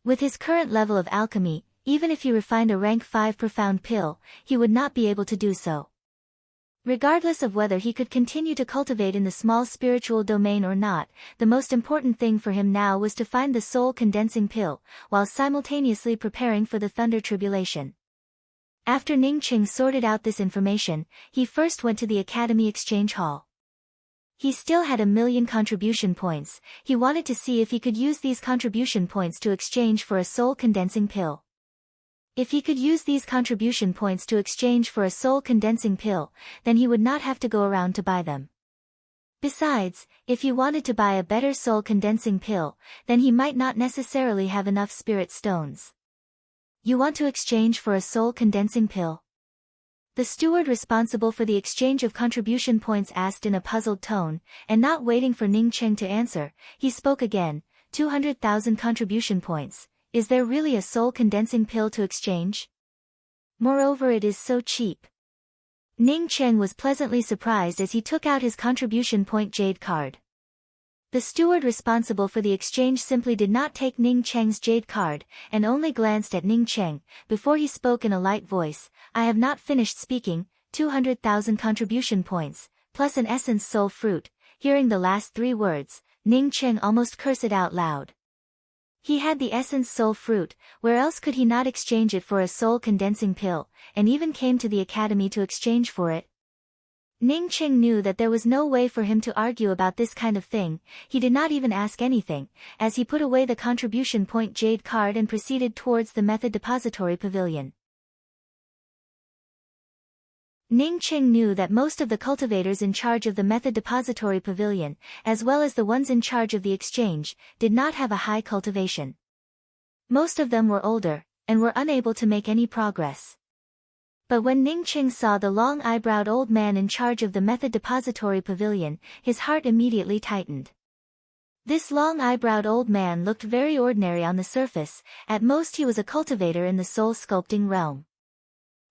With his current level of alchemy, even if he refined a rank 5 profound pill, he would not be able to do so. Regardless of whether he could continue to cultivate in the small spiritual domain or not, the most important thing for him now was to find the soul condensing pill, while simultaneously preparing for the Thunder Tribulation. After Ning Qing sorted out this information, he first went to the Academy Exchange Hall. He still had 1,000,000 contribution points. He wanted to see if he could use these contribution points to exchange for a soul condensing pill. If he could use these contribution points to exchange for a soul condensing pill, then he would not have to go around to buy them. Besides, if he wanted to buy a better soul condensing pill, then he might not necessarily have enough spirit stones. You want to exchange for a soul condensing pill? The steward responsible for the exchange of contribution points asked in a puzzled tone, and not waiting for Ning Qing to answer, he spoke again. 200,000 contribution points. Is there really a soul condensing pill to exchange? Moreover, it is so cheap. Ning Qing was pleasantly surprised as he took out his contribution point jade card. The steward responsible for the exchange simply did not take Ning Cheng's jade card, and only glanced at Ning Cheng, before he spoke in a light voice. I have not finished speaking. 200,000 contribution points, plus an essence soul fruit. Hearing the last 3 words, Ning Cheng almost cursed it out loud. He had the essence soul fruit, where else could he not exchange it for a soul condensing pill, and even came to the academy to exchange for it? Ning Qing knew that there was no way for him to argue about this kind of thing. He did not even ask anything, as he put away the contribution point jade card and proceeded towards the method depository pavilion. Ning Qing knew that most of the cultivators in charge of the method depository pavilion, as well as the ones in charge of the exchange, did not have a high cultivation. Most of them were older, and were unable to make any progress. But when Ning Qing saw the long-eyebrowed old man in charge of the method depository pavilion, his heart immediately tightened. This long-eyebrowed old man looked very ordinary on the surface. At most he was a cultivator in the soul sculpting realm.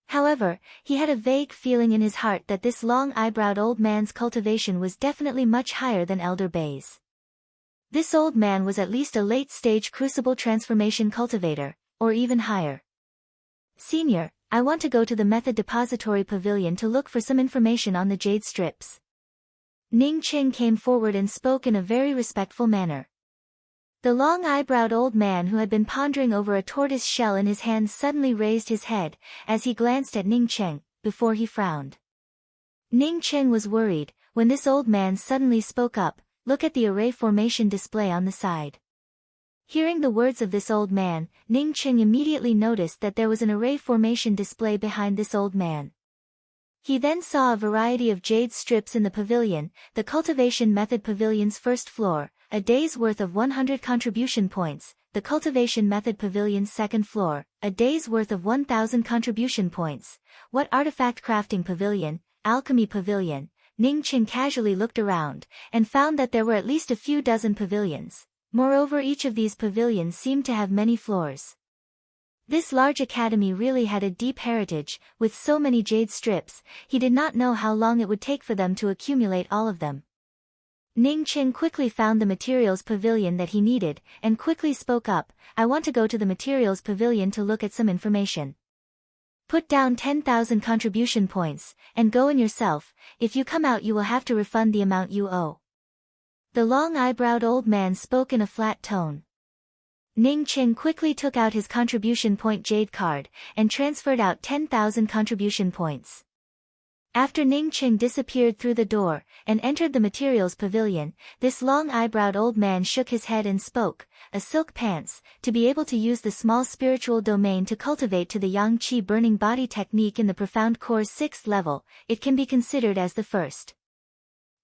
However, he had a vague feeling in his heart that this long-eyebrowed old man's cultivation was definitely much higher than Elder Bay's. This old man was at least a late-stage crucible transformation cultivator, or even higher. "Senior, I want to go to the method depository pavilion to look for some information on the jade strips." Ning Qing came forward and spoke in a very respectful manner. The long-eyebrowed old man who had been pondering over a tortoise shell in his hand suddenly raised his head, as he glanced at Ning Qing, before he frowned. Ning Qing was worried, when this old man suddenly spoke up, "Look at the array formation display on the side." Hearing the words of this old man, Ning Qing immediately noticed that there was an array formation display behind this old man. He then saw a variety of jade strips in the pavilion, the cultivation method pavilion's first floor, a day's worth of 100 contribution points, the cultivation method pavilion's second floor, a day's worth of 1,000 contribution points. What artifact crafting pavilion, alchemy pavilion? Ning Qing casually looked around, and found that there were at least a few dozen pavilions. Moreover, each of these pavilions seemed to have many floors. This large academy really had a deep heritage. With so many jade strips, he did not know how long it would take for them to accumulate all of them. Ning Qing quickly found the materials pavilion that he needed, and quickly spoke up, "I want to go to the materials pavilion to look at some information. Put down 10,000 contribution points, and go in yourself. If you come out you will have to refund the amount you owe." The long-eyebrowed old man spoke in a flat tone. Ning Qing quickly took out his contribution point jade card, and transferred out 10,000 contribution points. After Ning Qing disappeared through the door, and entered the materials pavilion, this long-eyebrowed old man shook his head and spoke, "A silk pants, to be able to use the small spiritual domain to cultivate to the Yang Qi burning body technique in the profound core's 6th level, it can be considered as the first.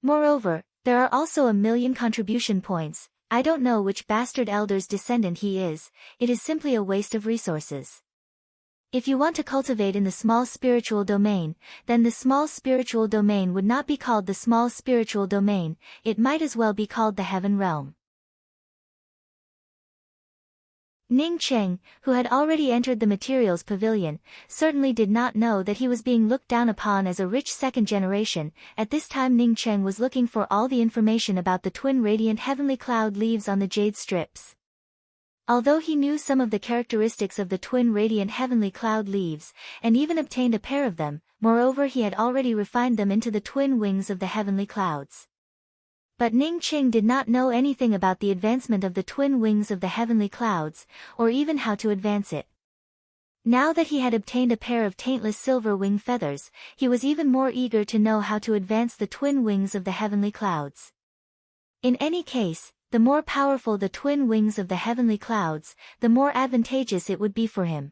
Moreover, there are also 1,000,000 contribution points. I don't know which bastard elder's descendant he is, it is simply a waste of resources. If you want to cultivate in the small spiritual domain, then the small spiritual domain would not be called the small spiritual domain, it might as well be called the heaven realm." Ning Qing, who had already entered the materials pavilion, certainly did not know that he was being looked down upon as a rich second generation. At this time Ning Qing was looking for all the information about the twin radiant heavenly cloud leaves on the jade strips. Although he knew some of the characteristics of the twin radiant heavenly cloud leaves, and even obtained a pair of them, moreover he had already refined them into the twin wings of the heavenly clouds. But Ning Qing did not know anything about the advancement of the twin wings of the heavenly clouds, or even how to advance it. Now that he had obtained a pair of taintless silver wing feathers, he was even more eager to know how to advance the twin wings of the heavenly clouds. In any case, the more powerful the twin wings of the heavenly clouds, the more advantageous it would be for him.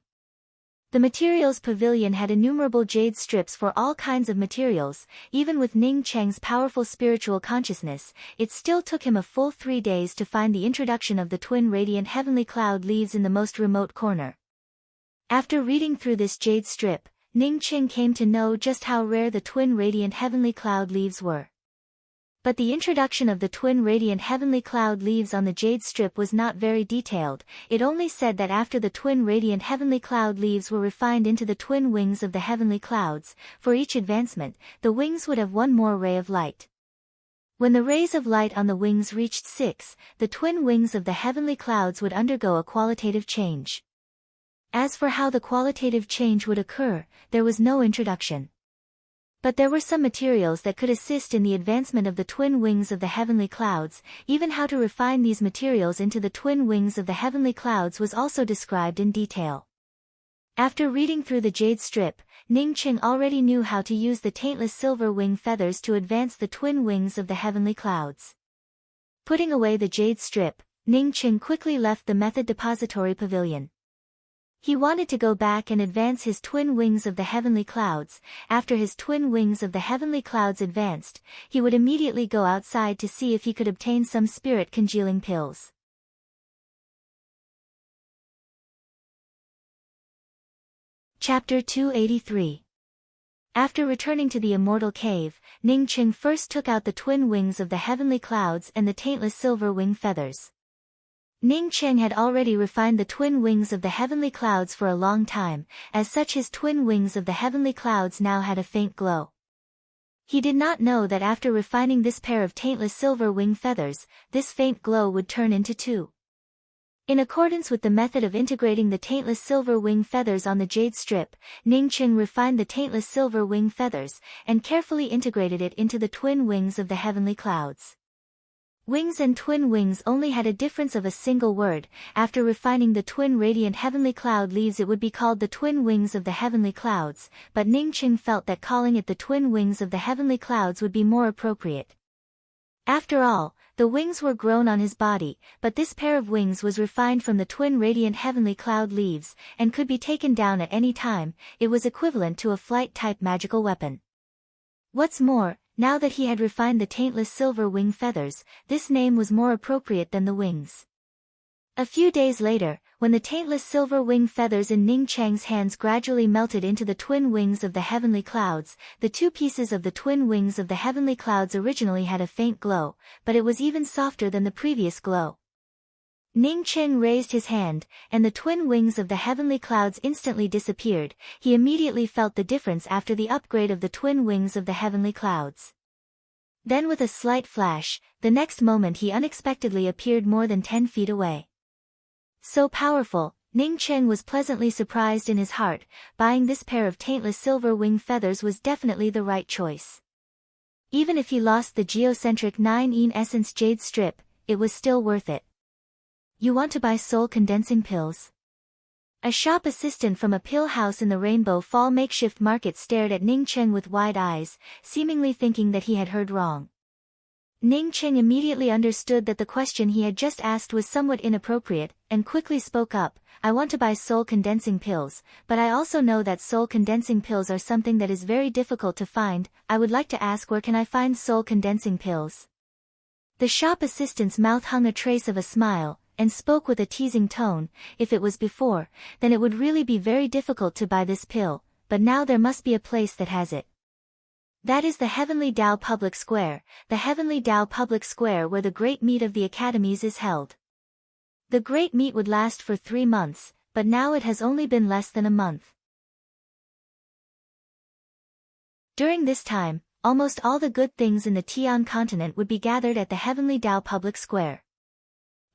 The materials pavilion had innumerable jade strips for all kinds of materials. Even with Ning Cheng's powerful spiritual consciousness, it still took him a full 3 days to find the introduction of the twin radiant heavenly cloud leaves in the most remote corner. After reading through this jade strip, Ning Qing came to know just how rare the twin radiant heavenly cloud leaves were. But the introduction of the twin radiant heavenly cloud leaves on the jade strip was not very detailed. It only said that after the twin radiant heavenly cloud leaves were refined into the twin wings of the heavenly clouds, for each advancement, the wings would have one more ray of light. When the rays of light on the wings reached 6, the twin wings of the heavenly clouds would undergo a qualitative change. As for how the qualitative change would occur, there was no introduction. But there were some materials that could assist in the advancement of the twin wings of the heavenly clouds. Even how to refine these materials into the twin wings of the heavenly clouds was also described in detail. After reading through the jade strip, Ning Qing already knew how to use the taintless silver wing feathers to advance the twin wings of the heavenly clouds. Putting away the jade strip, Ning Qing quickly left the method depository pavilion. He wanted to go back and advance his twin wings of the heavenly clouds. After his twin wings of the heavenly clouds advanced, he would immediately go outside to see if he could obtain some spirit congealing pills. Chapter 283. After returning to the immortal cave, Ning Qing first took out the twin wings of the heavenly clouds and the taintless silver wing feathers. Ning Qing had already refined the twin wings of the heavenly clouds for a long time, as such his twin wings of the heavenly clouds now had a faint glow. He did not know that after refining this pair of taintless silver wing feathers, this faint glow would turn into two. In accordance with the method of integrating the taintless silver wing feathers on the jade strip, Ning Qing refined the taintless silver wing feathers, and carefully integrated it into the twin wings of the heavenly clouds. Wings and twin wings only had a difference of a single word. After refining the twin radiant heavenly cloud leaves, it would be called the twin wings of the heavenly clouds, but Ning Qing felt that calling it the twin wings of the heavenly clouds would be more appropriate. After all, the wings were grown on his body, but this pair of wings was refined from the twin radiant heavenly cloud leaves, and could be taken down at any time. It was equivalent to a flight-type magical weapon. What's more, now that he had refined the taintless silver wing feathers, this name was more appropriate than the wings. A few days later, when the taintless silver wing feathers in Ning Chang's hands gradually melted into the twin wings of the heavenly clouds, the two pieces of the twin wings of the heavenly clouds originally had a faint glow, but it was even softer than the previous glow. Ning Qing raised his hand, and the twin wings of the heavenly clouds instantly disappeared. He immediately felt the difference after the upgrade of the twin wings of the heavenly clouds. Then with a slight flash, the next moment he unexpectedly appeared more than 10 feet away. So powerful, Ning Qing was pleasantly surprised in his heart. Buying this pair of taintless silver wing feathers was definitely the right choice. Even if he lost the geocentric 9-ene essence jade strip, it was still worth it. You want to buy soul condensing pills? A shop assistant from a pill house in the Rainbow Fall makeshift market stared at Ning Qing with wide eyes, seemingly thinking that he had heard wrong. Ning Qing immediately understood that the question he had just asked was somewhat inappropriate, and quickly spoke up. I want to buy soul condensing pills, but I also know that soul condensing pills are something that is very difficult to find. I would like to ask, where can I find soul condensing pills? The shop assistant's mouth hung a trace of a smile, and spoke with a teasing tone. If it was before, then it would really be very difficult to buy this pill, but now there must be a place that has it. That is the Heavenly Tao Public Square, the Heavenly Tao Public Square where the Great Meet of the Academies is held. The Great Meet would last for 3 months, but now it has only been less than a month. During this time, almost all the good things in the Tian continent would be gathered at the Heavenly Tao Public Square.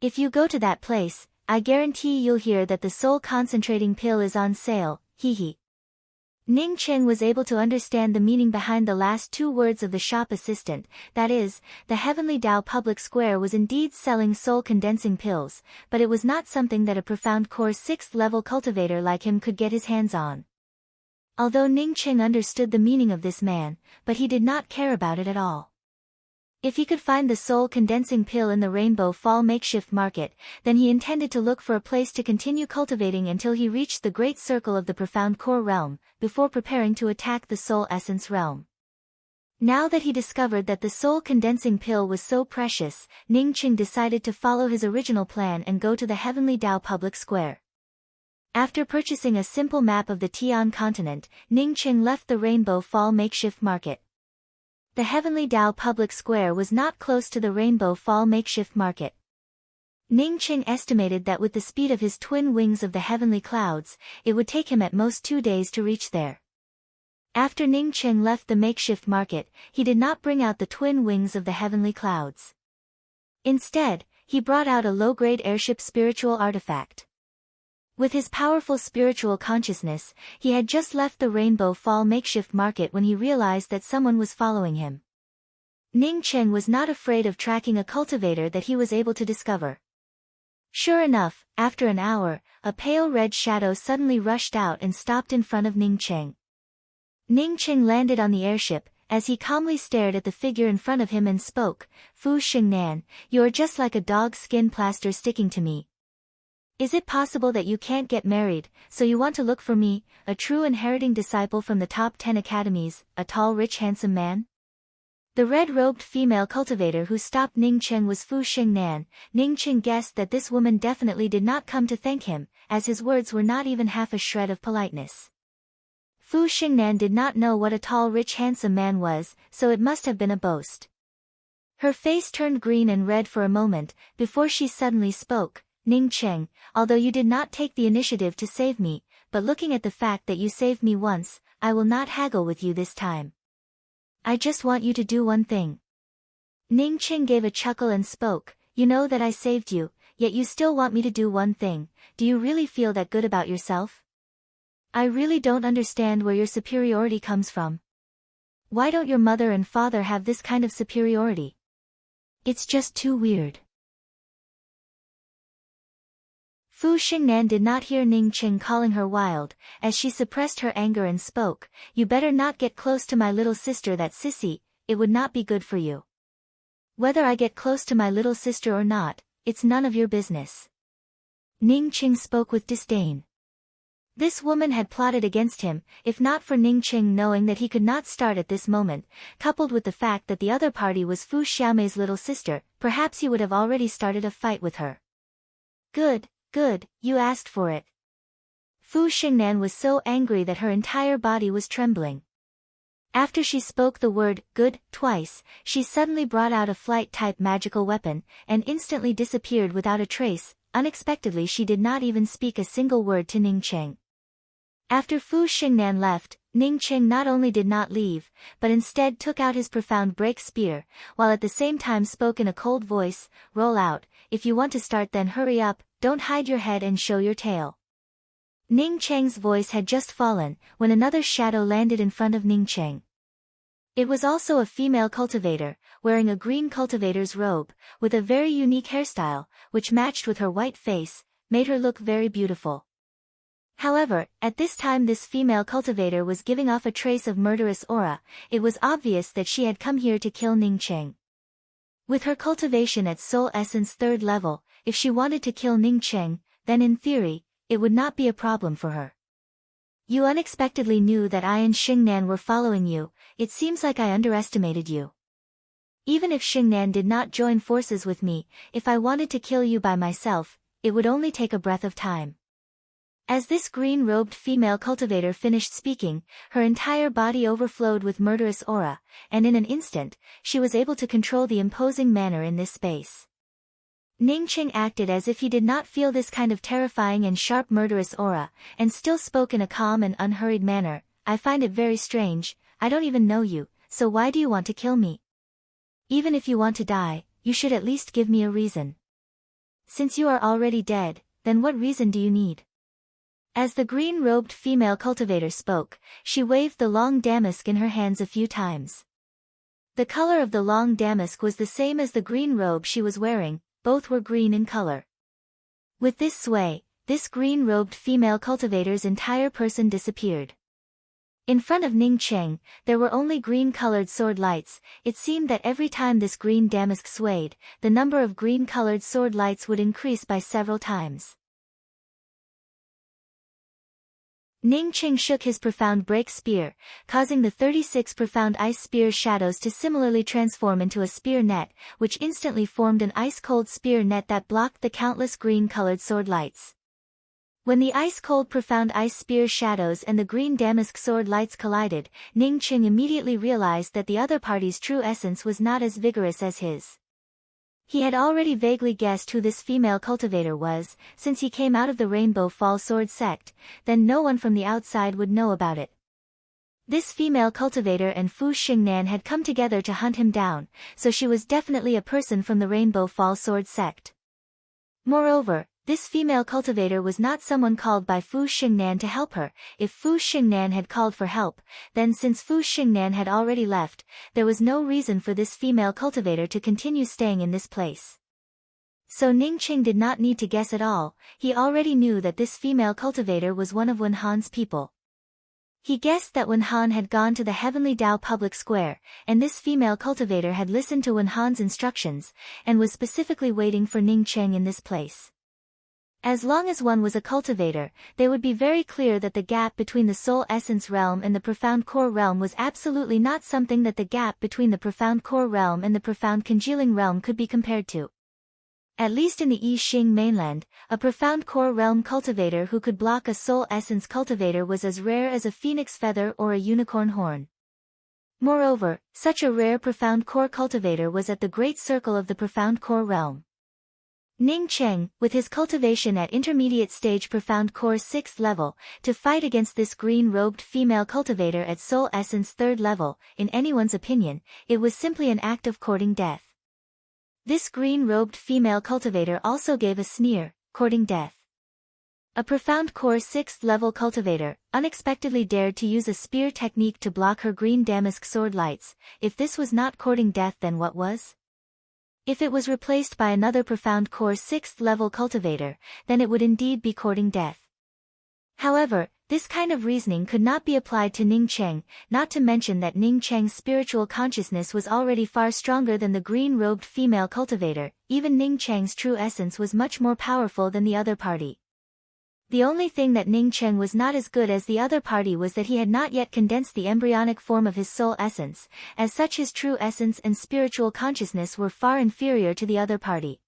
If you go to that place, I guarantee you'll hear that the soul concentrating pill is on sale, hee hee. Ning Qing was able to understand the meaning behind the last 2 words of the shop assistant, that is, the Heavenly Tao Public Square was indeed selling soul condensing pills, but it was not something that a profound core 6th level cultivator like him could get his hands on. Although Ning Qing understood the meaning of this man, but he did not care about it at all. If he could find the soul condensing pill in the Rainbow Fall makeshift market, then he intended to look for a place to continue cultivating until he reached the great circle of the profound core realm, before preparing to attack the soul essence realm. Now that he discovered that the soul condensing pill was so precious, Ning Qing decided to follow his original plan and go to the Heavenly Tao Public Square. After purchasing a simple map of the Tian continent, Ning Qing left the Rainbow Fall makeshift market. The Heavenly Tao Public Square was not close to the Rainbow Fall makeshift market. Ning Qing estimated that with the speed of his twin wings of the heavenly clouds, it would take him at most 2 days to reach there. After Ning Qing left the makeshift market, he did not bring out the twin wings of the heavenly clouds. Instead, he brought out a low-grade airship spiritual artifact. With his powerful spiritual consciousness, he had just left the Rainbow Fall makeshift market when he realized that someone was following him. Ning Qing was not afraid of tracking a cultivator that he was able to discover. Sure enough, after an hour, a pale red shadow suddenly rushed out and stopped in front of Ning Qing. Ning Qing landed on the airship, as he calmly stared at the figure in front of him and spoke, Fu Xingnan, you are just like a dog's skin plaster sticking to me. Is it possible that you can't get married, so you want to look for me, a true inheriting disciple from the top 10 academies, a tall rich handsome man? The red-robed female cultivator who stopped Ning Qing was Fu Xingnan. Ning Qing guessed that this woman definitely did not come to thank him, as his words were not even half a shred of politeness. Fu Xingnan did not know what a tall rich handsome man was, so it must have been a boast. Her face turned green and red for a moment, before she suddenly spoke, Ning Qing, although you did not take the initiative to save me, but looking at the fact that you saved me once, I will not haggle with you this time. I just want you to do one thing. Ning Qing gave a chuckle and spoke, you know that I saved you, yet you still want me to do one thing. Do you really feel that good about yourself? I really don't understand where your superiority comes from. Why don't your mother and father have this kind of superiority? It's just too weird. Fu Xingnan did not hear Ning Qing calling her wild, as she suppressed her anger and spoke, you better not get close to my little sister, that sissy, it would not be good for you. Whether I get close to my little sister or not, it's none of your business. Ning Qing spoke with disdain. This woman had plotted against him, if not for Ning Qing knowing that he could not start at this moment, coupled with the fact that the other party was Fu Xiaomei's little sister, perhaps he would have already started a fight with her. Good, you asked for it. Fu Xingnan was so angry that her entire body was trembling. After she spoke the word, good, twice, she suddenly brought out a flight-type magical weapon, and instantly disappeared without a trace. Unexpectedly she did not even speak a single word to Ning Qing. After Fu Xingnan left, Ning Qing not only did not leave, but instead took out his profound break spear, while at the same time spoke in a cold voice, roll out, if you want to start then hurry up, don't hide your head and show your tail. Ning Cheng's voice had just fallen, when another shadow landed in front of Ning Cheng. It was also a female cultivator, wearing a green cultivator's robe, with a very unique hairstyle, which matched with her white face, made her look very beautiful. However, at this time this female cultivator was giving off a trace of murderous aura. It was obvious that she had come here to kill Ning Cheng. With her cultivation at soul essence 3rd level, if she wanted to kill Ning Cheng, then in theory, it would not be a problem for her. You unexpectedly knew that I and Xingnan were following you. It seems like I underestimated you. Even if Xingnan did not join forces with me, if I wanted to kill you by myself, it would only take a breath of time. As this green-robed female cultivator finished speaking, her entire body overflowed with murderous aura, and in an instant, she was able to control the imposing manner in this space. Ning Qing acted as if he did not feel this kind of terrifying and sharp murderous aura, and still spoke in a calm and unhurried manner, I find it very strange, I don't even know you, so why do you want to kill me? Even if you want to die, you should at least give me a reason. Since you are already dead, then what reason do you need? As the green-robed female cultivator spoke, she waved the long damask in her hands a few times. The color of the long damask was the same as the green robe she was wearing, both were green in color. With this sway, this green-robed female cultivator's entire person disappeared. In front of Ning Cheng, there were only green-colored sword lights. It seemed that every time this green damask swayed, the number of green-colored sword lights would increase by several times. Ning Qing shook his profound break spear, causing the 36 profound ice spear shadows to similarly transform into a spear net, which instantly formed an ice-cold spear net that blocked the countless green-colored sword lights. When the ice-cold profound ice spear shadows and the green damask sword lights collided, Ning Qing immediately realized that the other party's true essence was not as vigorous as his. He had already vaguely guessed who this female cultivator was, since he came out of the Rainbow Fall Sword sect, then no one from the outside would know about it. This female cultivator and Fu Xingnan had come together to hunt him down, so she was definitely a person from the Rainbow Fall Sword sect. Moreover, this female cultivator was not someone called by Fu Xingnan to help her. If Fu Xingnan had called for help, then since Fu Xingnan had already left, there was no reason for this female cultivator to continue staying in this place. So Ning Qing did not need to guess at all, he already knew that this female cultivator was one of Wen Han's people. He guessed that Wen Han had gone to the Heavenly Dao public square, and this female cultivator had listened to Wen Han's instructions, and was specifically waiting for Ning Cheng in this place. As long as one was a cultivator, they would be very clear that the gap between the soul essence realm and the profound core realm was absolutely not something that the gap between the profound core realm and the profound congealing realm could be compared to. At least in the I Ching mainland, a profound core realm cultivator who could block a soul essence cultivator was as rare as a phoenix feather or a unicorn horn. Moreover, such a rare profound core cultivator was at the great circle of the profound core realm. Ning Cheng, with his cultivation at intermediate stage profound core 6th level, to fight against this green-robed female cultivator at soul essence 3rd level, in anyone's opinion, it was simply an act of courting death. This green-robed female cultivator also gave a sneer, courting death. A profound core 6th level cultivator, unexpectedly dared to use a spear technique to block her green damask sword lights. If this was not courting death, then what was? If it was replaced by another profound core 6th level cultivator, then it would indeed be courting death. However, this kind of reasoning could not be applied to Ning Cheng, not to mention that Ning Cheng's spiritual consciousness was already far stronger than the green-robed female cultivator. Even Ning Cheng's true essence was much more powerful than the other party. The only thing that Ning Cheng was not as good as the other party was that he had not yet condensed the embryonic form of his soul essence. As such, his true essence and spiritual consciousness were far inferior to the other party.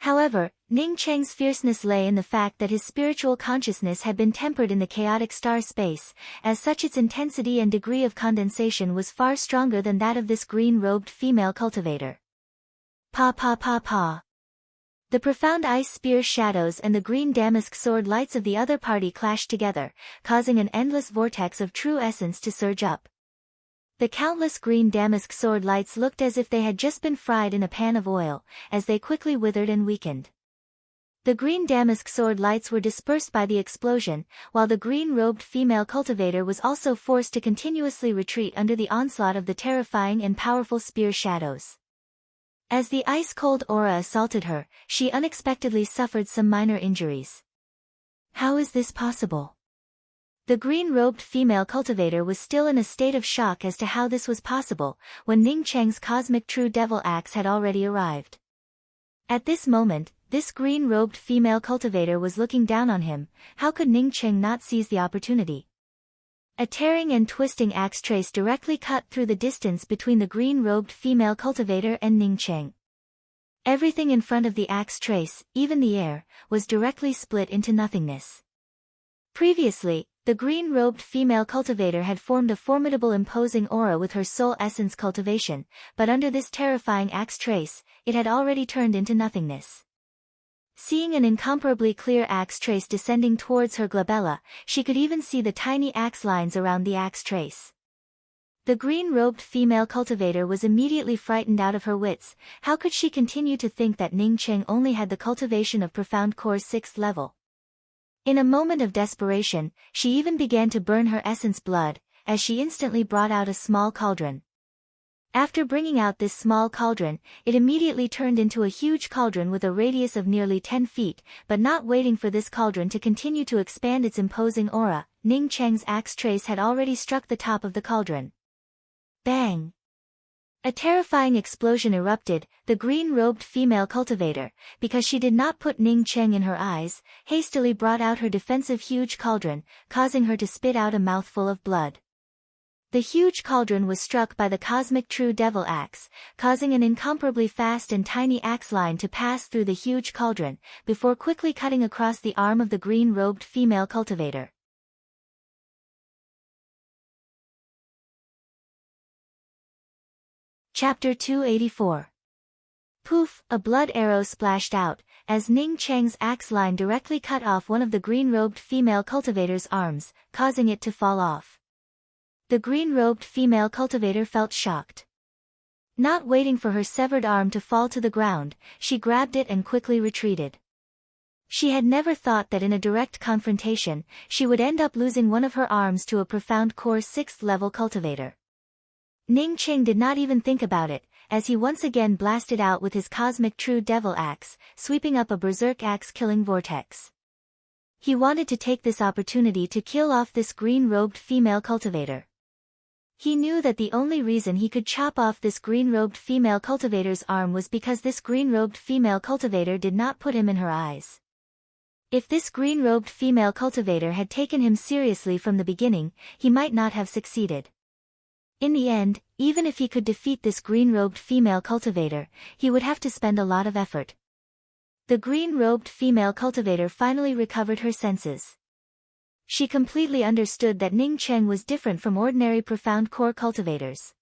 However, Ning Cheng's fierceness lay in the fact that his spiritual consciousness had been tempered in the chaotic star space. As such, its intensity and degree of condensation was far stronger than that of this green-robed female cultivator. Pa pa pa pa. The profound ice spear shadows and the green damask sword lights of the other party clashed together, causing an endless vortex of true essence to surge up. The countless green damask sword lights looked as if they had just been fried in a pan of oil, as they quickly withered and weakened. The green damask sword lights were dispersed by the explosion, while the green-robed female cultivator was also forced to continuously retreat under the onslaught of the terrifying and powerful spear shadows. As the ice-cold aura assaulted her, she unexpectedly suffered some minor injuries. How is this possible? The green-robed female cultivator was still in a state of shock as to how this was possible, when Ning Cheng's cosmic true devil axe had already arrived. At this moment, this green-robed female cultivator was looking down on him. How could Ning Cheng not seize the opportunity? A tearing and twisting axe trace directly cut through the distance between the green-robed female cultivator and Ning Cheng. Everything in front of the axe trace, even the air, was directly split into nothingness. Previously, the green-robed female cultivator had formed a formidable imposing aura with her soul essence cultivation, but under this terrifying axe trace, it had already turned into nothingness. Seeing an incomparably clear axe trace descending towards her glabella, she could even see the tiny axe lines around the axe trace. The green-robed female cultivator was immediately frightened out of her wits. How could she continue to think that Ning Cheng only had the cultivation of profound core 6th level? In a moment of desperation, she even began to burn her essence blood, as she instantly brought out a small cauldron. After bringing out this small cauldron, it immediately turned into a huge cauldron with a radius of nearly 10 feet, but not waiting for this cauldron to continue to expand its imposing aura, Ning Cheng's axe trace had already struck the top of the cauldron. Bang! A terrifying explosion erupted. The green-robed female cultivator, because she did not put Ning Cheng in her eyes, hastily brought out her defensive huge cauldron, causing her to spit out a mouthful of blood. The huge cauldron was struck by the cosmic true devil axe, causing an incomparably fast and tiny axe line to pass through the huge cauldron, before quickly cutting across the arm of the green-robed female cultivator. Chapter 284. Poof! A blood arrow splashed out, as Ning Cheng's axe line directly cut off one of the green-robed female cultivator's arms, causing it to fall off. The green-robed female cultivator felt shocked. Not waiting for her severed arm to fall to the ground, she grabbed it and quickly retreated. She had never thought that in a direct confrontation, she would end up losing one of her arms to a profound core 6th level cultivator. Ning Cheng did not even think about it, as he once again blasted out with his cosmic true devil axe, sweeping up a berserk axe-killing vortex. He wanted to take this opportunity to kill off this green-robed female cultivator. He knew that the only reason he could chop off this green-robed female cultivator's arm was because this green-robed female cultivator did not put him in her eyes. If this green-robed female cultivator had taken him seriously from the beginning, he might not have succeeded. In the end, even if he could defeat this green-robed female cultivator, he would have to spend a lot of effort. The green-robed female cultivator finally recovered her senses. She completely understood that Ning Cheng was different from ordinary profound core cultivators.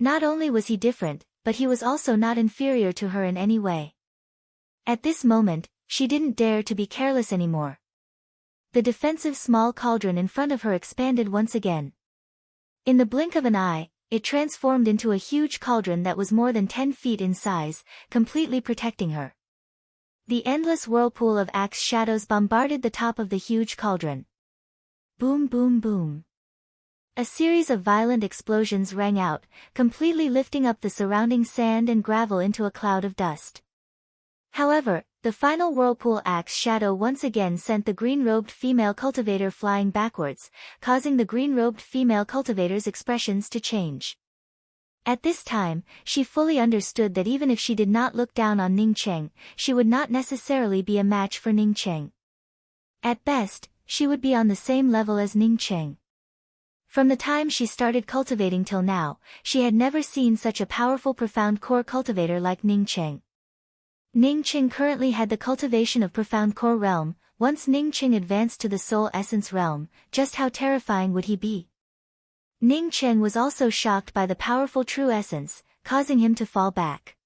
Not only was he different, but he was also not inferior to her in any way. At this moment, she didn't dare to be careless anymore. The defensive small cauldron in front of her expanded once again. In the blink of an eye, it transformed into a huge cauldron that was more than 10 feet in size, completely protecting her. The endless whirlpool of axe shadows bombarded the top of the huge cauldron. Boom, boom, boom. A series of violent explosions rang out, completely lifting up the surrounding sand and gravel into a cloud of dust. However, the final whirlpool axe shadow once again sent the green-robed female cultivator flying backwards, causing the green-robed female cultivator's expressions to change. At this time, she fully understood that even if she did not look down on Ning Cheng, she would not necessarily be a match for Ning Cheng. At best, she would be on the same level as Ning Cheng. From the time she started cultivating till now, she had never seen such a powerful profound core cultivator like Ning Cheng. Ning Cheng currently had the cultivation of profound core realm. Once Ning Cheng advanced to the soul essence realm, just how terrifying would he be? Ning Cheng was also shocked by the powerful true essence, causing him to fall back.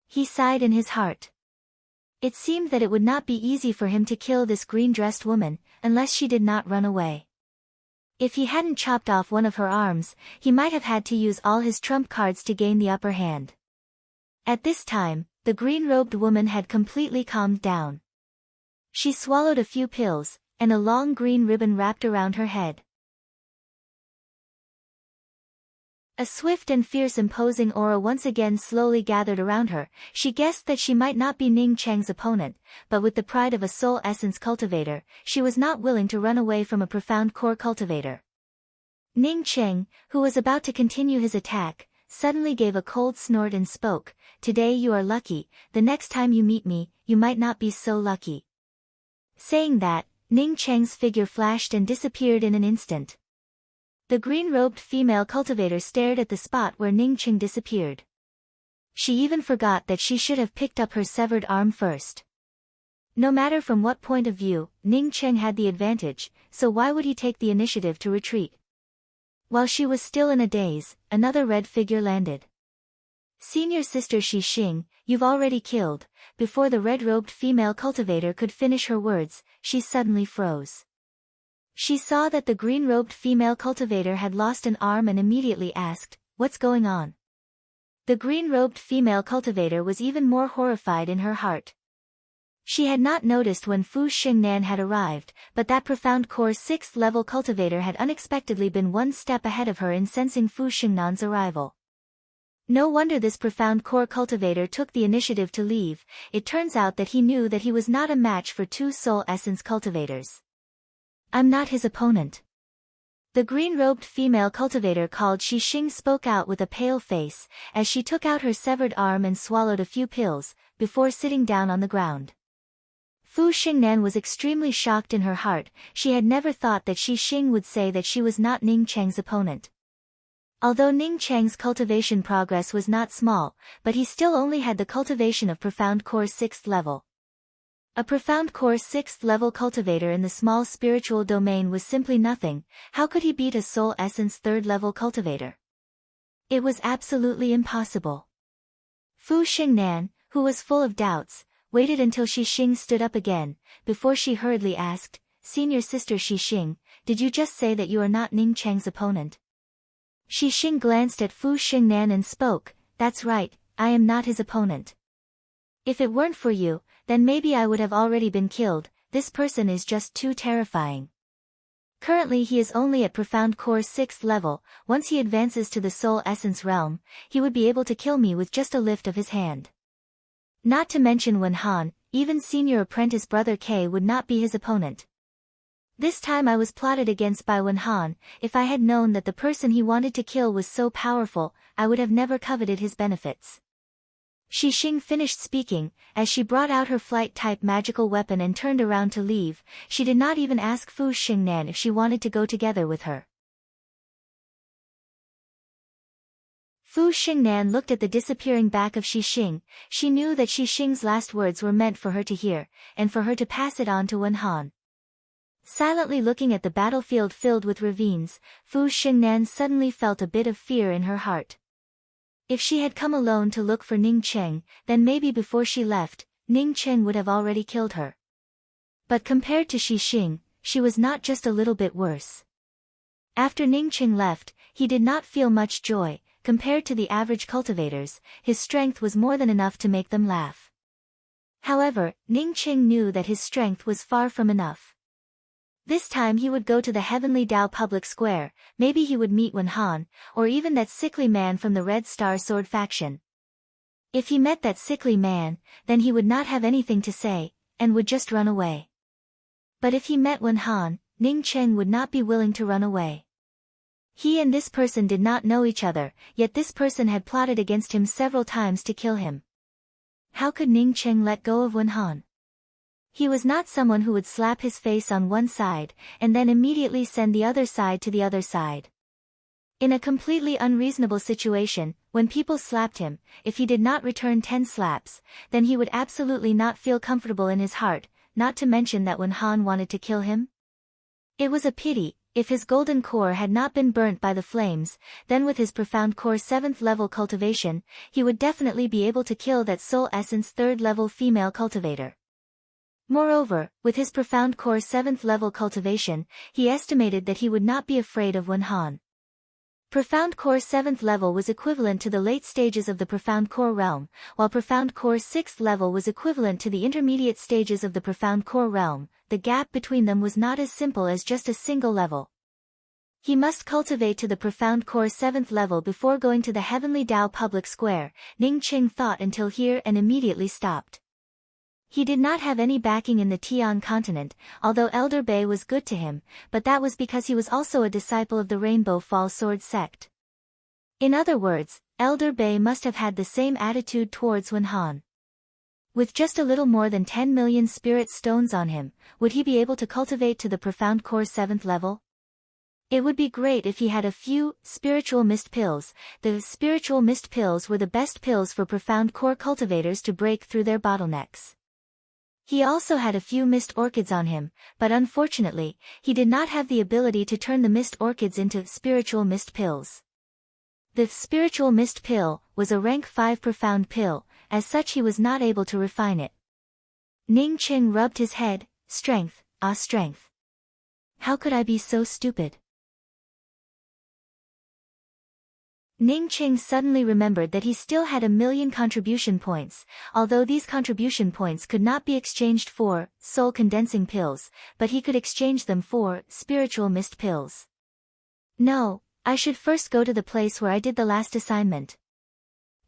He sighed in his heart. It seemed that it would not be easy for him to kill this green-dressed woman, unless she did not run away. If he hadn't chopped off one of her arms, he might have had to use all his trump cards to gain the upper hand. At this time, the green-robed woman had completely calmed down. She swallowed a few pills, and a long green ribbon wrapped around her head. A swift and fierce imposing aura once again slowly gathered around her. She guessed that she might not be Ning Cheng's opponent, but with the pride of a soul essence cultivator, she was not willing to run away from a profound core cultivator. Ning Cheng, who was about to continue his attack, suddenly gave a cold snort and spoke, "Today you are lucky, the next time you meet me, you might not be so lucky." Saying that, Ning Cheng's figure flashed and disappeared in an instant. The green-robed female cultivator stared at the spot where Ning Cheng disappeared. She even forgot that she should have picked up her severed arm first. No matter from what point of view, Ning Cheng had the advantage, so why would he take the initiative to retreat? While she was still in a daze, another red figure landed. "Senior Sister Shi Xing, you've already killed." Before the red-robed female cultivator could finish her words, she suddenly froze. She saw that the green-robed female cultivator had lost an arm and immediately asked, "What's going on?" The green-robed female cultivator was even more horrified in her heart. She had not noticed when Fu Xingnan had arrived, but that profound core 6th level cultivator had unexpectedly been one step ahead of her in sensing Fu Xingnan's arrival. No wonder this profound core cultivator took the initiative to leave. It turns out that he knew that he was not a match for two soul essence cultivators. "I'm not his opponent." The green-robed female cultivator called Shi Xing spoke out with a pale face, as she took out her severed arm and swallowed a few pills, before sitting down on the ground. Fu Xingnan was extremely shocked in her heart. She had never thought that Shi Xing would say that she was not Ning Cheng's opponent. Although Ning Cheng's cultivation progress was not small, but he still only had the cultivation of profound core 6th level. A profound core 6th level cultivator in the small spiritual domain was simply nothing. How could he beat a soul essence 3rd level cultivator? It was absolutely impossible. Fu Xingnan, who was full of doubts, waited until Shi Xing stood up again, before she hurriedly asked, "Senior Sister Shi Xing, did you just say that you are not Ning Cheng's opponent?" Shi Xing glanced at Fu Xingnan and spoke, "That's right, I am not his opponent. If it weren't for you, then maybe I would have already been killed. This person is just too terrifying. Currently he is only at profound core 6th level. Once he advances to the soul essence realm, he would be able to kill me with just a lift of his hand. Not to mention Wen Han, even senior apprentice brother K would not be his opponent. This time I was plotted against by Wenhan. If I had known that the person he wanted to kill was so powerful, I would have never coveted his benefits. Shi Xing finished speaking. As she brought out her flight-type magical weapon and turned around to leave, she did not even ask Fu Xingnan if she wanted to go together with her. Fu Xingnan looked at the disappearing back of Shi Xing. She knew that Shi Xing's last words were meant for her to hear, and for her to pass it on to Wenhan. Silently looking at the battlefield filled with ravines, Fu Xingnan suddenly felt a bit of fear in her heart. If she had come alone to look for Ning Cheng, then maybe before she left, Ning Cheng would have already killed her. But compared to Shi Xing, she was not just a little bit worse. After Ning Cheng left, he did not feel much joy. Compared to the average cultivators, his strength was more than enough to make them laugh. However, Ning Cheng knew that his strength was far from enough. This time he would go to the Heavenly Dao public square. Maybe he would meet Wenhan, or even that sickly man from the Red Star Sword faction. If he met that sickly man, then he would not have anything to say, and would just run away. But if he met Wenhan, Ning Cheng would not be willing to run away. He and this person did not know each other, yet this person had plotted against him several times to kill him. How could Ning Cheng let go of Wenhan? He was not someone who would slap his face on one side, and then immediately send the other side to the other side. In a completely unreasonable situation, when people slapped him, if he did not return 10 slaps, then he would absolutely not feel comfortable in his heart, not to mention that Wenhan wanted to kill him. It was a pity. If his golden core had not been burnt by the flames, then with his profound core 7th level cultivation, he would definitely be able to kill that soul essence 3rd level female cultivator. Moreover, with his profound core 7th level cultivation, he estimated that he would not be afraid of Wenhan. Profound core 7th level was equivalent to the late stages of the profound core realm, while profound core 6th level was equivalent to the intermediate stages of the profound core realm. The gap between them was not as simple as just a single level. He must cultivate to the profound core 7th level before going to the Heavenly Dao public square. Ning Cheng thought until here and immediately stopped. He did not have any backing in the Tian continent, although Elder Bei was good to him, but that was because he was also a disciple of the Rainbow Fall Sword sect. In other words, Elder Bei must have had the same attitude towards Wenhan. With just a little more than 10 million spirit stones on him, would he be able to cultivate to the profound core 7th level? It would be great if he had a few spiritual mist pills. The spiritual mist pills were the best pills for profound core cultivators to break through their bottlenecks. He also had a few mist orchids on him, but unfortunately, he did not have the ability to turn the mist orchids into spiritual mist pills. The spiritual mist pill was a rank 5 profound pill, as such he was not able to refine it. Ning Cheng rubbed his head. Strength, ah strength. How could I be so stupid? Ning Cheng suddenly remembered that he still had 1,000,000 contribution points, although these contribution points could not be exchanged for soul condensing pills, but he could exchange them for spiritual mist pills. No, I should first go to the place where I did the last assignment.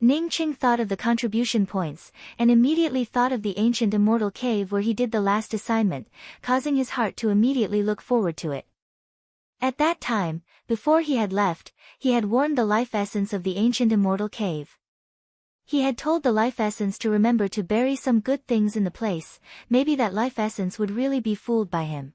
Ning Cheng thought of the contribution points, and immediately thought of the ancient immortal cave where he did the last assignment, causing his heart to immediately look forward to it. At that time, before he had left, he had warned the life essence of the ancient immortal cave. He had told the life essence to remember to bury some good things in the place. Maybe that life essence would really be fooled by him.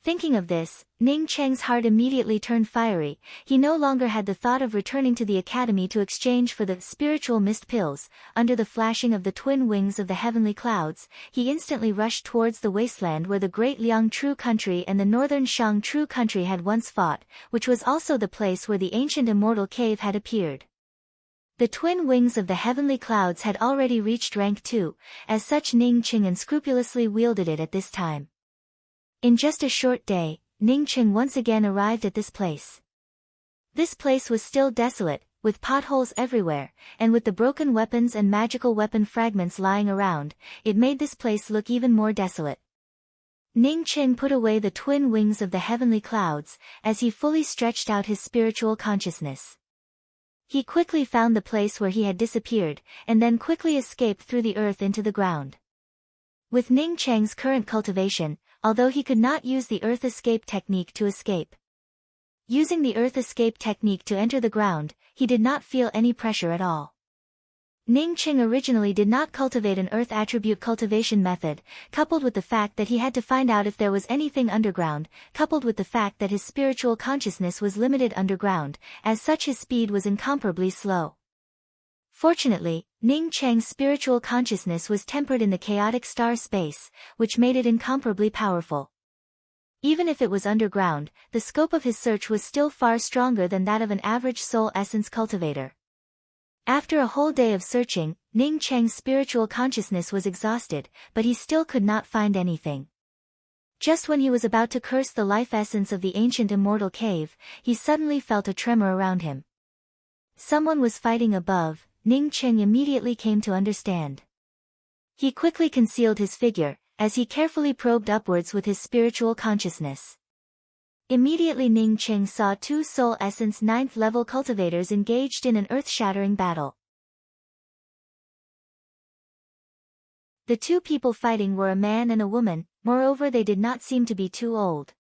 Thinking of this, Ning Cheng's heart immediately turned fiery. He no longer had the thought of returning to the academy to exchange for the spiritual mist pills. Under the flashing of the twin wings of the heavenly clouds, he instantly rushed towards the wasteland where the great Liang True country and the northern Shang True country had once fought, which was also the place where the ancient immortal cave had appeared. The twin wings of the heavenly clouds had already reached rank 2, as such Ning Cheng unscrupulously wielded it at this time. In just a short day, Ning Cheng once again arrived at this place. This place was still desolate, with potholes everywhere, and with the broken weapons and magical weapon fragments lying around, it made this place look even more desolate. Ning Cheng put away the twin wings of the heavenly clouds, as he fully stretched out his spiritual consciousness. He quickly found the place where he had disappeared, and then quickly escaped through the earth into the ground. With Ning Cheng's current cultivation, although he could not use the earth escape technique to escape. Using the earth escape technique to enter the ground, he did not feel any pressure at all. Ning Cheng originally did not cultivate an earth attribute cultivation method, coupled with the fact that he had to find out if there was anything underground, coupled with the fact that his spiritual consciousness was limited underground, as such his speed was incomparably slow. Fortunately, Ning Cheng's spiritual consciousness was tempered in the chaotic star space, which made it incomparably powerful. Even if it was underground, the scope of his search was still far stronger than that of an average soul essence cultivator. After a whole day of searching, Ning Cheng's spiritual consciousness was exhausted, but he still could not find anything. Just when he was about to curse the life essence of the ancient immortal cave, he suddenly felt a tremor around him. Someone was fighting above. Ning Cheng immediately came to understand. He quickly concealed his figure, as he carefully probed upwards with his spiritual consciousness. Immediately Ning Cheng saw two Soul Essence 9th level cultivators engaged in an earth-shattering battle. The two people fighting were a man and a woman, moreover they did not seem to be too old.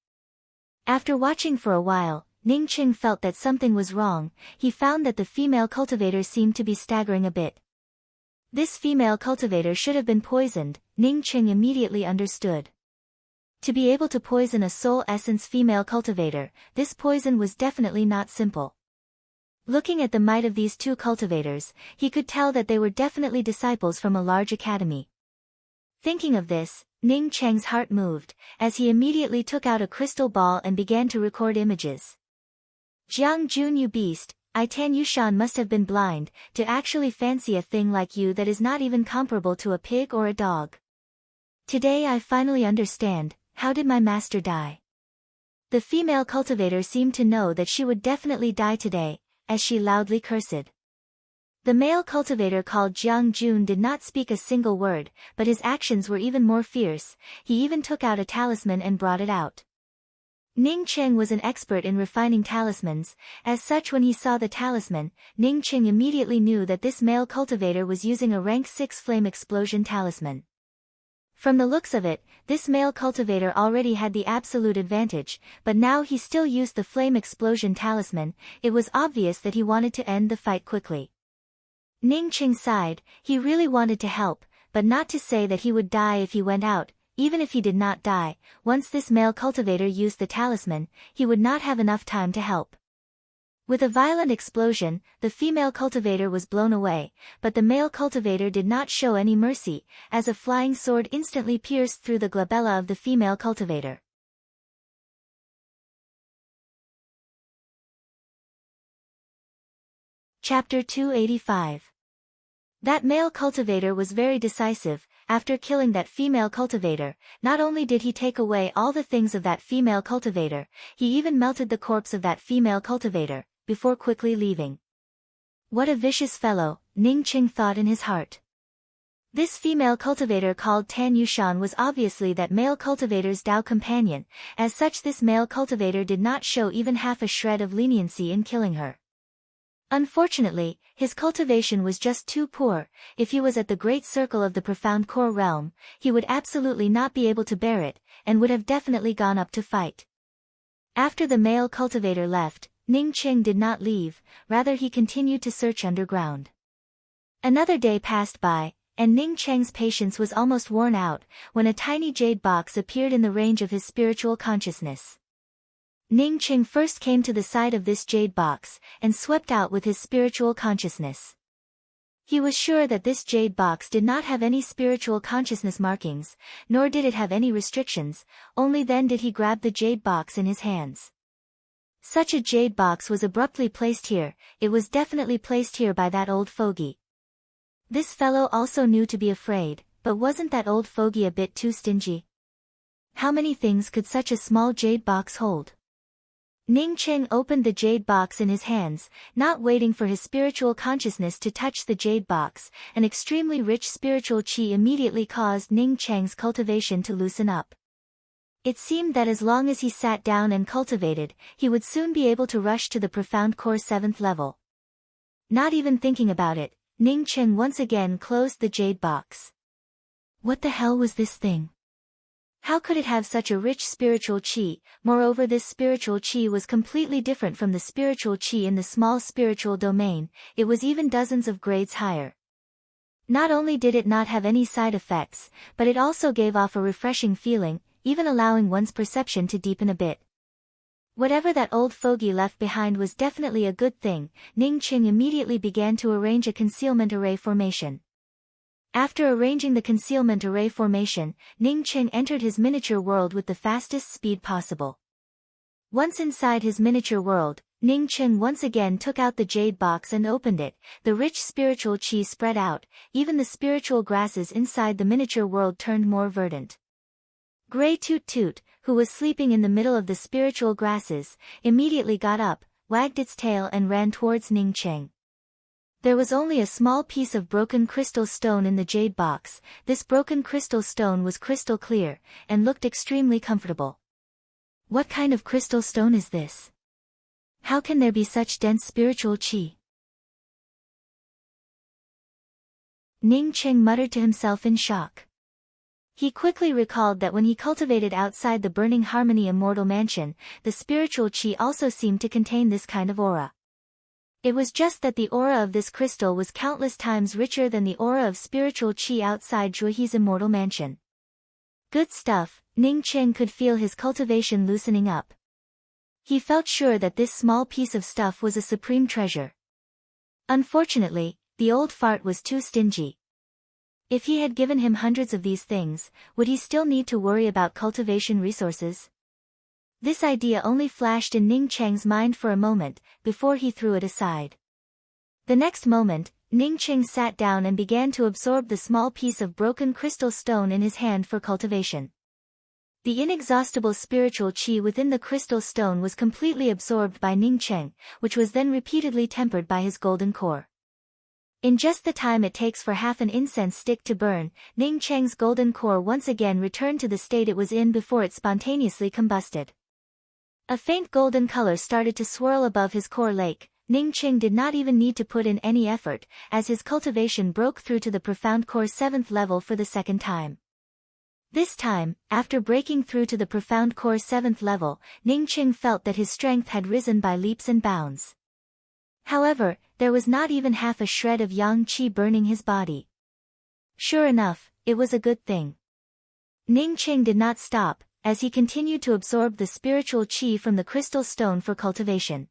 After watching for a while, Ning Cheng felt that something was wrong. He found that the female cultivator seemed to be staggering a bit. This female cultivator should have been poisoned, Ning Cheng immediately understood. To be able to poison a soul essence female cultivator, this poison was definitely not simple. Looking at the might of these two cultivators, he could tell that they were definitely disciples from a large academy. Thinking of this, Ning Cheng's heart moved, as he immediately took out a crystal ball and began to record images. Jiang Jun, you beast, I Tan Yushan must have been blind, to actually fancy a thing like you that is not even comparable to a pig or a dog. Today I finally understand, how did my master die? The female cultivator seemed to know that she would definitely die today, as she loudly cursed. The male cultivator called Jiang Jun did not speak a single word, but his actions were even more fierce. He even took out a talisman and brought it out. Ning Cheng was an expert in refining talismans, as such when he saw the talisman, Ning Cheng immediately knew that this male cultivator was using a rank 6 flame explosion talisman. From the looks of it, this male cultivator already had the absolute advantage, but now he still used the flame explosion talisman. It was obvious that he wanted to end the fight quickly. Ning Cheng sighed. He really wanted to help, but not to say that he would die if he went out. Even if he did not die, once this male cultivator used the talisman, he would not have enough time to help. With a violent explosion, the female cultivator was blown away, but the male cultivator did not show any mercy, as a flying sword instantly pierced through the glabella of the female cultivator. Chapter 285. That male cultivator was very decisive. After killing that female cultivator, not only did he take away all the things of that female cultivator, he even melted the corpse of that female cultivator, before quickly leaving. What a vicious fellow, Ning Cheng thought in his heart. This female cultivator called Tan Yushan was obviously that male cultivator's Dao companion, as such this male cultivator did not show even half a shred of leniency in killing her. Unfortunately, his cultivation was just too poor. If he was at the great circle of the profound core realm, he would absolutely not be able to bear it, and would have definitely gone up to fight. After the male cultivator left, Ning Cheng did not leave, rather he continued to search underground. Another day passed by, and Ning Cheng's patience was almost worn out, when a tiny jade box appeared in the range of his spiritual consciousness. Ning Cheng first came to the side of this jade box, and swept out with his spiritual consciousness. He was sure that this jade box did not have any spiritual consciousness markings, nor did it have any restrictions. Only then did he grab the jade box in his hands. Such a jade box was abruptly placed here. It was definitely placed here by that old fogey. This fellow also knew to be afraid, but wasn't that old fogey a bit too stingy? How many things could such a small jade box hold? Ning Cheng opened the jade box in his hands, not waiting for his spiritual consciousness to touch the jade box. An extremely rich spiritual qi immediately caused Ning Cheng's cultivation to loosen up. It seemed that as long as he sat down and cultivated, he would soon be able to rush to the profound core 7th level. Not even thinking about it, Ning Cheng once again closed the jade box. What the hell was this thing? How could it have such a rich spiritual chi? Moreover, this spiritual chi was completely different from the spiritual chi in the small spiritual domain, it was even dozens of grades higher. Not only did it not have any side effects, but it also gave off a refreshing feeling, even allowing one's perception to deepen a bit. Whatever that old fogey left behind was definitely a good thing. Ning Qing immediately began to arrange a concealment array formation. After arranging the concealment array formation, Ning Qing entered his miniature world with the fastest speed possible. Once inside his miniature world, Ning Qing once again took out the jade box and opened it. The rich spiritual chi spread out, even the spiritual grasses inside the miniature world turned more verdant. Gray Toot Toot, who was sleeping in the middle of the spiritual grasses, immediately got up, wagged its tail and ran towards Ning Qing. There was only a small piece of broken crystal stone in the jade box. This broken crystal stone was crystal clear, and looked extremely comfortable. What kind of crystal stone is this? How can there be such dense spiritual chi? Ning Qing muttered to himself in shock. He quickly recalled that when he cultivated outside the burning harmony immortal mansion, the spiritual chi also seemed to contain this kind of aura. It was just that the aura of this crystal was countless times richer than the aura of spiritual chi outside Zhuohe's immortal mansion. Good stuff. Ning Qing could feel his cultivation loosening up. He felt sure that this small piece of stuff was a supreme treasure. Unfortunately, the old fart was too stingy. If he had given him hundreds of these things, would he still need to worry about cultivation resources? This idea only flashed in Ning Cheng's mind for a moment, before he threw it aside. The next moment, Ning Cheng sat down and began to absorb the small piece of broken crystal stone in his hand for cultivation. The inexhaustible spiritual chi within the crystal stone was completely absorbed by Ning Cheng, which was then repeatedly tempered by his golden core. In just the time it takes for half an incense stick to burn, Ning Cheng's golden core once again returned to the state it was in before it spontaneously combusted. A faint golden color started to swirl above his core lake. Ning Cheng did not even need to put in any effort, as his cultivation broke through to the profound core 7th level for the second time. This time, after breaking through to the profound core 7th level, Ning Cheng felt that his strength had risen by leaps and bounds. However, there was not even half a shred of yang qi burning his body. Sure enough, it was a good thing. Ning Cheng did not stop, as he continued to absorb the spiritual qi from the crystal stone for cultivation.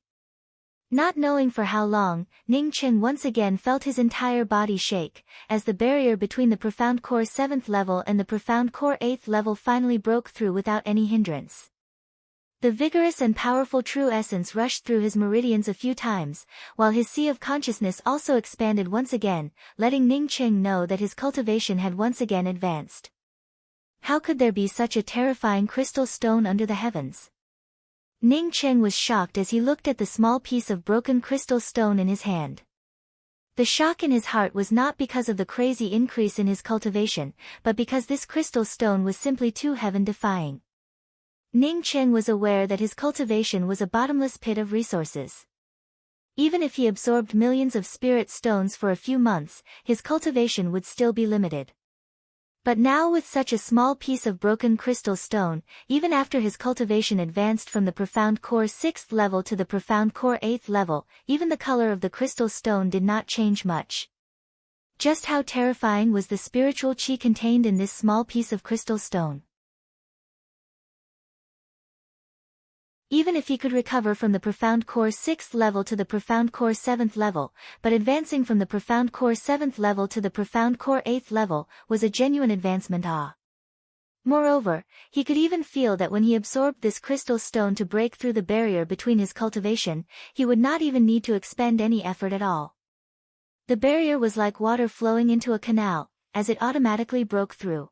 Not knowing for how long, Ning Cheng once again felt his entire body shake, as the barrier between the profound core 7th level and the profound core 8th level finally broke through without any hindrance. The vigorous and powerful true essence rushed through his meridians a few times, while his sea of consciousness also expanded once again, letting Ning Cheng know that his cultivation had once again advanced. How could there be such a terrifying crystal stone under the heavens? Ning Cheng was shocked as he looked at the small piece of broken crystal stone in his hand. The shock in his heart was not because of the crazy increase in his cultivation, but because this crystal stone was simply too heaven-defying. Ning Cheng was aware that his cultivation was a bottomless pit of resources. Even if he absorbed millions of spirit stones for a few months, his cultivation would still be limited. But now with such a small piece of broken crystal stone, even after his cultivation advanced from the profound core 6th level to the profound core 8th level, even the color of the crystal stone did not change much. Just how terrifying was the spiritual chi contained in this small piece of crystal stone? Even if he could recover from the profound core 6th level to the profound core 7th level, but advancing from the profound core 7th level to the profound core 8th level was a genuine advancement. Moreover, he could even feel that when he absorbed this crystal stone to break through the barrier between his cultivation, he would not even need to expend any effort at all. The barrier was like water flowing into a canal, as it automatically broke through.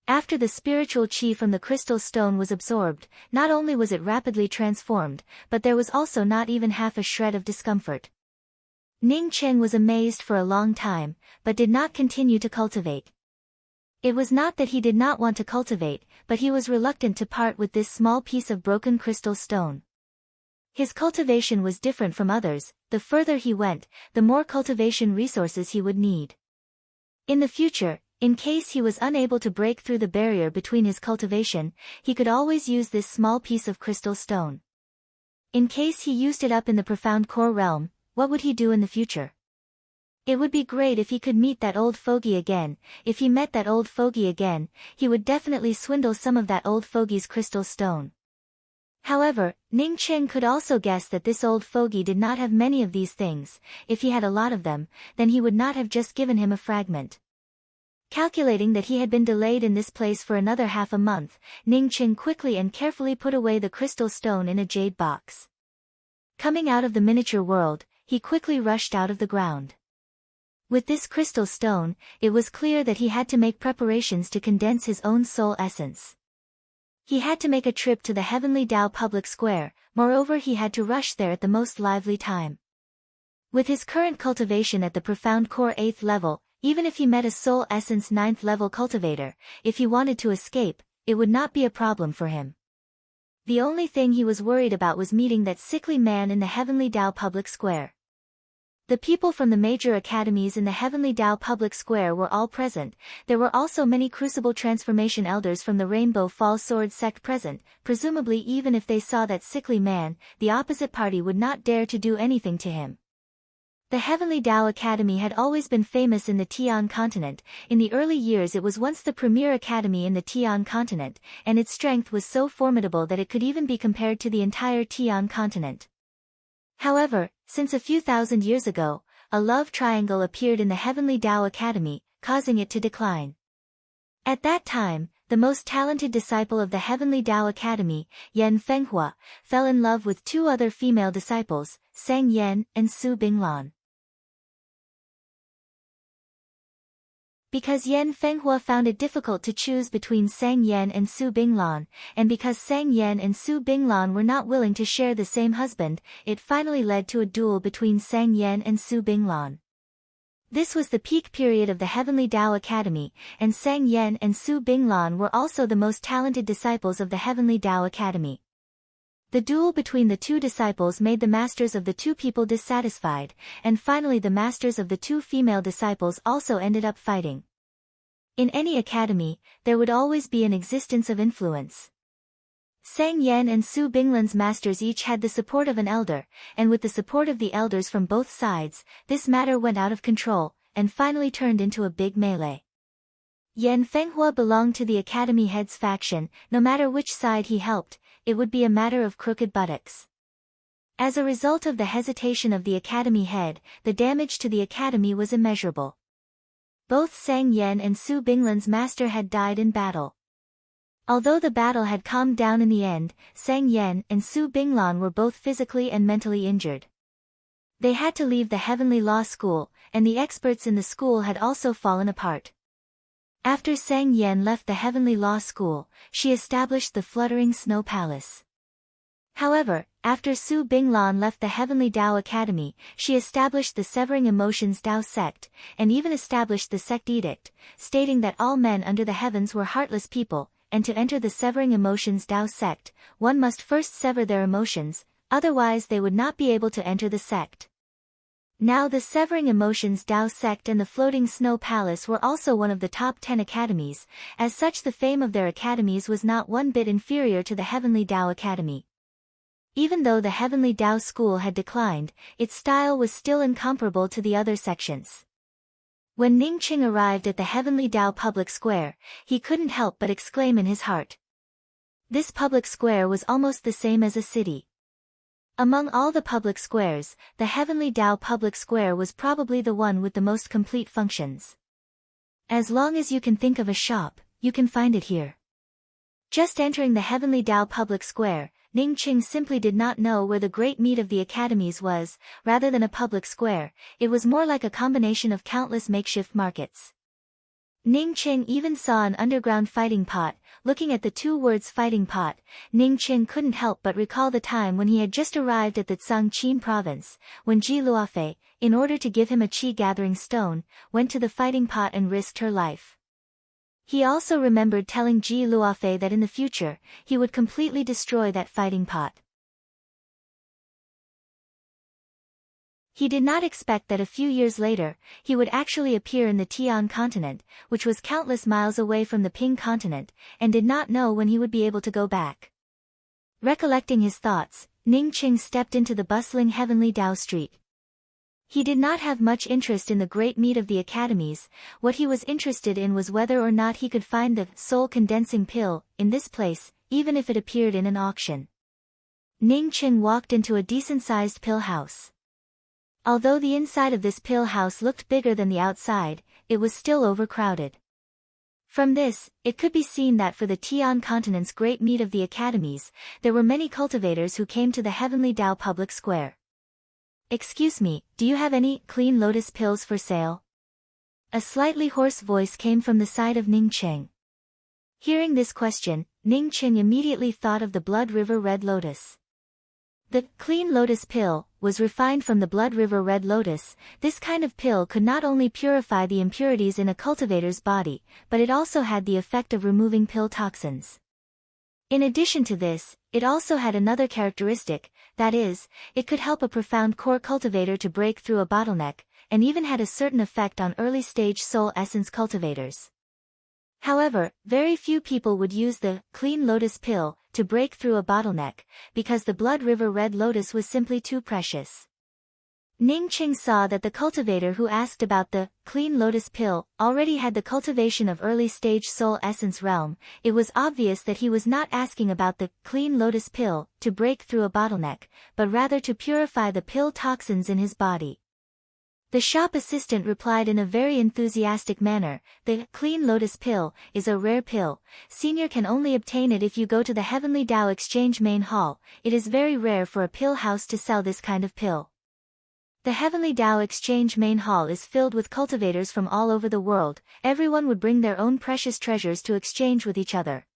After the spiritual chi from the crystal stone was absorbed, not only was it rapidly transformed, but there was also not even half a shred of discomfort. Ning Cheng was amazed for a long time, but did not continue to cultivate. It was not that he did not want to cultivate, but he was reluctant to part with this small piece of broken crystal stone. His cultivation was different from others. The further he went, the more cultivation resources he would need. In the future, In case he was unable to break through the barrier between his cultivation, he could always use this small piece of crystal stone. In case he used it up in the profound core realm, what would he do in the future? It would be great if he could meet that old fogey again. If he met that old fogey again, he would definitely swindle some of that old fogey's crystal stone. However, Ning Qing could also guess that this old fogey did not have many of these things. If he had a lot of them, then he would not have just given him a fragment. Calculating that he had been delayed in this place for another half a month, Ning Qing quickly and carefully put away the crystal stone in a jade box. Coming out of the miniature world, he quickly rushed out of the ground. With this crystal stone, it was clear that he had to make preparations to condense his own soul essence. He had to make a trip to the Heavenly Dao public square, moreover he had to rush there at the most lively time. With his current cultivation at the profound core 8th level, even if he met a soul essence 9th level cultivator, if he wanted to escape, it would not be a problem for him. The only thing he was worried about was meeting that sickly man in the Heavenly Dao public square. The people from the major academies in the Heavenly Dao public square were all present. There were also many Crucible Transformation elders from the Rainbow Fall Sword sect present. Presumably even if they saw that sickly man, the opposite party would not dare to do anything to him. The Heavenly Dao Academy had always been famous in the Tian continent. In the early years it was once the premier academy in the Tian continent, and its strength was so formidable that it could even be compared to the entire Tian continent. However, since a few thousand years ago, a love triangle appeared in the Heavenly Dao Academy, causing it to decline. At that time, the most talented disciple of the Heavenly Dao Academy, Yan Fenghua, fell in love with two other female disciples, Sang Yan and Su Binglan. Because Yan Fenghua found it difficult to choose between Sang Yan and Su Binglan, and because Sang Yan and Su Binglan were not willing to share the same husband, it finally led to a duel between Sang Yan and Su Binglan. This was the peak period of the Heavenly Dao Academy, and Sang Yan and Su Binglan were also the most talented disciples of the Heavenly Dao Academy. The duel between the two disciples made the masters of the two people dissatisfied, and finally the masters of the two female disciples also ended up fighting. In any academy, there would always be an existence of influence. Sang Yan and Su Binglan's masters each had the support of an elder, and with the support of the elders from both sides, this matter went out of control, and finally turned into a big melee. Yan Fenghua belonged to the academy head's faction. No matter which side he helped, it would be a matter of crooked buttocks. As a result of the hesitation of the academy head, the damage to the academy was immeasurable. Both Sang Yan and Su Binglan's master had died in battle. Although the battle had calmed down in the end, Sang Yan and Su Binglan were both physically and mentally injured. They had to leave the Heavenly Law School, and the experts in the school had also fallen apart. After Sang Yan left the Heavenly Law School, she established the Fluttering Snow Palace. However, after Su Binglan left the Heavenly Dao Academy, she established the Severing Emotions Dao sect, and even established the sect edict, stating that all men under the heavens were heartless people, and to enter the Severing Emotions Dao sect, one must first sever their emotions, otherwise they would not be able to enter the sect. Now the Severing Emotions Dao sect and the Floating Snow Palace were also one of the top 10 academies. As such, the fame of their academies was not one bit inferior to the Heavenly Dao Academy. Even though the Heavenly Dao School had declined, its style was still incomparable to the other sections. When Ning Qing arrived at the Heavenly Dao public square, he couldn't help but exclaim in his heart. This public square was almost the same as a city. Among all the public squares, the Heavenly Dao public square was probably the one with the most complete functions. As long as you can think of a shop, you can find it here. Just entering the Heavenly Dao public square, Ning Qing simply did not know where the great meat of the academies was. Rather than a public square, it was more like a combination of countless makeshift markets. Ning Qing even saw an underground fighting pot. Looking at the two words fighting pot, Ning Qing couldn't help but recall the time when he had just arrived at the Changqing province, when Ji Luofei, in order to give him a qi gathering stone, went to the fighting pot and risked her life. He also remembered telling Ji Luofei that in the future, he would completely destroy that fighting pot. He did not expect that a few years later, he would actually appear in the Tian continent, which was countless miles away from the Ping continent, and did not know when he would be able to go back. Recollecting his thoughts, Ning Qing stepped into the bustling heavenly Dao street. He did not have much interest in the great meet of the academies. What he was interested in was whether or not he could find the soul condensing pill in this place, even if it appeared in an auction. Ning Qing walked into a decent-sized pill house. Although the inside of this pill house looked bigger than the outside, it was still overcrowded. From this, it could be seen that for the Tian continent's great meet of the academies, there were many cultivators who came to the Heavenly Dao public square. "Excuse me, do you have any clean lotus pills for sale?" A slightly hoarse voice came from the side of Ning Qing. Hearing this question, Ning Qing immediately thought of the Blood River Red Lotus. The clean lotus pill was refined from the Blood River Red Lotus. This kind of pill could not only purify the impurities in a cultivator's body, but it also had the effect of removing pill toxins. In addition to this, it also had another characteristic, that is, it could help a profound core cultivator to break through a bottleneck, and even had a certain effect on early-stage soul essence cultivators. However, very few people would use the clean lotus pill to break through a bottleneck, because the Blood River Red Lotus was simply too precious. Ning Qing saw that the cultivator who asked about the clean lotus pill already had the cultivation of early-stage soul essence realm. It was obvious that he was not asking about the clean lotus pill to break through a bottleneck, but rather to purify the pill toxins in his body. The shop assistant replied in a very enthusiastic manner, "The clean lotus pill is a rare pill. Senior can only obtain it if you go to the Heavenly Dao Exchange main hall. It is very rare for a pill house to sell this kind of pill." The Heavenly Dao Exchange main hall is filled with cultivators from all over the world. Everyone would bring their own precious treasures to exchange with each other.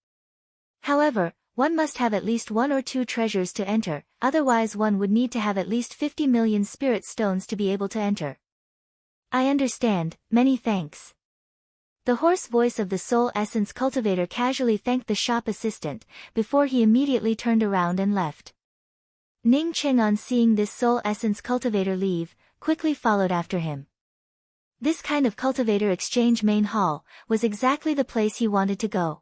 However, one must have at least 1 or 2 treasures to enter, otherwise one would need to have at least 50 million spirit stones to be able to enter. "I understand, many thanks." The hoarse voice of the soul essence cultivator casually thanked the shop assistant, before he immediately turned around and left. Ning Qing, on seeing this soul essence cultivator leave, quickly followed after him. This kind of cultivator exchange main hall was exactly the place he wanted to go.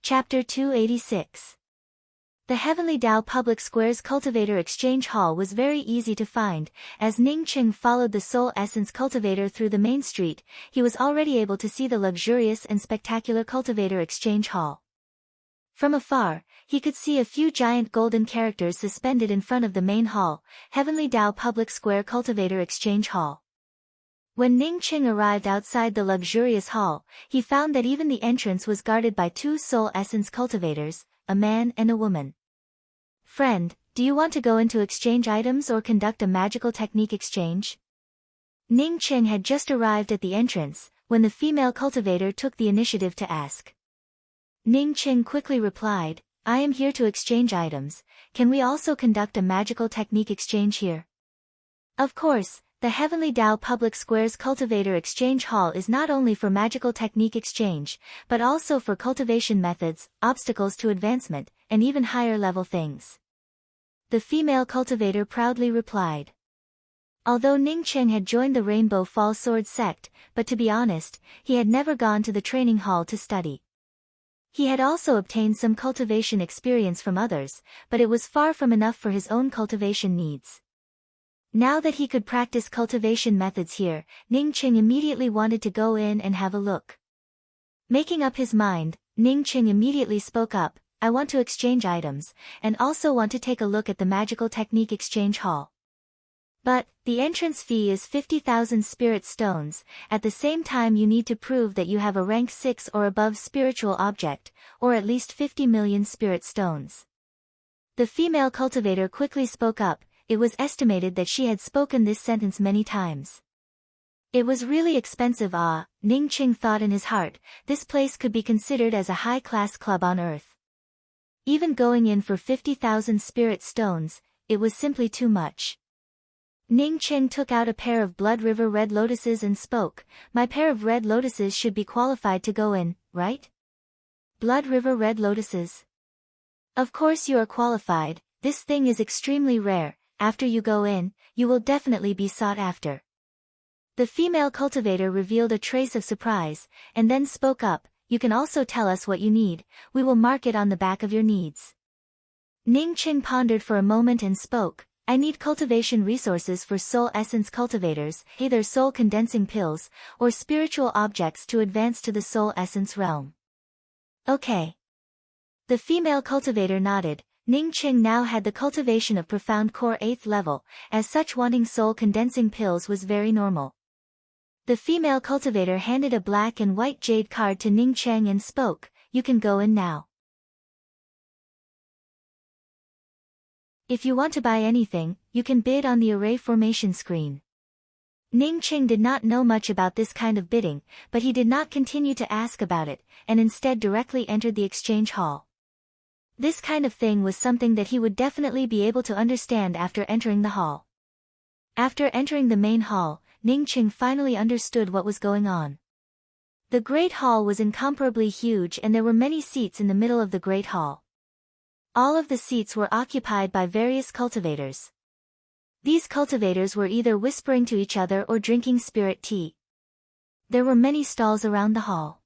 Chapter 286. The Heavenly Dao Public Square's Cultivator Exchange Hall was very easy to find. As Ning Qing followed the Soul Essence Cultivator through the main street, he was already able to see the luxurious and spectacular Cultivator Exchange Hall. From afar, he could see a few giant golden characters suspended in front of the main hall, Heavenly Dao Public Square Cultivator Exchange Hall. When Ning Qing arrived outside the luxurious hall, he found that even the entrance was guarded by 2 Soul Essence cultivators, a man and a woman. "Friend, do you want to go in to exchange items or conduct a magical technique exchange?" Ning Qing had just arrived at the entrance, when the female cultivator took the initiative to ask. Ning Qing quickly replied, "I am here to exchange items. Can we also conduct a magical technique exchange here?" Of course, the Heavenly Dao Public Square's Cultivator Exchange Hall is not only for magical technique exchange, but also for cultivation methods, obstacles to advancement, and even higher-level things. The female cultivator proudly replied. Although Ning Qing had joined the Rainbow Fall Sword sect, but to be honest, he had never gone to the training hall to study. He had also obtained some cultivation experience from others, but it was far from enough for his own cultivation needs. Now that he could practice cultivation methods here, Ning Qing immediately wanted to go in and have a look. Making up his mind, Ning Qing immediately spoke up, "I want to exchange items, and also want to take a look at the magical technique exchange hall. But, the entrance fee is 50,000 spirit stones. At the same time you need to prove that you have a rank 6 or above spiritual object, or at least 50 million spirit stones." The female cultivator quickly spoke up. It was estimated that she had spoken this sentence many times. It was really expensive. Ning Qing thought in his heart, this place could be considered as a high-class club on earth. Even going in for 50,000 spirit stones, it was simply too much. Ning Qing took out a pair of Blood River Red Lotuses and spoke, "My pair of Red Lotuses should be qualified to go in, right?" Blood River Red Lotuses. Of course you are qualified, this thing is extremely rare, after you go in, you will definitely be sought after. The female cultivator revealed a trace of surprise, and then spoke up, you can also tell us what you need, we will mark it on the back of your needs. Ning Qing pondered for a moment and spoke, I need cultivation resources for soul essence cultivators, either soul condensing pills, or spiritual objects to advance to the soul essence realm. Okay. The female cultivator nodded. Ning Qing now had the cultivation of profound core 8th level, as such wanting soul condensing pills was very normal. The female cultivator handed a black and white jade card to Ning Qing and spoke, you can go in now. If you want to buy anything, you can bid on the array formation screen. Ning Qing did not know much about this kind of bidding, but he did not continue to ask about it, and instead directly entered the exchange hall. This kind of thing was something that he would definitely be able to understand after entering the hall. After entering the main hall, Ning Qing finally understood what was going on. The Great Hall was incomparably huge and there were many seats in the middle of the Great Hall. All of the seats were occupied by various cultivators. These cultivators were either whispering to each other or drinking spirit tea. There were many stalls around the hall.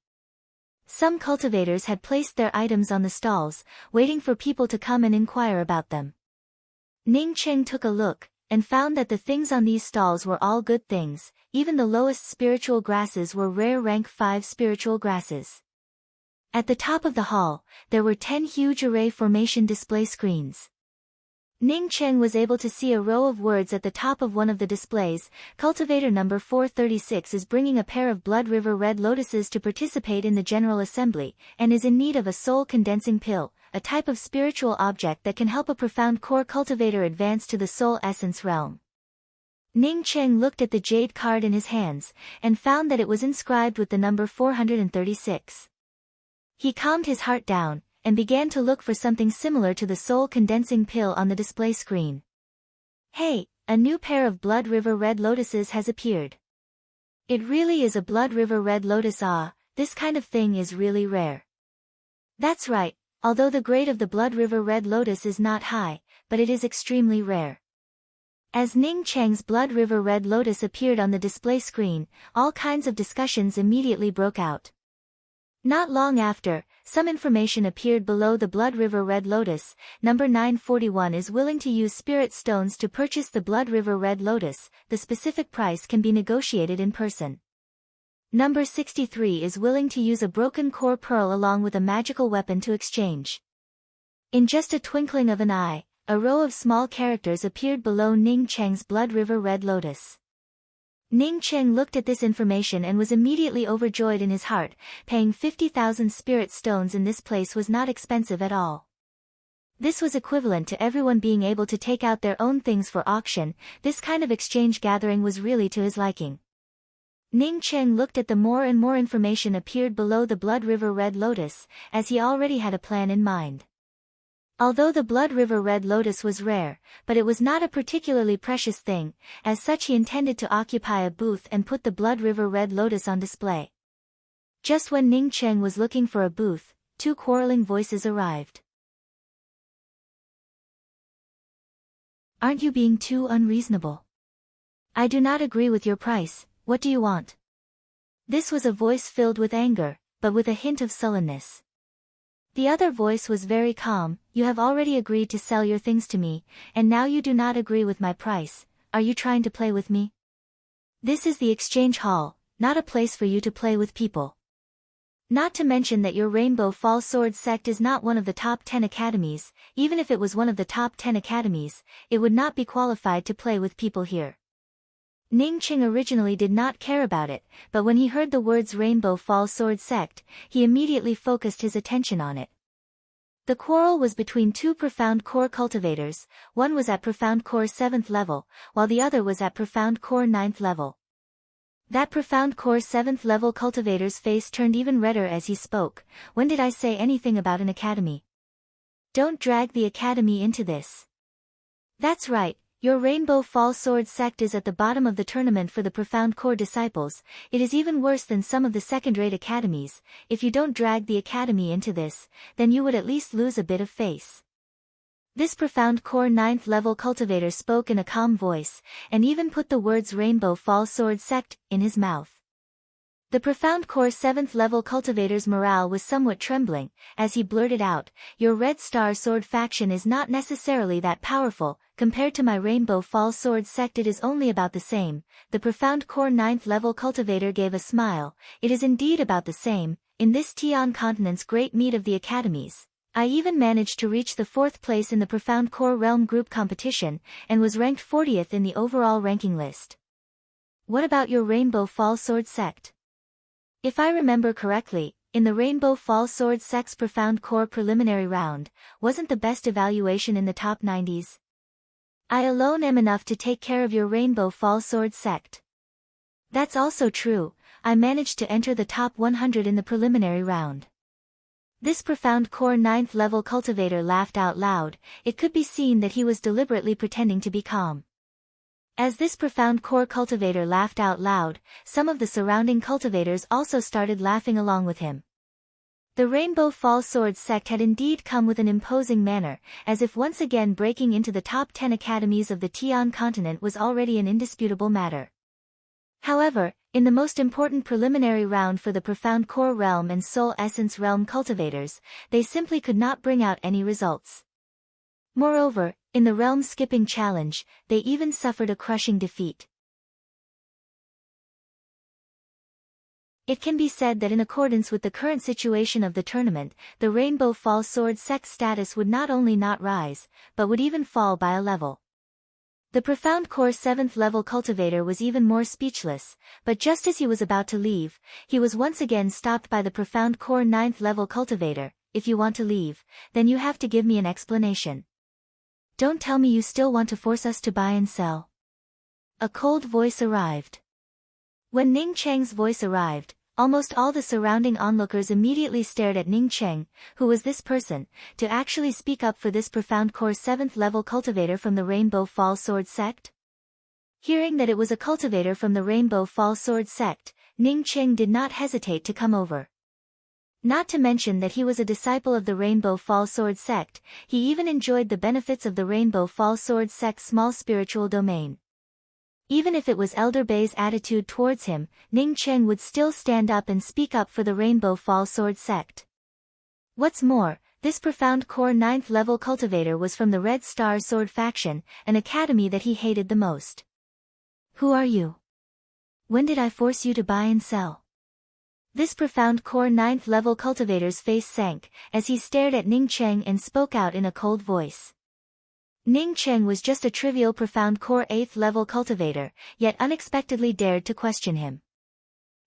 Some cultivators had placed their items on the stalls, waiting for people to come and inquire about them. Ning Qing took a look, and found that the things on these stalls were all good things, even the lowest spiritual grasses were rare rank 5 spiritual grasses. At the top of the hall, there were 10 huge array formation display screens. Ning Qing was able to see a row of words at the top of one of the displays. Cultivator number 436 is bringing a pair of Blood River Red Lotuses to participate in the General Assembly, and is in need of a soul condensing pill, a type of spiritual object that can help a profound core cultivator advance to the soul essence realm. Ning Qing looked at the jade card in his hands, and found that it was inscribed with the number 436. He calmed his heart down, and began to look for something similar to the soul condensing pill on the display screen. Hey, a new pair of Blood River Red Lotuses has appeared. It really is a Blood River Red Lotus. This kind of thing is really rare. That's right, although the grade of the Blood River Red Lotus is not high, but it is extremely rare. As Ning Cheng's Blood River Red Lotus appeared on the display screen, all kinds of discussions immediately broke out. Not long after, some information appeared below the Blood River Red Lotus. Number 941 is willing to use spirit stones to purchase the Blood River Red Lotus. The specific price can be negotiated in person. Number 63 is willing to use a broken core pearl along with a magical weapon to exchange. In just a twinkling of an eye, a row of small characters appeared below Ning Cheng's Blood River Red Lotus. Ning Cheng looked at this information and was immediately overjoyed in his heart. Paying 50,000 spirit stones in this place was not expensive at all. This was equivalent to everyone being able to take out their own things for auction. This kind of exchange gathering was really to his liking. Ning Cheng looked at the more and more information appeared below the Blood River Red Lotus, as he already had a plan in mind. Although the Blood River Red Lotus was rare, but it was not a particularly precious thing, as such he intended to occupy a booth and put the Blood River Red Lotus on display. Just when Ning Cheng was looking for a booth, 2 quarreling voices arrived. Aren't you being too unreasonable? I do not agree with your price, what do you want? This was a voice filled with anger, but with a hint of sullenness. The other voice was very calm, you have already agreed to sell your things to me, and now you do not agree with my price, are you trying to play with me? This is the exchange hall, not a place for you to play with people. Not to mention that your Rainbow Fall Sword sect is not one of the top 10 academies. Even if it was one of the top 10 academies, it would not be qualified to play with people here. Ning Qing originally did not care about it, but when he heard the words Rainbow Fall Sword Sect, he immediately focused his attention on it. The quarrel was between 2 Profound Core cultivators. One was at Profound Core 7th level, while the other was at Profound Core 9th level. That Profound Core 7th level cultivator's face turned even redder as he spoke. When did I say anything about an academy? Don't drag the academy into this. That's right, Your Rainbow Fall Sword sect is at the bottom of the tournament for the Profound Core disciples. It is even worse than some of the second-rate academies. If you don't drag the academy into this, then you would at least lose a bit of face. This Profound Core 9th level cultivator spoke in a calm voice, and even put the words Rainbow Fall Sword sect in his mouth. The Profound Core 7th level cultivator's morale was somewhat trembling, as he blurted out, "Your Red Star Sword faction is not necessarily that powerful. Compared to my Rainbow Fall Sword sect it is only about the same." The Profound Core 9th level cultivator gave a smile. "It is indeed about the same. In this Tian continent's great meet of the academies, I even managed to reach the 4th place in the Profound Core Realm group competition, and was ranked 40th in the overall ranking list. What about your Rainbow Fall Sword sect? If I remember correctly, in the Rainbow Fall Sword sect's Profound Core preliminary round, wasn't the best evaluation in the top 90s? I alone am enough to take care of your Rainbow Fall Sword sect." "That's also true. I managed to enter the top 100 in the preliminary round." This Profound Core 9th level cultivator laughed out loud. It could be seen that he was deliberately pretending to be calm. As this Profound Core cultivator laughed out loud, some of the surrounding cultivators also started laughing along with him. The Rainbow Fall Sword sect had indeed come with an imposing manner, as if once again breaking into the top 10 academies of the Tian continent was already an indisputable matter. However, in the most important preliminary round for the Profound Core Realm and Soul Essence Realm cultivators, they simply could not bring out any results. Moreover, in the Realm Skipping Challenge, they even suffered a crushing defeat. It can be said that in accordance with the current situation of the tournament, the Rainbow Fall Sword sect's status would not only not rise, but would even fall by a level. The Profound Core 7th level cultivator was even more speechless, but just as he was about to leave, he was once again stopped by the Profound Core 9th level cultivator. "If you want to leave, then you have to give me an explanation. Don't tell me you still want to force us to buy and sell." A cold voice arrived. When Ning Cheng's voice arrived, almost all the surrounding onlookers immediately stared at Ning Cheng. Who was this person, to actually speak up for this Profound Core 7th level cultivator from the Rainbow Fall Sword sect? Hearing that it was a cultivator from the Rainbow Fall Sword sect, Ning Cheng did not hesitate to come over. Not to mention that he was a disciple of the Rainbow Fall Sword sect, he even enjoyed the benefits of the Rainbow Fall Sword sect's small spiritual domain. Even if it was Elder Bei's attitude towards him, Ning Cheng would still stand up and speak up for the Rainbow Fall Sword sect. What's more, this Profound Core 9th level cultivator was from the Red Star Sword faction, an academy that he hated the most. "Who are you? When did I force you to buy and sell?" This Profound Core 9th level cultivator's face sank, as he stared at Ning Cheng and spoke out in a cold voice. Ning Cheng was just a trivial Profound Core 8th level cultivator, yet unexpectedly dared to question him.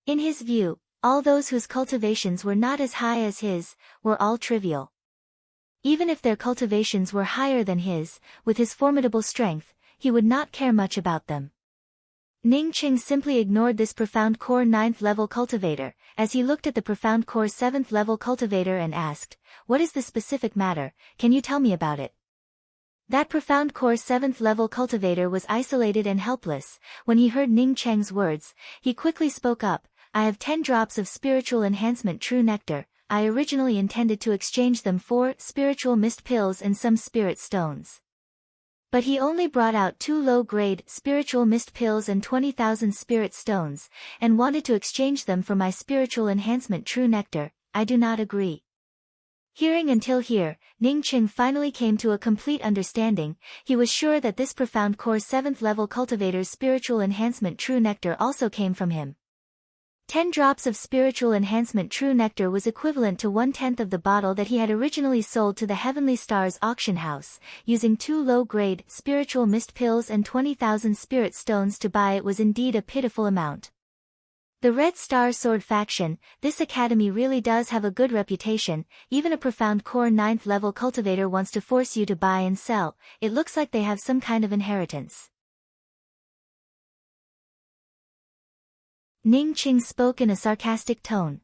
In his view, all those whose cultivations were not as high as his, were all trivial. Even if their cultivations were higher than his, with his formidable strength, he would not care much about them. Ning Cheng simply ignored this Profound Core 9th level cultivator, as he looked at the Profound Core 7th level cultivator and asked, "What is the specific matter? Can you tell me about it?" That Profound Core 7th level cultivator was isolated and helpless. When he heard Ning Cheng's words, he quickly spoke up, "I have 10 drops of spiritual enhancement true nectar. I originally intended to exchange them for spiritual mist pills and some spirit stones. But he only brought out 2 low-grade spiritual mist pills and 20,000 spirit stones, and wanted to exchange them for my spiritual enhancement true nectar. I do not agree." Hearing until here, Ning Cheng finally came to a complete understanding. He was sure that this Profound Core 7th level cultivator's spiritual enhancement true nectar also came from him. 10 drops of spiritual enhancement true nectar was equivalent to 1/10 of the bottle that he had originally sold to the Heavenly Stars auction house. Using 2 low-grade spiritual mist pills and 20,000 spirit stones to buy it was indeed a pitiful amount. The Red Star Sword faction, this academy really does have a good reputation. Even a Profound Core 9th level cultivator wants to force you to buy and sell. It looks like they have some kind of inheritance. Ning Cheng spoke in a sarcastic tone.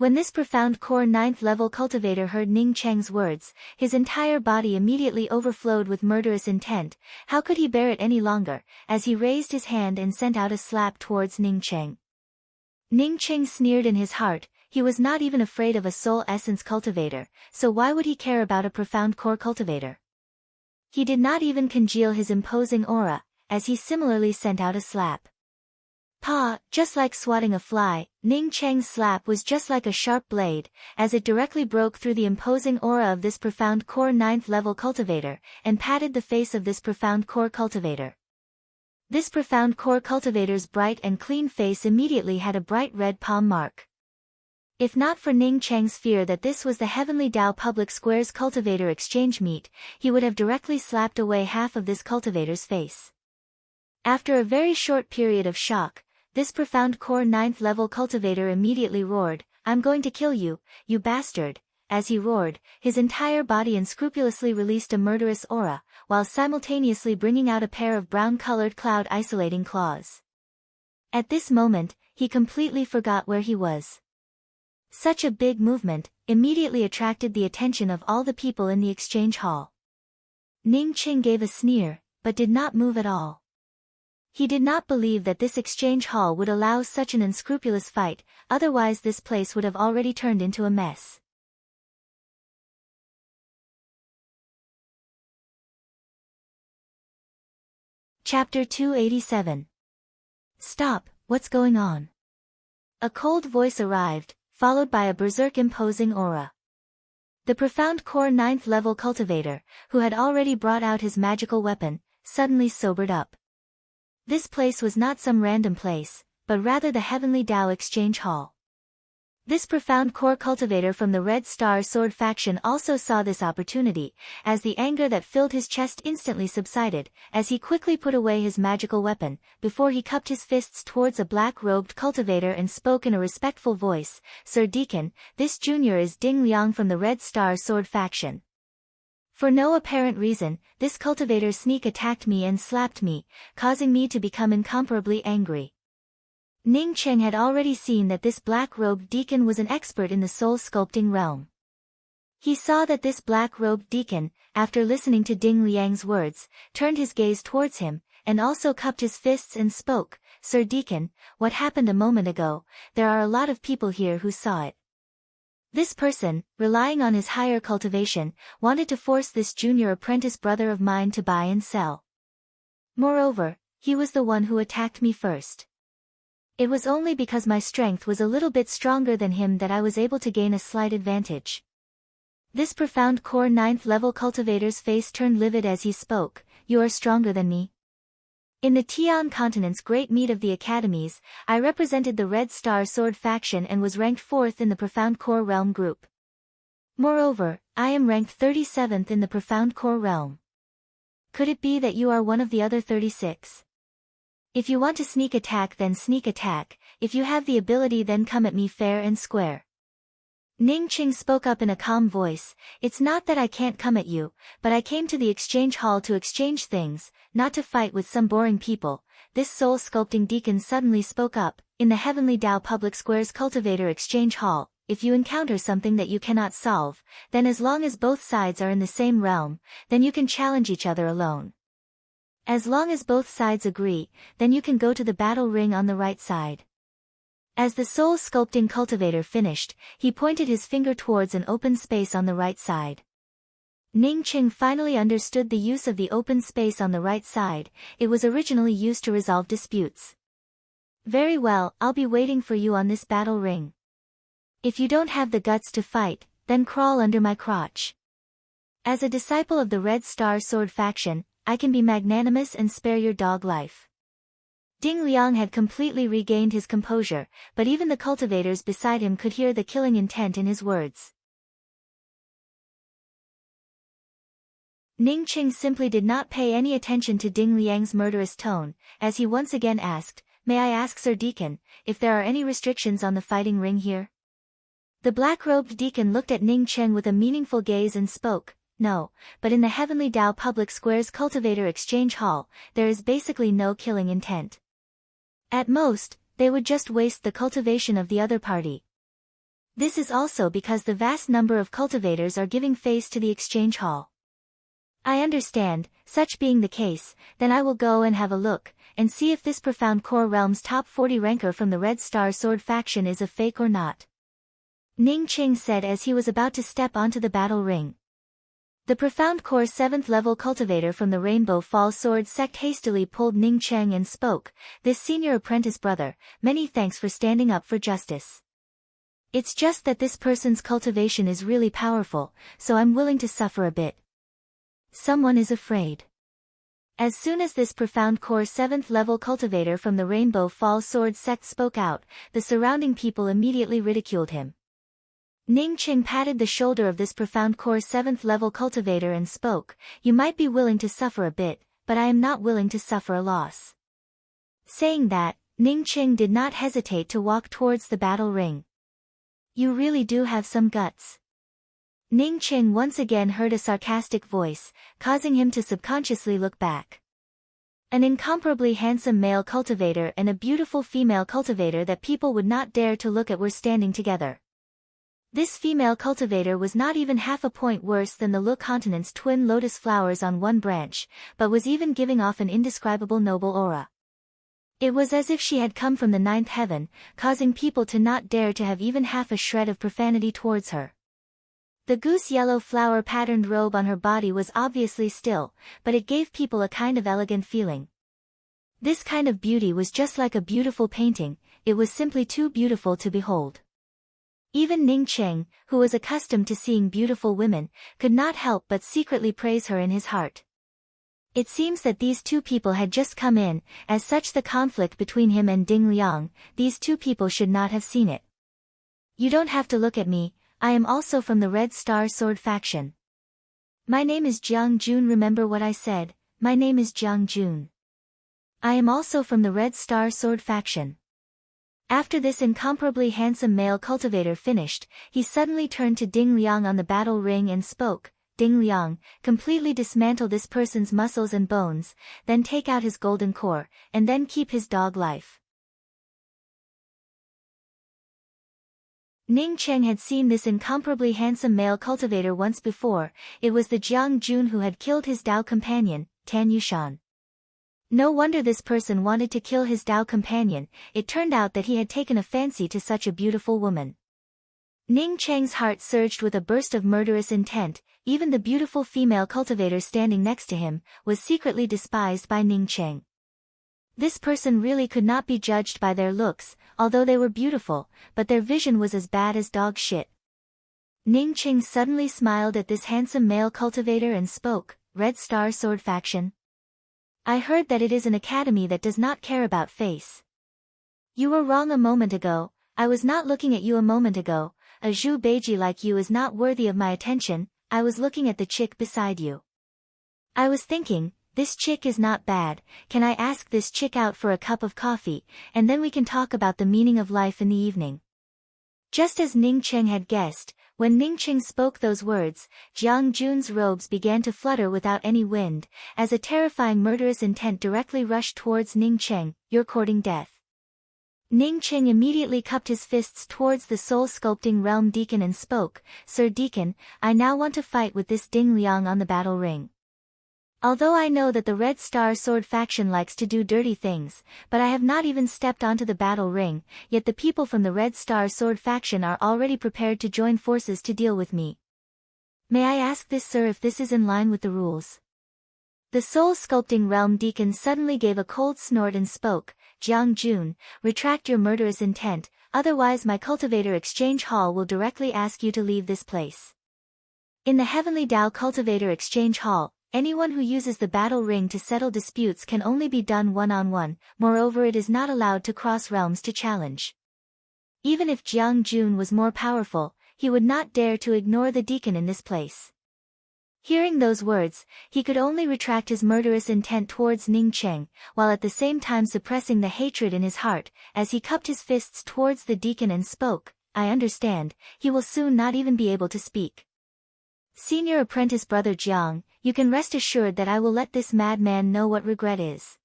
When this profound core 9th level cultivator heard Ning Cheng's words, his entire body immediately overflowed with murderous intent. How could he bear it any longer, as he raised his hand and sent out a slap towards Ning Cheng. Ning Cheng sneered in his heart. He was not even afraid of a soul essence cultivator, so why would he care about a profound core cultivator? He did not even congeal his imposing aura, as he similarly sent out a slap. Pa, just like swatting a fly, Ning Cheng's slap was just like a sharp blade, as it directly broke through the imposing aura of this profound core 9th level cultivator, and patted the face of this profound core cultivator. This profound core cultivator's bright and clean face immediately had a bright red palm mark. If not for Ning Cheng's fear that this was the Heavenly Dao Public Square's cultivator exchange meet, he would have directly slapped away half of this cultivator's face. After a very short period of shock, this profound core 9th level cultivator immediately roared, "I'm going to kill you, you bastard." As he roared, his entire body unscrupulously released a murderous aura, while simultaneously bringing out a pair of brown-colored cloud-isolating claws. At this moment, he completely forgot where he was. Such a big movement immediately attracted the attention of all the people in the exchange hall. Ning Cheng gave a sneer, but did not move at all. He did not believe that this exchange hall would allow such an unscrupulous fight, otherwise this place would have already turned into a mess. Chapter 287. Stop, what's going on? A cold voice arrived, followed by a berserk imposing aura. The profound core 9th level cultivator, who had already brought out his magical weapon, suddenly sobered up. This place was not some random place, but rather the Heavenly Dao Exchange Hall. This profound core cultivator from the Red Star Sword faction also saw this opportunity, as the anger that filled his chest instantly subsided, as he quickly put away his magical weapon, before he cupped his fists towards a black-robed cultivator and spoke in a respectful voice, "Sir Deacon, this junior is Ding Liang from the Red Star Sword faction." For no apparent reason, this cultivator sneak attacked me and slapped me, causing me to become incomparably angry. Ning Cheng had already seen that this black-robed deacon was an expert in the soul-sculpting realm. He saw that this black-robed deacon, after listening to Ding Liang's words, turned his gaze towards him, and also cupped his fists and spoke, "Sir Deacon, what happened a moment ago, there are a lot of people here who saw it." This person, relying on his higher cultivation, wanted to force this junior apprentice brother of mine to buy and sell. Moreover, he was the one who attacked me first. It was only because my strength was a little bit stronger than him that I was able to gain a slight advantage. This profound core 9th level cultivator's face turned livid as he spoke, "You are stronger than me." In the Tian continent's great meet of the academies, I represented the Red Star Sword faction and was ranked 4th in the Profound Core Realm group. Moreover, I am ranked 37th in the Profound Core Realm. Could it be that you are one of the other 36? If you want to sneak attack, then sneak attack. If you have the ability, then come at me fair and square. Ning Cheng spoke up in a calm voice, "It's not that I can't come at you, but I came to the exchange hall to exchange things, not to fight with some boring people." This soul-sculpting deacon suddenly spoke up, "In the Heavenly Dao Public Square's Cultivator Exchange Hall, if you encounter something that you cannot solve, then as long as both sides are in the same realm, then you can challenge each other alone. As long as both sides agree, then you can go to the battle ring on the right side." As the soul-sculpting cultivator finished, he pointed his finger towards an open space on the right side. Ning Cheng finally understood the use of the open space on the right side. It was originally used to resolve disputes. "Very well, I'll be waiting for you on this battle ring. If you don't have the guts to fight, then crawl under my crotch." As a disciple of the Red Star Sword faction, I can be magnanimous and spare your dog life. Ding Liang had completely regained his composure, but even the cultivators beside him could hear the killing intent in his words. Ning Cheng simply did not pay any attention to Ding Liang's murderous tone, as he once again asked, "May I ask, Sir Deacon, if there are any restrictions on the fighting ring here?" The black-robed deacon looked at Ning Cheng with a meaningful gaze and spoke, "No, but in the Heavenly Dao Public Square's Cultivator Exchange Hall, there is basically no killing intent. At most, they would just waste the cultivation of the other party." This is also because the vast number of cultivators are giving face to the exchange hall. I understand, such being the case, then I will go and have a look, and see if this Profound Core Realm's top 40 ranker from the Red Star Sword faction is a fake or not. Ning Qing said as he was about to step onto the battle ring. The Profound Core 7th level cultivator from the Rainbow Fall Sword sect hastily pulled Ning Cheng and spoke, "This senior apprentice brother, many thanks for standing up for justice. It's just that this person's cultivation is really powerful, so I'm willing to suffer a bit. Someone is afraid." As soon as this Profound Core 7th level cultivator from the Rainbow Fall Sword sect spoke out, the surrounding people immediately ridiculed him. Ning Qing patted the shoulder of this Profound Core 7th level cultivator and spoke, "You might be willing to suffer a bit, but I am not willing to suffer a loss." Saying that, Ning Qing did not hesitate to walk towards the battle ring. "You really do have some guts." Ning Qing once again heard a sarcastic voice, causing him to subconsciously look back. An incomparably handsome male cultivator and a beautiful female cultivator that people would not dare to look at were standing together. This female cultivator was not even half a point worse than the Lu continent's twin lotus flowers on one branch, but was even giving off an indescribable noble aura. It was as if she had come from the 9th heaven, causing people to not dare to have even half a shred of profanity towards her. The goose-yellow flower-patterned robe on her body was obviously still, but it gave people a kind of elegant feeling. This kind of beauty was just like a beautiful painting, it was simply too beautiful to behold. Even Ning Cheng, who was accustomed to seeing beautiful women, could not help but secretly praise her in his heart. It seems that these two people had just come in, as such the conflict between him and Ding Liang, these two people should not have seen it. "You don't have to look at me, I am also from the Red Star Sword faction. My name is Jiang Jun, remember what I said, my name is Jiang Jun. I am also from the Red Star Sword faction." After this incomparably handsome male cultivator finished, he suddenly turned to Ding Liang on the battle ring and spoke, "Ding Liang, completely dismantle this person's muscles and bones, then take out his golden core, and then keep his dog life." Ning Cheng had seen this incomparably handsome male cultivator once before, it was the Jiang Jun who had killed his Dao companion, Tan Yushan. No wonder this person wanted to kill his Dao companion, it turned out that he had taken a fancy to such a beautiful woman. Ning Cheng's heart surged with a burst of murderous intent, even the beautiful female cultivator standing next to him, was secretly despised by Ning Cheng. This person really could not be judged by their looks, although they were beautiful, but their vision was as bad as dog shit. Ning Cheng suddenly smiled at this handsome male cultivator and spoke, "Red Star Sword faction? I heard that it is an academy that does not care about face." "You were wrong a moment ago, I was not looking at you a moment ago, a Zhu Beiji like you is not worthy of my attention, I was looking at the chick beside you. I was thinking, this chick is not bad, can I ask this chick out for a cup of coffee, and then we can talk about the meaning of life in the evening." Just as Ning Cheng had guessed, when Ning Cheng spoke those words, Jiang Jun's robes began to flutter without any wind, as a terrifying murderous intent directly rushed towards Ning Cheng, "You're courting death." Ning Cheng immediately cupped his fists towards the soul-sculpting realm deacon and spoke, "Sir Deacon, I now want to fight with this Ding Liang on the battle ring. Although I know that the Red Star Sword faction likes to do dirty things, but I have not even stepped onto the battle ring, yet the people from the Red Star Sword faction are already prepared to join forces to deal with me. May I ask this, sir, if this is in line with the rules?" The soul-sculpting realm deacon suddenly gave a cold snort and spoke, "Jiang Jun, retract your murderous intent, otherwise my cultivator exchange hall will directly ask you to leave this place. In the Heavenly Dao Cultivator Exchange Hall, anyone who uses the battle ring to settle disputes can only be done one-on-one, moreover it is not allowed to cross realms to challenge." Even if Jiang Jun was more powerful, he would not dare to ignore the deacon in this place. Hearing those words, he could only retract his murderous intent towards Ning Cheng, while at the same time suppressing the hatred in his heart, as he cupped his fists towards the deacon and spoke, "I understand, he will soon not even be able to speak. Senior apprentice brother Jiang, you can rest assured that I will let this madman know what regret is.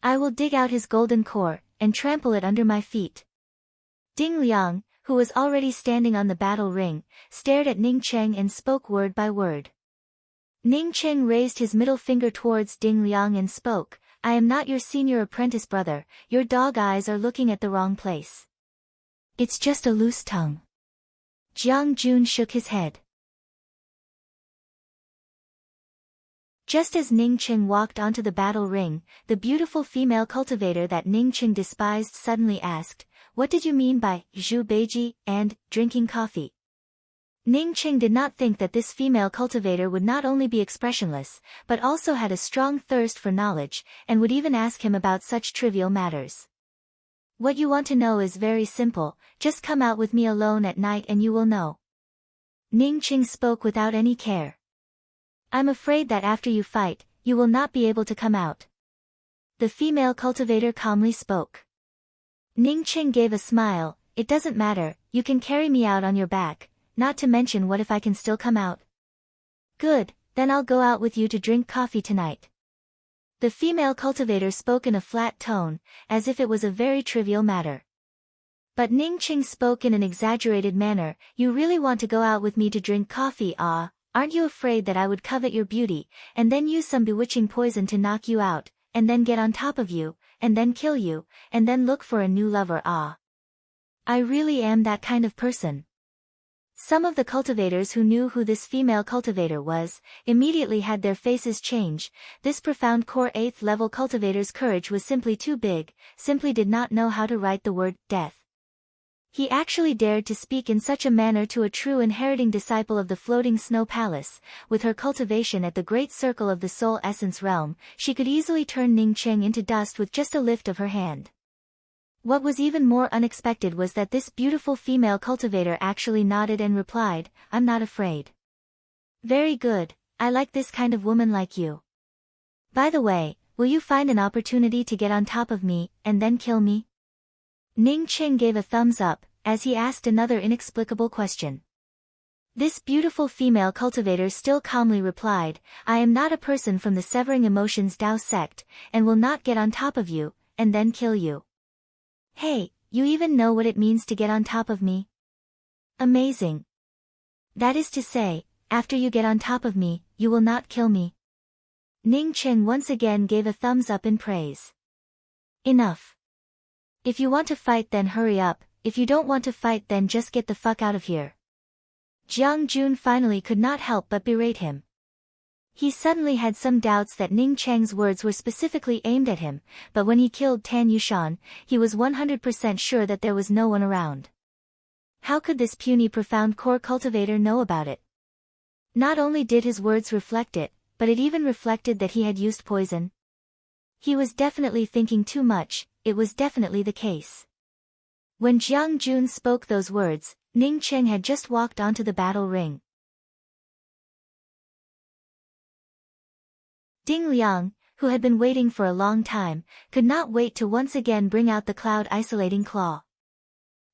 I will dig out his golden core, and trample it under my feet." Ding Liang, who was already standing on the battle ring, stared at Ning Cheng and spoke word by word. Ning Cheng raised his middle finger towards Ding Liang and spoke, "I am not your senior apprentice brother, your dog eyes are looking at the wrong place. It's just a loose tongue." Jiang Jun shook his head. Just as Ning Cheng walked onto the battle ring, the beautiful female cultivator that Ning Cheng despised suddenly asked, "What did you mean by Zhu Beiji and drinking coffee?" Ning Cheng did not think that this female cultivator would not only be expressionless, but also had a strong thirst for knowledge, and would even ask him about such trivial matters. "What you want to know is very simple, just come out with me alone at night and you will know." Ning Cheng spoke without any care. "I'm afraid that after you fight, you will not be able to come out." The female cultivator calmly spoke. Ning Cheng gave a smile, "It doesn't matter, you can carry me out on your back. Not to mention, what if I can still come out?" "Good, then I'll go out with you to drink coffee tonight." The female cultivator spoke in a flat tone, as if it was a very trivial matter. But Ning Cheng spoke in an exaggerated manner, "You really want to go out with me to drink coffee? Aren't you afraid that I would covet your beauty, and then use some bewitching poison to knock you out, and then get on top of you, and then kill you, and then look for a new lover? I really am that kind of person." Some of the cultivators who knew who this female cultivator was, immediately had their faces change. This profound core 8th level cultivator's courage was simply too big, simply did not know how to write the word death. He actually dared to speak in such a manner to a true inheriting disciple of the floating snow palace. With her cultivation at the great circle of the soul essence realm, she could easily turn Ning Cheng into dust with just a lift of her hand. What was even more unexpected was that this beautiful female cultivator actually nodded and replied, "I'm not afraid." "Very good, I like this kind of woman like you. By the way, will you find an opportunity to get on top of me, and then kill me?" Ning Cheng gave a thumbs up, as he asked another inexplicable question. This beautiful female cultivator still calmly replied, "I am not a person from the Severing Emotions Tao sect, and will not get on top of you, and then kill you." "Hey, you even know what it means to get on top of me? Amazing. That is to say, after you get on top of me, you will not kill me?" Ning Cheng once again gave a thumbs up in praise. "Enough. If you want to fight, then hurry up, if you don't want to fight, then just get the fuck out of here." Jiang Jun finally could not help but berate him. He suddenly had some doubts that Ning Cheng's words were specifically aimed at him, but when he killed Tan Yushan, he was 100% sure that there was no one around. How could this puny profound core cultivator know about it? Not only did his words reflect it, but it even reflected that he had used poison. He was definitely thinking too much, it was definitely the case. When Jiang Jun spoke those words, Ning Cheng had just walked onto the battle ring. Ding Liang, who had been waiting for a long time, could not wait to once again bring out the Cloud Isolating Claw.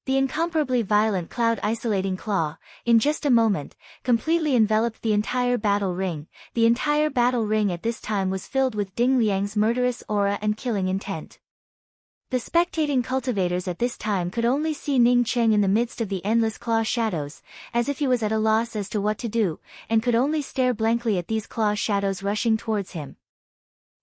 The incomparably violent Cloud Isolating Claw, in just a moment, completely enveloped the entire battle ring. The entire battle ring at this time was filled with Ding Liang's murderous aura and killing intent. The spectating cultivators at this time could only see Ning Cheng in the midst of the endless claw shadows, as if he was at a loss as to what to do, and could only stare blankly at these claw shadows rushing towards him.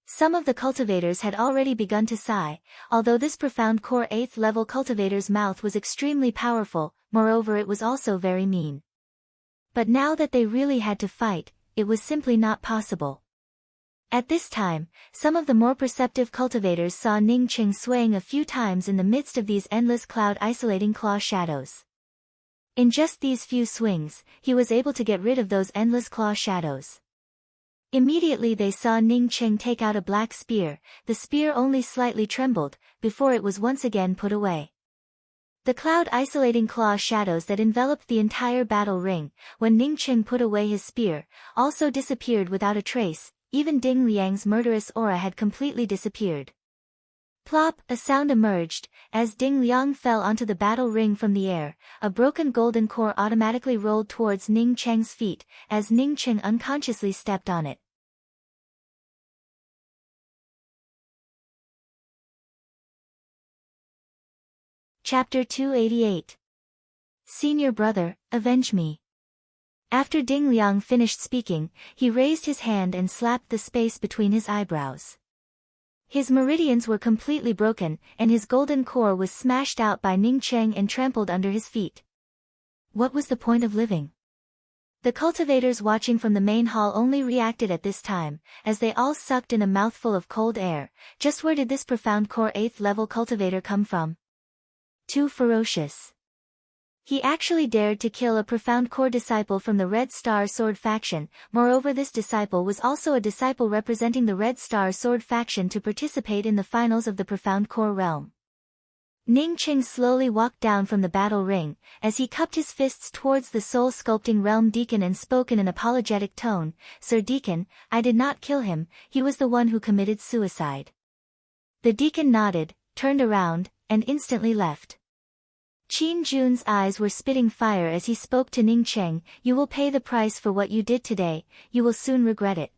Some of the cultivators had already begun to sigh, although this profound core 8th level cultivator's mouth was extremely powerful, moreover it was also very mean. But now that they really had to fight, it was simply not possible. At this time, some of the more perceptive cultivators saw Ning Cheng swaying a few times in the midst of these endless Cloud Isolating Claw shadows. In just these few swings, he was able to get rid of those endless claw shadows. Immediately they saw Ning Cheng take out a black spear. The spear only slightly trembled, before it was once again put away. The Cloud Isolating Claw shadows that enveloped the entire battle ring, when Ning Cheng put away his spear, also disappeared without a trace. Even Ding Liang's murderous aura had completely disappeared. Plop! A sound emerged, as Ding Liang fell onto the battle ring from the air. A broken golden core automatically rolled towards Ning Cheng's feet, as Ning Cheng unconsciously stepped on it. Chapter 288. Senior brother, avenge me. After Ding Liang finished speaking, he raised his hand and slapped the space between his eyebrows. His meridians were completely broken, and his golden core was smashed out by Ning Cheng and trampled under his feet. What was the point of living? The cultivators watching from the main hall only reacted at this time, as they all sucked in a mouthful of cold air. Just where did this profound core 8th level cultivator come from? Too ferocious. He actually dared to kill a profound core disciple from the Red Star Sword faction. Moreover, this disciple was also a disciple representing the Red Star Sword faction to participate in the finals of the profound core realm. Ning Cheng slowly walked down from the battle ring, as he cupped his fists towards the soul-sculpting realm deacon and spoke in an apologetic tone. Sir Deacon, I did not kill him, he was the one who committed suicide. The deacon nodded, turned around, and instantly left. Qin Jun's eyes were spitting fire as he spoke to Ning Cheng. You will pay the price for what you did today, you will soon regret it.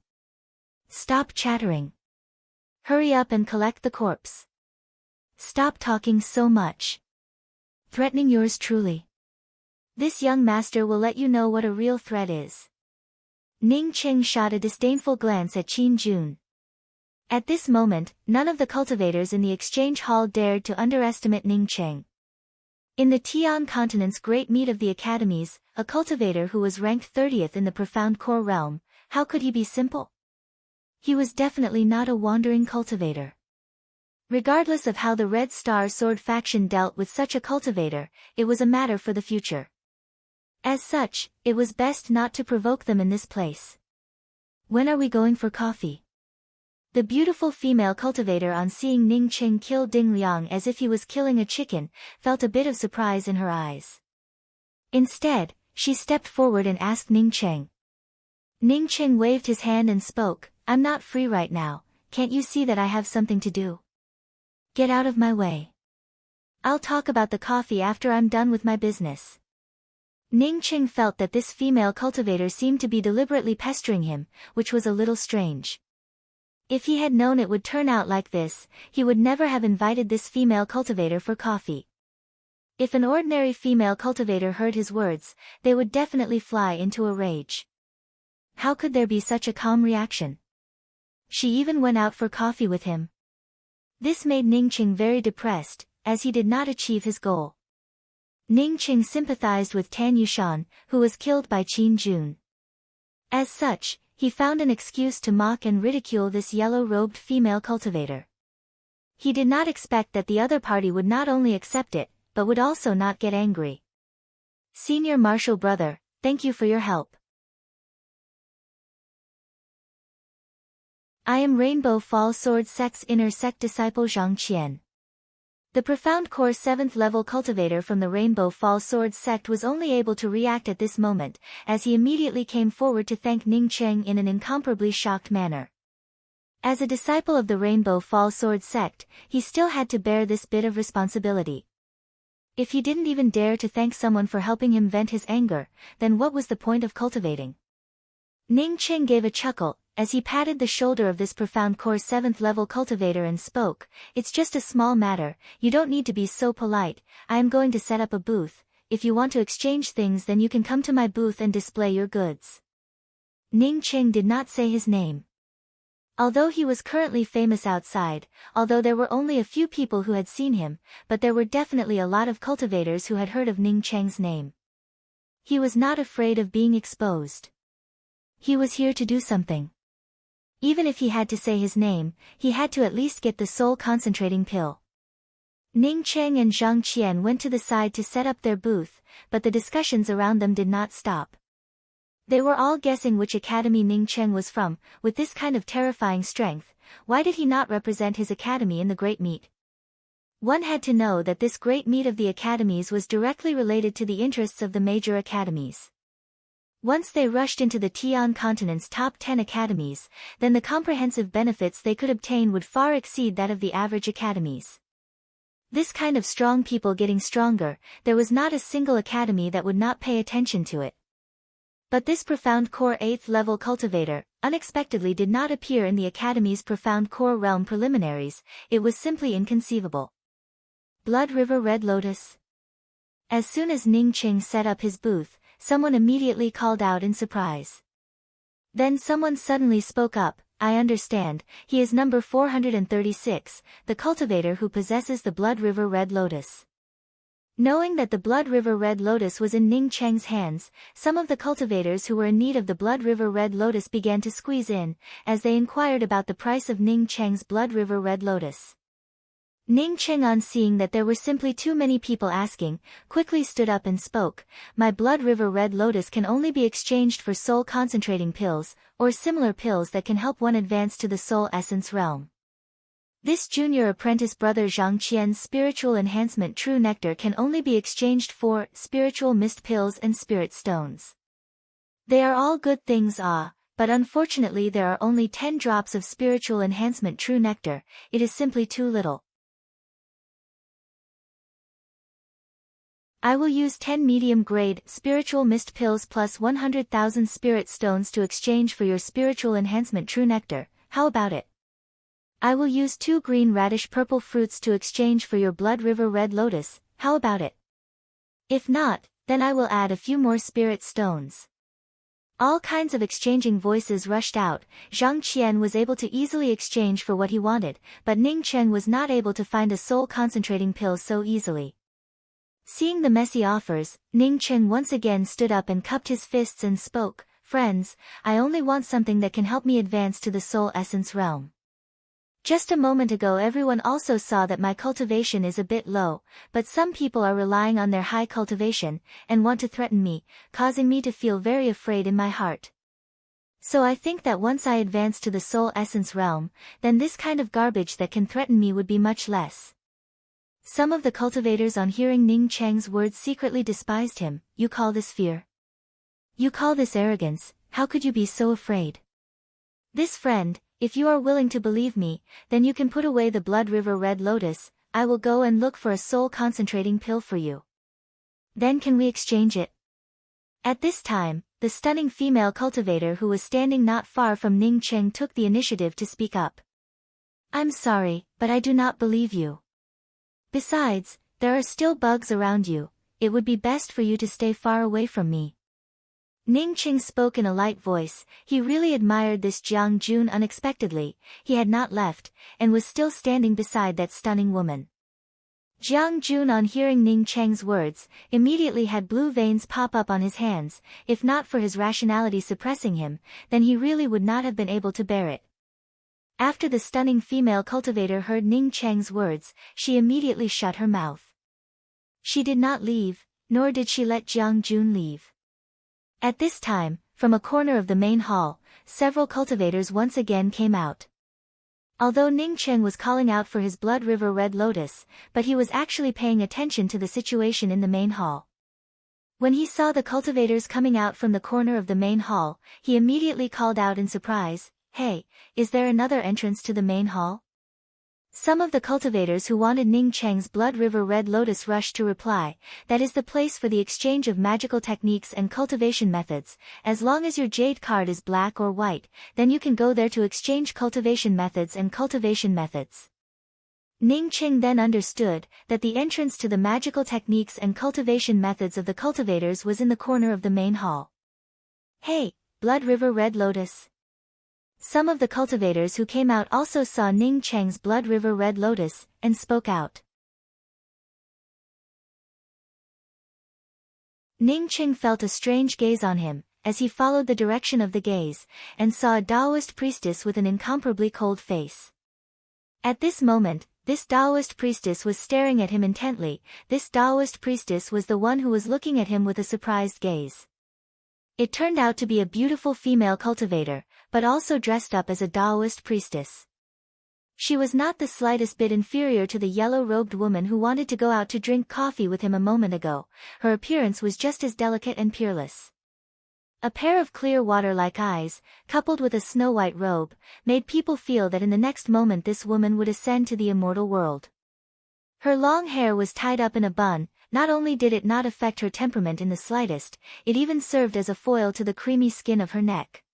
Stop chattering. Hurry up and collect the corpse. Stop talking so much. Threatening yours truly. This young master will let you know what a real threat is. Ning Cheng shot a disdainful glance at Qin Jun. At this moment, none of the cultivators in the exchange hall dared to underestimate Ning Cheng. In the Tian continent's great meet of the academies, a cultivator who was ranked 30th in the profound core realm, how could he be simple? He was definitely not a wandering cultivator. Regardless of how the Red Star Sword faction dealt with such a cultivator, it was a matter for the future. As such, it was best not to provoke them in this place. When are we going for coffee? The beautiful female cultivator, on seeing Ning Cheng kill Ding Liang as if he was killing a chicken, felt a bit of surprise in her eyes. Instead, she stepped forward and asked Ning Cheng. Ning Cheng waved his hand and spoke, I'm not free right now, can't you see that I have something to do? Get out of my way. I'll talk about the coffee after I'm done with my business. Ning Cheng felt that this female cultivator seemed to be deliberately pestering him, which was a little strange. If he had known it would turn out like this, he would never have invited this female cultivator for coffee. If an ordinary female cultivator heard his words, they would definitely fly into a rage. How could there be such a calm reaction? She even went out for coffee with him. This made Ning Cheng very depressed, as he did not achieve his goal. Ning Cheng sympathized with Tan Yushan, who was killed by Qin Jun. As such, he found an excuse to mock and ridicule this yellow-robed female cultivator. He did not expect that the other party would not only accept it, but would also not get angry. Senior Marshal Brother, thank you for your help. I am Rainbow Fall Sword Sect's inner sect disciple Zhang Qian. The profound core 7th level cultivator from the Rainbow Fall Sword sect was only able to react at this moment, as he immediately came forward to thank Ning Cheng in an incomparably shocked manner. As a disciple of the Rainbow Fall Sword sect, he still had to bear this bit of responsibility. If he didn't even dare to thank someone for helping him vent his anger, then what was the point of cultivating? Ning Cheng gave a chuckle, as he patted the shoulder of this profound core 7th level cultivator and spoke, it's just a small matter, you don't need to be so polite, I am going to set up a booth, if you want to exchange things then you can come to my booth and display your goods. Ning Cheng did not say his name. Although he was currently famous outside, although there were only a few people who had seen him, but there were definitely a lot of cultivators who had heard of Ning Cheng's name. He was not afraid of being exposed. He was here to do something. Even if he had to say his name, he had to at least get the soul concentrating pill. Ning Cheng and Zhang Qian went to the side to set up their booth, but the discussions around them did not stop. They were all guessing which academy Ning Cheng was from. With this kind of terrifying strength, why did he not represent his academy in the Great Meet? One had to know that this Great Meet of the academies was directly related to the interests of the major academies. Once they rushed into the Tian continent's top 10 academies, then the comprehensive benefits they could obtain would far exceed that of the average academies. This kind of strong people getting stronger, there was not a single academy that would not pay attention to it. But this profound core 8th level cultivator, unexpectedly did not appear in the academy's profound core realm preliminaries, it was simply inconceivable. Blood River Red Lotus. As soon as Ning Qing set up his booth, someone immediately called out in surprise. Then someone suddenly spoke up, I understand, he is number 436, the cultivator who possesses the Blood River Red Lotus. Knowing that the Blood River Red Lotus was in Ning Cheng's hands, some of the cultivators who were in need of the Blood River Red Lotus began to squeeze in, as they inquired about the price of Ning Cheng's Blood River Red Lotus. Ning Cheng, on seeing that there were simply too many people asking, quickly stood up and spoke, my Blood River Red Lotus can only be exchanged for soul concentrating pills, or similar pills that can help one advance to the soul essence realm. This junior apprentice brother Zhang Qian's spiritual enhancement true nectar can only be exchanged for spiritual mist pills and spirit stones. They are all good things, but unfortunately there are only 10 drops of spiritual enhancement true nectar, it is simply too little. I will use 10 medium-grade spiritual mist pills plus 100,000 spirit stones to exchange for your spiritual enhancement true nectar, how about it? I will use 2 green radish purple fruits to exchange for your Blood River Red Lotus, how about it? If not, then I will add a few more spirit stones. All kinds of exchanging voices rushed out. Zhang Qian was able to easily exchange for what he wanted, but Ning Cheng was not able to find a soul concentrating pill so easily. Seeing the messy offers, Ning Cheng once again stood up and cupped his fists and spoke, friends, I only want something that can help me advance to the soul essence realm. Just a moment ago everyone also saw that my cultivation is a bit low, but some people are relying on their high cultivation, and want to threaten me, causing me to feel very afraid in my heart. So I think that once I advance to the soul essence realm, then this kind of garbage that can threaten me would be much less. Some of the cultivators on hearing Ning Cheng's words secretly despised him. You call this fear? You call this arrogance? How could you be so afraid? This friend, if you are willing to believe me, then you can put away the Blood River Red Lotus, I will go and look for a soul concentrating pill for you. Then can we exchange it? At this time, the stunning female cultivator who was standing not far from Ning Cheng took the initiative to speak up. I'm sorry, but I do not believe you. Besides, there are still bugs around you, it would be best for you to stay far away from me. Ning Cheng spoke in a light voice, he really admired this Jiang Jun unexpectedly, he had not left, and was still standing beside that stunning woman. Jiang Jun on hearing Ning Cheng's words, immediately had blue veins pop up on his hands, if not for his rationality suppressing him, then he really would not have been able to bear it. After the stunning female cultivator heard Ning Cheng's words, she immediately shut her mouth. She did not leave, nor did she let Jiang Jun leave. At this time, from a corner of the main hall, several cultivators once again came out. Although Ning Cheng was calling out for his Blood River Red Lotus, but he was actually paying attention to the situation in the main hall. When he saw the cultivators coming out from the corner of the main hall, he immediately called out in surprise, Hey, is there another entrance to the main hall? Some of the cultivators who wanted Ning Cheng's Blood River Red Lotus rushed to reply, that is the place for the exchange of magical techniques and cultivation methods, as long as your jade card is black or white, then you can go there to exchange cultivation methods and cultivation methods. Ning Cheng then understood that the entrance to the magical techniques and cultivation methods of the cultivators was in the corner of the main hall. Hey, Blood River Red Lotus. Some of the cultivators who came out also saw Ning Cheng's Blood River Red Lotus, and spoke out. Ning Cheng felt a strange gaze on him, as he followed the direction of the gaze, and saw a Taoist priestess with an incomparably cold face. At this moment, this Taoist priestess was staring at him intently, this Taoist priestess was the one who was looking at him with a surprised gaze. It turned out to be a beautiful female cultivator, but also dressed up as a Taoist priestess. She was not the slightest bit inferior to the yellow-robed woman who wanted to go out to drink coffee with him a moment ago, her appearance was just as delicate and peerless. A pair of clear water-like eyes, coupled with a snow-white robe, made people feel that in the next moment this woman would ascend to the immortal world. Her long hair was tied up in a bun. Not only did it not affect her temperament in the slightest, it even served as a foil to the creamy skin of her neck.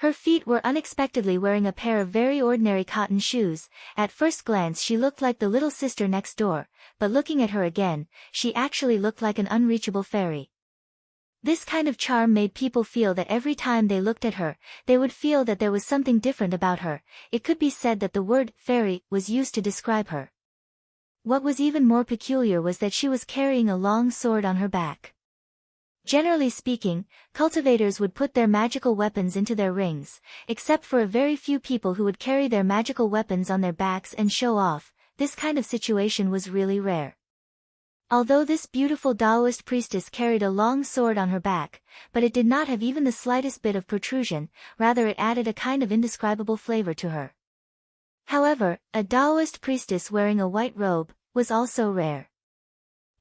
Her feet were unexpectedly wearing a pair of very ordinary cotton shoes. At first glance she looked like the little sister next door, but looking at her again, she actually looked like an unreachable fairy. This kind of charm made people feel that every time they looked at her, they would feel that there was something different about her. It could be said that the word fairy was used to describe her. What was even more peculiar was that she was carrying a long sword on her back. Generally speaking, cultivators would put their magical weapons into their rings, except for a very few people who would carry their magical weapons on their backs and show off. This kind of situation was really rare. Although this beautiful Taoist priestess carried a long sword on her back, but it did not have even the slightest bit of protrusion, rather it added a kind of indescribable flavor to her. However, a Taoist priestess wearing a white robe was also rare.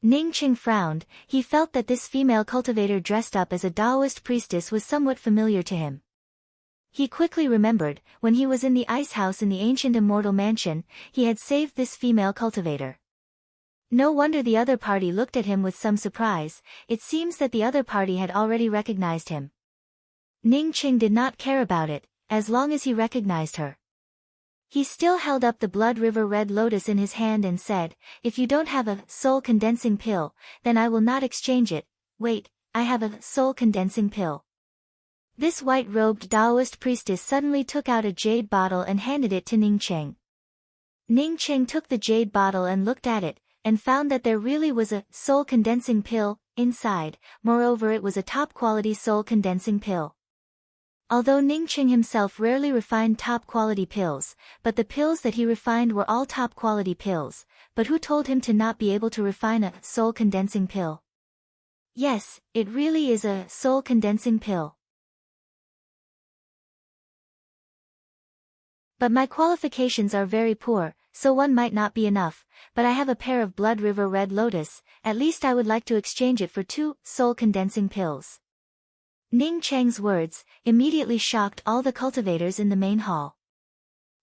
Ning Qing frowned. He felt that this female cultivator dressed up as a Taoist priestess was somewhat familiar to him. He quickly remembered, when he was in the ice house in the ancient immortal mansion, he had saved this female cultivator. No wonder the other party looked at him with some surprise. It seems that the other party had already recognized him. Ning Qing did not care about it, as long as he recognized her. He still held up the Blood River Red Lotus in his hand and said, "If you don't have a soul-condensing pill, then I will not exchange it." "Wait, I have a soul-condensing pill." This white-robed Taoist priestess suddenly took out a jade bottle and handed it to Ning Qing. Ning Qing took the jade bottle and looked at it, and found that there really was a soul-condensing pill inside. Moreover, it was a top-quality soul-condensing pill. Although Ning Qing himself rarely refined top-quality pills, but the pills that he refined were all top-quality pills. But who told him to not be able to refine a soul-condensing pill? Yes, it really is a soul-condensing pill. But my qualifications are very poor, so one might not be enough, but I have a pair of Blood River Red Lotus. At least I would like to exchange it for 2 soul-condensing pills. Ning Cheng's words immediately shocked all the cultivators in the main hall.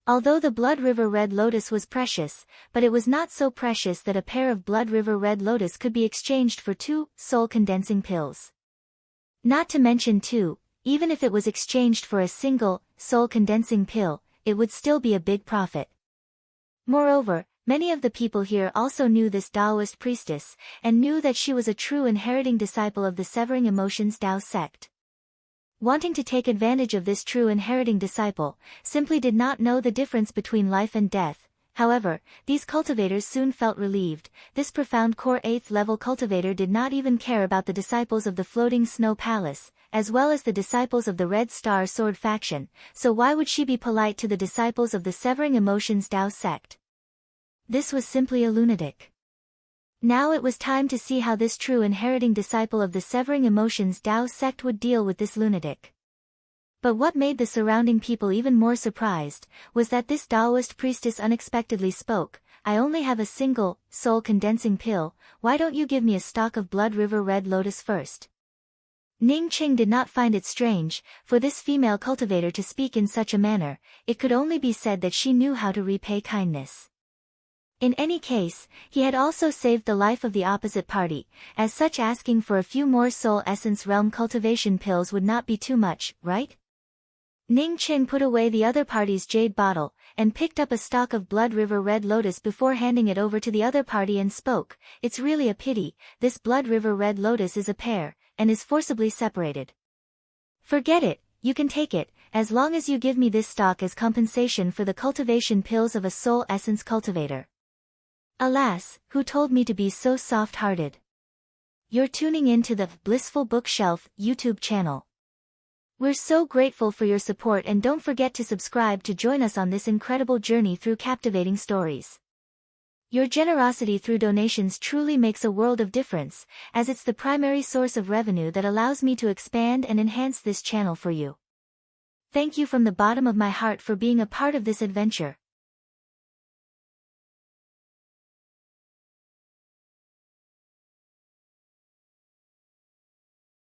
Although the Blood River Red Lotus was precious, but it was not so precious that a pair of Blood River Red Lotus could be exchanged for 2 soul-condensing pills. Not to mention too, even if it was exchanged for a single soul-condensing pill, it would still be a big profit. Moreover, many of the people here also knew this Taoist priestess, and knew that she was a true inheriting disciple of the Severing Emotions Tao sect. Wanting to take advantage of this true inheriting disciple, simply did not know the difference between life and death. However, these cultivators soon felt relieved. This profound core 8th level cultivator did not even care about the disciples of the Floating Snow Palace, as well as the disciples of the Red Star Sword faction, so why would she be polite to the disciples of the Severing Emotions Tao sect? This was simply a lunatic. Now it was time to see how this true inheriting disciple of the Severing Emotions Tao sect would deal with this lunatic. But what made the surrounding people even more surprised, was that this Taoist priestess unexpectedly spoke. "I only have a single soul-condensing pill, why don't you give me a stock of Blood River Red Lotus first?" Ning Qing did not find it strange, for this female cultivator to speak in such a manner. It could only be said that she knew how to repay kindness. In any case, he had also saved the life of the opposite party, as such asking for a few more Soul Essence Realm cultivation pills would not be too much, right? Ning Qing put away the other party's jade bottle, and picked up a stalk of Blood River Red Lotus before handing it over to the other party and spoke. "It's really a pity, this Blood River Red Lotus is a pair, and is forcibly separated. Forget it, you can take it, as long as you give me this stock as compensation for the cultivation pills of a Soul Essence cultivator." Alas, who told me to be so soft-hearted? You're tuning in to the Blissful Bookshelf YouTube channel. We're so grateful for your support, and don't forget to subscribe to join us on this incredible journey through captivating stories. Your generosity through donations truly makes a world of difference, as it's the primary source of revenue that allows me to expand and enhance this channel for you. Thank you from the bottom of my heart for being a part of this adventure.